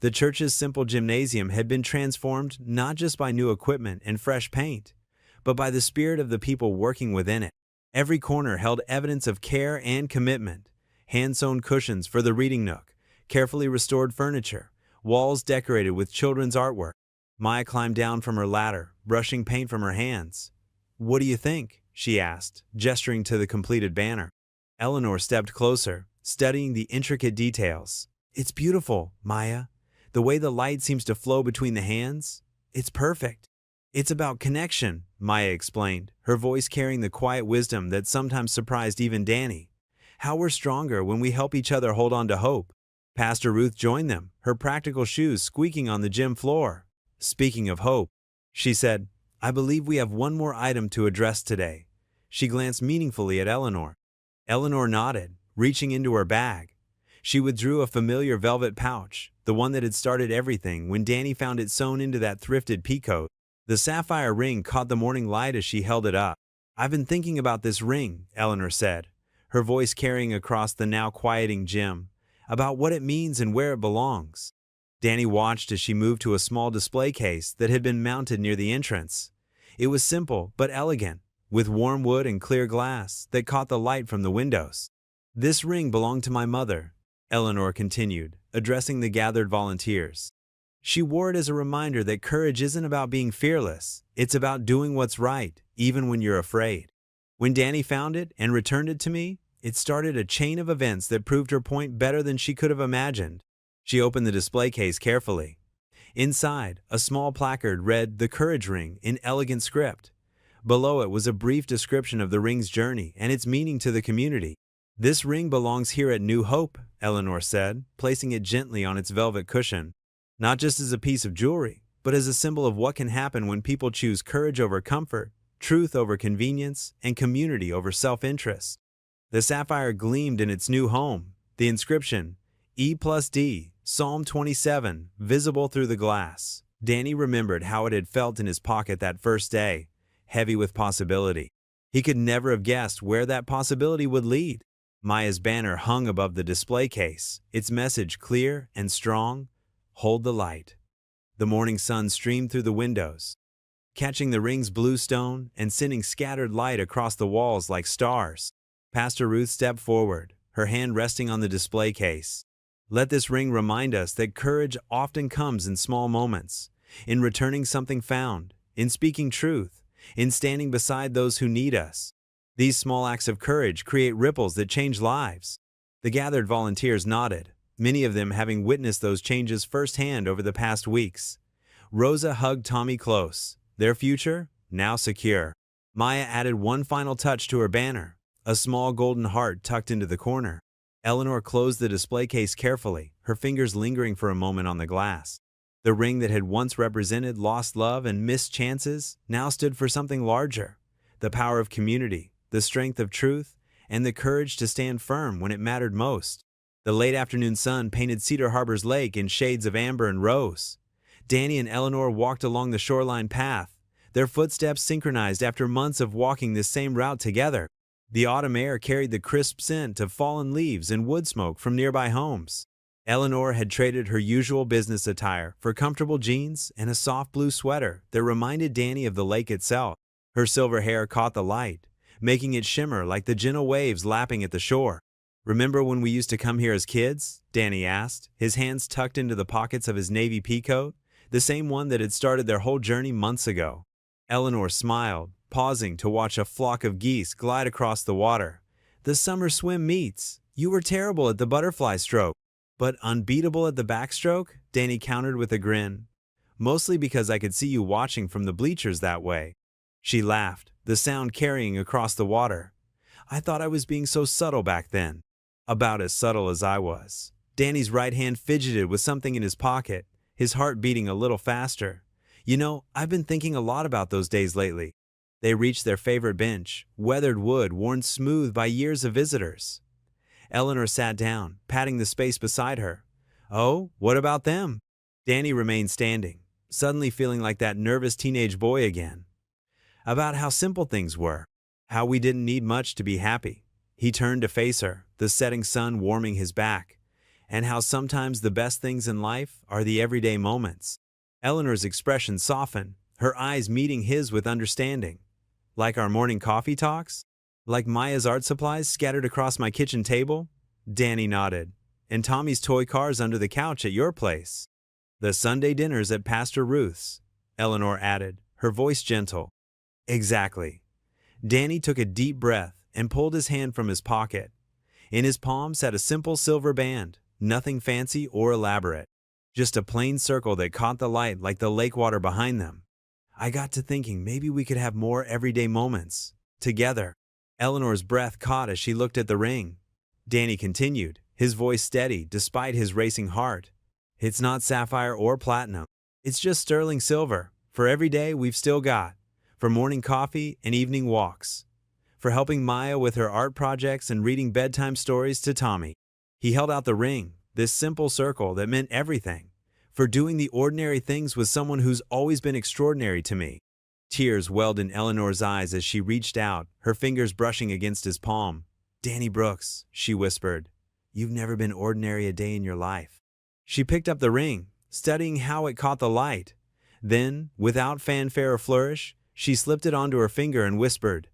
The church's simple gymnasium had been transformed not just by new equipment and fresh paint, but by the spirit of the people working within it. Every corner held evidence of care and commitment: hand-sewn cushions for the reading nook, carefully restored furniture, walls decorated with children's artwork. Maya climbed down from her ladder, brushing paint from her hands. "What do you think?" she asked, gesturing to the completed banner. Eleanor stepped closer, studying the intricate details. "It's beautiful, Maya. The way the light seems to flow between the hands, it's perfect." "It's about connection," Maya explained, her voice carrying the quiet wisdom that sometimes surprised even Danny. "How we're stronger when we help each other hold on to hope." Pastor Ruth joined them, her practical shoes squeaking on the gym floor. "Speaking of hope," she said, "I believe we have one more item to address today." She glanced meaningfully at Eleanor. Eleanor nodded, reaching into her bag. She withdrew a familiar velvet pouch, the one that had started everything when Danny found it sewn into that thrifted peacoat. The sapphire ring caught the morning light as she held it up. "I've been thinking about this ring," Eleanor said, her voice carrying across the now quieting gym, "about what it means and where it belongs." Danny watched as she moved to a small display case that had been mounted near the entrance. It was simple but elegant, with warm wood and clear glass that caught the light from the windows. "This ring belonged to my mother," Eleanor continued, addressing the gathered volunteers. "She wore it as a reminder that courage isn't about being fearless, it's about doing what's right, even when you're afraid. When Danny found it and returned it to me, it started a chain of events that proved her point better than she could have imagined." She opened the display case carefully. Inside, a small placard read "The Courage Ring" in elegant script. Below it was a brief description of the ring's journey and its meaning to the community. "This ring belongs here at New Hope," Eleanor said, placing it gently on its velvet cushion. "Not just as a piece of jewelry, but as a symbol of what can happen when people choose courage over comfort, truth over convenience, and community over self-interest." The sapphire gleamed in its new home, the inscription, E+D, Psalm 27, visible through the glass. Danny remembered how it had felt in his pocket that first day, heavy with possibility. He could never have guessed where that possibility would lead. Maya's banner hung above the display case, its message clear and strong: "Hold the light." The morning sun streamed through the windows, catching the ring's blue stone and sending scattered light across the walls like stars. Pastor Ruth stepped forward, her hand resting on the display case. "Let this ring remind us that courage often comes in small moments, in returning something found, in speaking truth, in standing beside those who need us. These small acts of courage create ripples that change lives." The gathered volunteers nodded, many of them having witnessed those changes firsthand over the past weeks. Rosa hugged Tommy close, their future now secure. Maya added one final touch to her banner, a small golden heart tucked into the corner. Eleanor closed the display case carefully, her fingers lingering for a moment on the glass. The ring that had once represented lost love and missed chances now stood for something larger: the power of community, the strength of truth, and the courage to stand firm when it mattered most. The late afternoon sun painted Cedar Harbor's lake in shades of amber and rose. Danny and Eleanor walked along the shoreline path, their footsteps synchronized after months of walking this same route together. The autumn air carried the crisp scent of fallen leaves and wood smoke from nearby homes. Eleanor had traded her usual business attire for comfortable jeans and a soft blue sweater that reminded Danny of the lake itself. Her silver hair caught the light, making it shimmer like the gentle waves lapping at the shore. "Remember when we used to come here as kids?" Danny asked, his hands tucked into the pockets of his navy peacoat, the same one that had started their whole journey months ago. Eleanor smiled, pausing to watch a flock of geese glide across the water. "The summer swim meets. You were terrible at the butterfly stroke, but unbeatable at the backstroke," Danny countered with a grin. "Mostly because I could see you watching from the bleachers that way." She laughed, the sound carrying across the water. "I thought I was being so subtle back then." About as subtle as I was. Danny's right hand fidgeted with something in his pocket, his heart beating a little faster. "You know, I've been thinking a lot about those days lately." They reached their favorite bench, weathered wood worn smooth by years of visitors. Eleanor sat down, patting the space beside her. "Oh, what about them?" Danny remained standing, suddenly feeling like that nervous teenage boy again. "About how simple things were, how we didn't need much to be happy." He turned to face her, the setting sun warming his back, "and how sometimes the best things in life are the everyday moments." Eleanor's expression softened, her eyes meeting his with understanding. "Like our morning coffee talks? Like Maya's art supplies scattered across my kitchen table?" Danny nodded. "And Tommy's toy cars under the couch at your place." "The Sunday dinners at Pastor Ruth's," Eleanor added, her voice gentle. "Exactly." Danny took a deep breath and pulled his hand from his pocket. In his palm sat a simple silver band, nothing fancy or elaborate. Just a plain circle that caught the light like the lake water behind them. "I got to thinking maybe we could have more everyday moments. Together." Eleanor's breath caught as she looked at the ring. Danny continued, his voice steady despite his racing heart. "It's not sapphire or platinum. It's just sterling silver. For every day we've still got. For morning coffee and evening walks. For helping Maya with her art projects and reading bedtime stories to Tommy." He held out the ring, this simple circle that meant everything. "For doing the ordinary things with someone who's always been extraordinary to me." Tears welled in Eleanor's eyes as she reached out, her fingers brushing against his palm. "Danny Brooks," she whispered, "you've never been ordinary a day in your life." She picked up the ring, studying how it caught the light. Then, without fanfare or flourish, she slipped it onto her finger and whispered,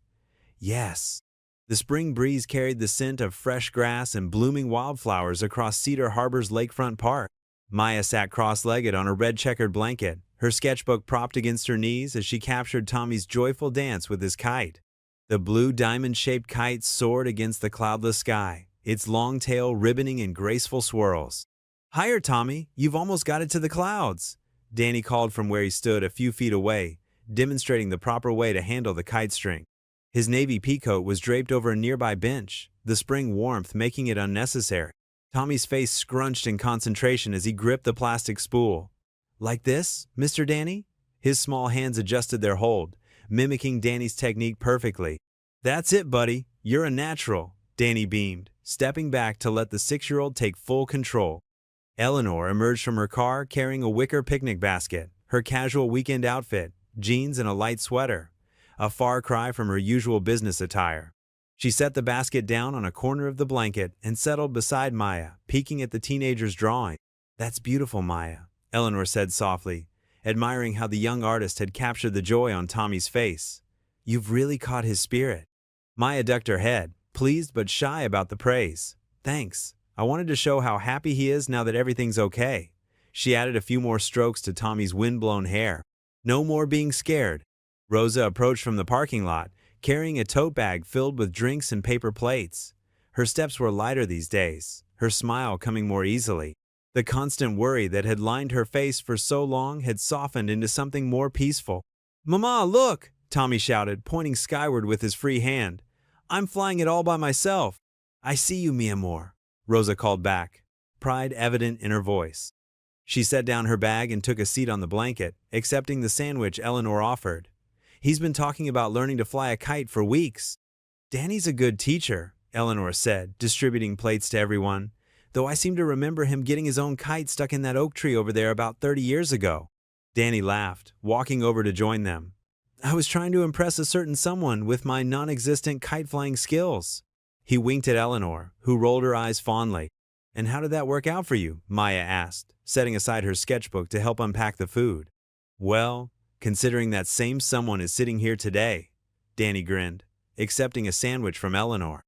"Yes." The spring breeze carried the scent of fresh grass and blooming wildflowers across Cedar Harbor's lakefront park. Maya sat cross-legged on a red checkered blanket, her sketchbook propped against her knees as she captured Tommy's joyful dance with his kite. The blue diamond-shaped kite soared against the cloudless sky, its long tail ribboning in graceful swirls. "Higher, Tommy, you've almost got it to the clouds," Danny called from where he stood a few feet away, demonstrating the proper way to handle the kite string. His navy peacoat was draped over a nearby bench, the spring warmth making it unnecessary. Tommy's face scrunched in concentration as he gripped the plastic spool. "Like this, Mr. Danny?" His small hands adjusted their hold, mimicking Danny's technique perfectly. "That's it, buddy. You're a natural," Danny beamed, stepping back to let the 6-year-old take full control. Eleanor emerged from her car carrying a wicker picnic basket, her casual weekend outfit, jeans and a light sweater, a far cry from her usual business attire. She set the basket down on a corner of the blanket and settled beside Maya, peeking at the teenager's drawing. "That's beautiful, Maya," Eleanor said softly, admiring how the young artist had captured the joy on Tommy's face. "You've really caught his spirit." Maya ducked her head, pleased but shy about the praise. "Thanks. I wanted to show how happy he is now that everything's okay." She added a few more strokes to Tommy's wind-blown hair. "No more being scared." Rosa approached from the parking lot, carrying a tote bag filled with drinks and paper plates. Her steps were lighter these days, her smile coming more easily. The constant worry that had lined her face for so long had softened into something more peaceful. "Mama, look!" Tommy shouted, pointing skyward with his free hand. I'm flying it all by myself. I see you, mi amor, Rosa called back, pride evident in her voice. She set down her bag and took a seat on the blanket, accepting the sandwich Eleanor offered. He's been talking about learning to fly a kite for weeks. Danny's a good teacher, Eleanor said, distributing plates to everyone, though I seem to remember him getting his own kite stuck in that oak tree over there about 30 years ago. Danny laughed, walking over to join them. I was trying to impress a certain someone with my non-existent kite-flying skills. He winked at Eleanor, who rolled her eyes fondly. And how did that work out for you? Maya asked, setting aside her sketchbook to help unpack the food. Well, considering that same someone is sitting here today, Danny grinned, accepting a sandwich from Eleanor.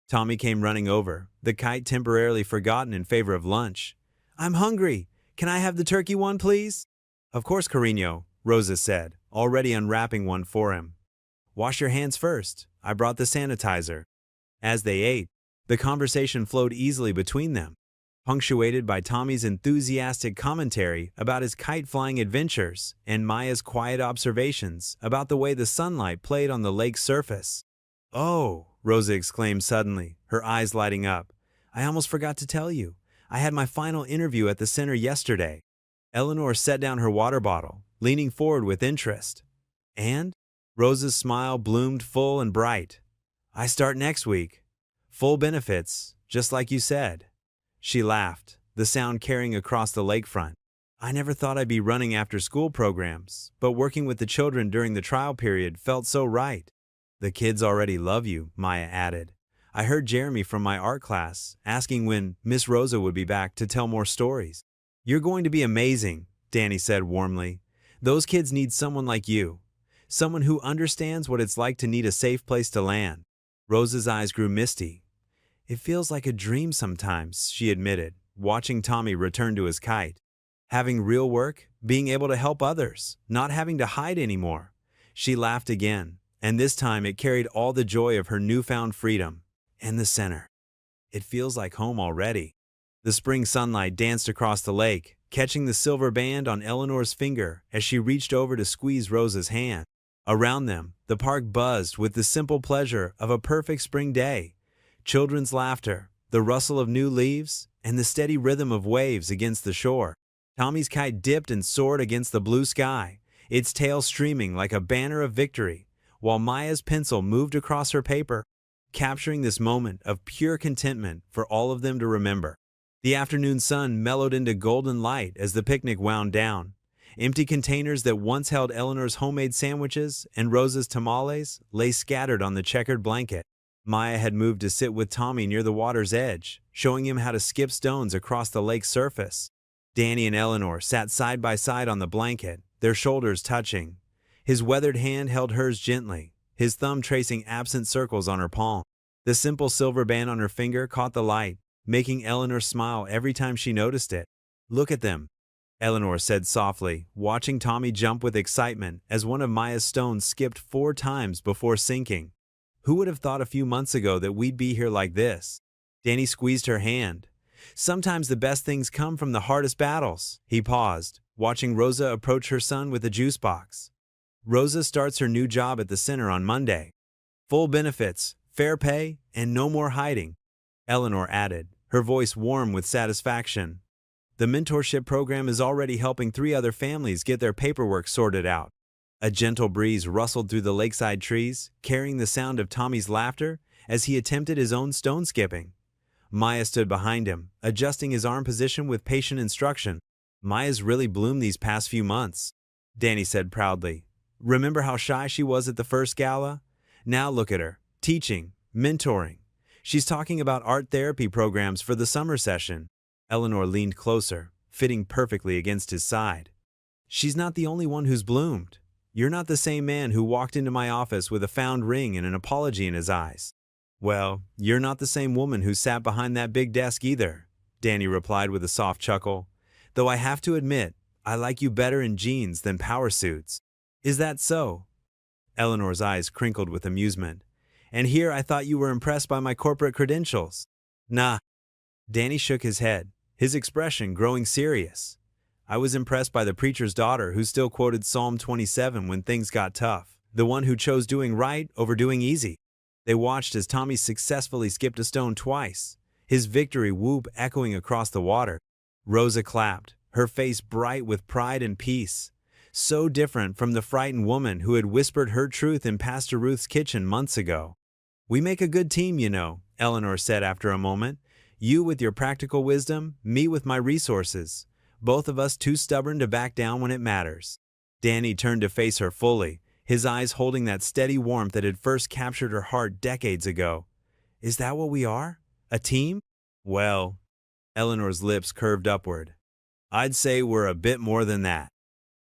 Tommy came running over, the kite temporarily forgotten in favor of lunch. I'm hungry. Can I have the turkey one, please? Of course, Carino, Rosa said, already unwrapping one for him. Wash your hands first. I brought the sanitizer. As they ate, the conversation flowed easily between them, punctuated by Tommy's enthusiastic commentary about his kite-flying adventures and Maya's quiet observations about the way the sunlight played on the lake's surface. Oh, Rosa exclaimed suddenly, her eyes lighting up. I almost forgot to tell you. I had my final interview at the center yesterday. Eleanor set down her water bottle, leaning forward with interest. And? Rosa's smile bloomed full and bright. I start next week. Full benefits, just like you said. She laughed, the sound carrying across the lakefront. I never thought I'd be running after-school programs, but working with the children during the trial period felt so right. The kids already love you, Maya added. I heard Jeremy from my art class asking when Miss Rosa would be back to tell more stories. You're going to be amazing, Danny said warmly. Those kids need someone like you. Someone who understands what it's like to need a safe place to land. Rosa's eyes grew misty. It feels like a dream sometimes, she admitted, watching Tommy return to his kite. Having real work, being able to help others, not having to hide anymore. She laughed again, and this time it carried all the joy of her newfound freedom. And the center. It feels like home already. The spring sunlight danced across the lake, catching the silver band on Eleanor's finger as she reached over to squeeze Rosa's hand. Around them, the park buzzed with the simple pleasure of a perfect spring day. Children's laughter, the rustle of new leaves, and the steady rhythm of waves against the shore. Tommy's kite dipped and soared against the blue sky, its tail streaming like a banner of victory, while Maya's pencil moved across her paper, capturing this moment of pure contentment for all of them to remember. The afternoon sun mellowed into golden light as the picnic wound down. Empty containers that once held Eleanor's homemade sandwiches and Rosa's tamales lay scattered on the checkered blanket. Maya had moved to sit with Tommy near the water's edge, showing him how to skip stones across the lake's surface. Danny and Eleanor sat side by side on the blanket, their shoulders touching. His weathered hand held hers gently, his thumb tracing absent circles on her palm. The simple silver band on her finger caught the light, making Eleanor smile every time she noticed it. Look at them, Eleanor said softly, watching Tommy jump with excitement as one of Maya's stones skipped 4 times before sinking. Who would have thought a few months ago that we'd be here like this? Danny squeezed her hand. Sometimes the best things come from the hardest battles. He paused, watching Rosa approach her son with a juice box. Rosa starts her new job at the center on Monday. Full benefits, fair pay, and no more hiding, Eleanor added, her voice warm with satisfaction. The mentorship program is already helping 3 other families get their paperwork sorted out. A gentle breeze rustled through the lakeside trees, carrying the sound of Tommy's laughter as he attempted his own stone skipping. Maya stood behind him, adjusting his arm position with patient instruction. Maya's really bloomed these past few months, Danny said proudly. Remember how shy she was at the first gala? Now look at her, teaching, mentoring. She's talking about art therapy programs for the summer session. Eleanor leaned closer, fitting perfectly against his side. She's not the only one who's bloomed. You're not the same man who walked into my office with a found ring and an apology in his eyes. Well, you're not the same woman who sat behind that big desk either, Danny replied with a soft chuckle. Though I have to admit, I like you better in jeans than power suits. Is that so? Eleanor's eyes crinkled with amusement. And here I thought you were impressed by my corporate credentials. Nah. Danny shook his head, his expression growing serious. I was impressed by the preacher's daughter who still quoted Psalm 27 when things got tough, the one who chose doing right over doing easy. They watched as Tommy successfully skipped a stone twice, his victory whoop echoing across the water. Rosa clapped, her face bright with pride and peace. So different from the frightened woman who had whispered her truth in Pastor Ruth's kitchen months ago. "We make a good team, you know," Eleanor said after a moment. "You with your practical wisdom, me with my resources. Both of us too stubborn to back down when it matters." Danny turned to face her fully, his eyes holding that steady warmth that had first captured her heart decades ago. "Is that what we are? A team?" "Well," Eleanor's lips curved upward, "I'd say we're a bit more than that."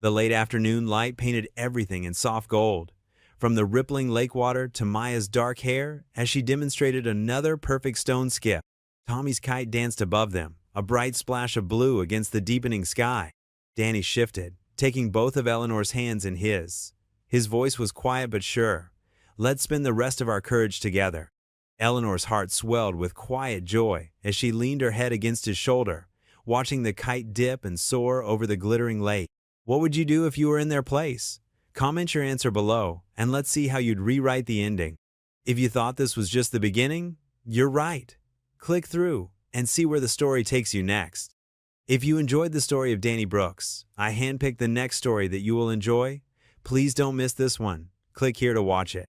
The late afternoon light painted everything in soft gold, from the rippling lake water to Maya's dark hair as she demonstrated another perfect stone skip. Tommy's kite danced above them, a bright splash of blue against the deepening sky. Danny shifted, taking both of Eleanor's hands in his. His voice was quiet but sure. "Let's spend the rest of our courage together." Eleanor's heart swelled with quiet joy as she leaned her head against his shoulder, watching the kite dip and soar over the glittering lake. What would you do if you were in their place? Comment your answer below, and let's see how you'd rewrite the ending. If you thought this was just the beginning, you're right. Click through and see where the story takes you next. If you enjoyed the story of Danny Brooks, I handpicked the next story that you will enjoy. Please don't miss this one. Click here to watch it.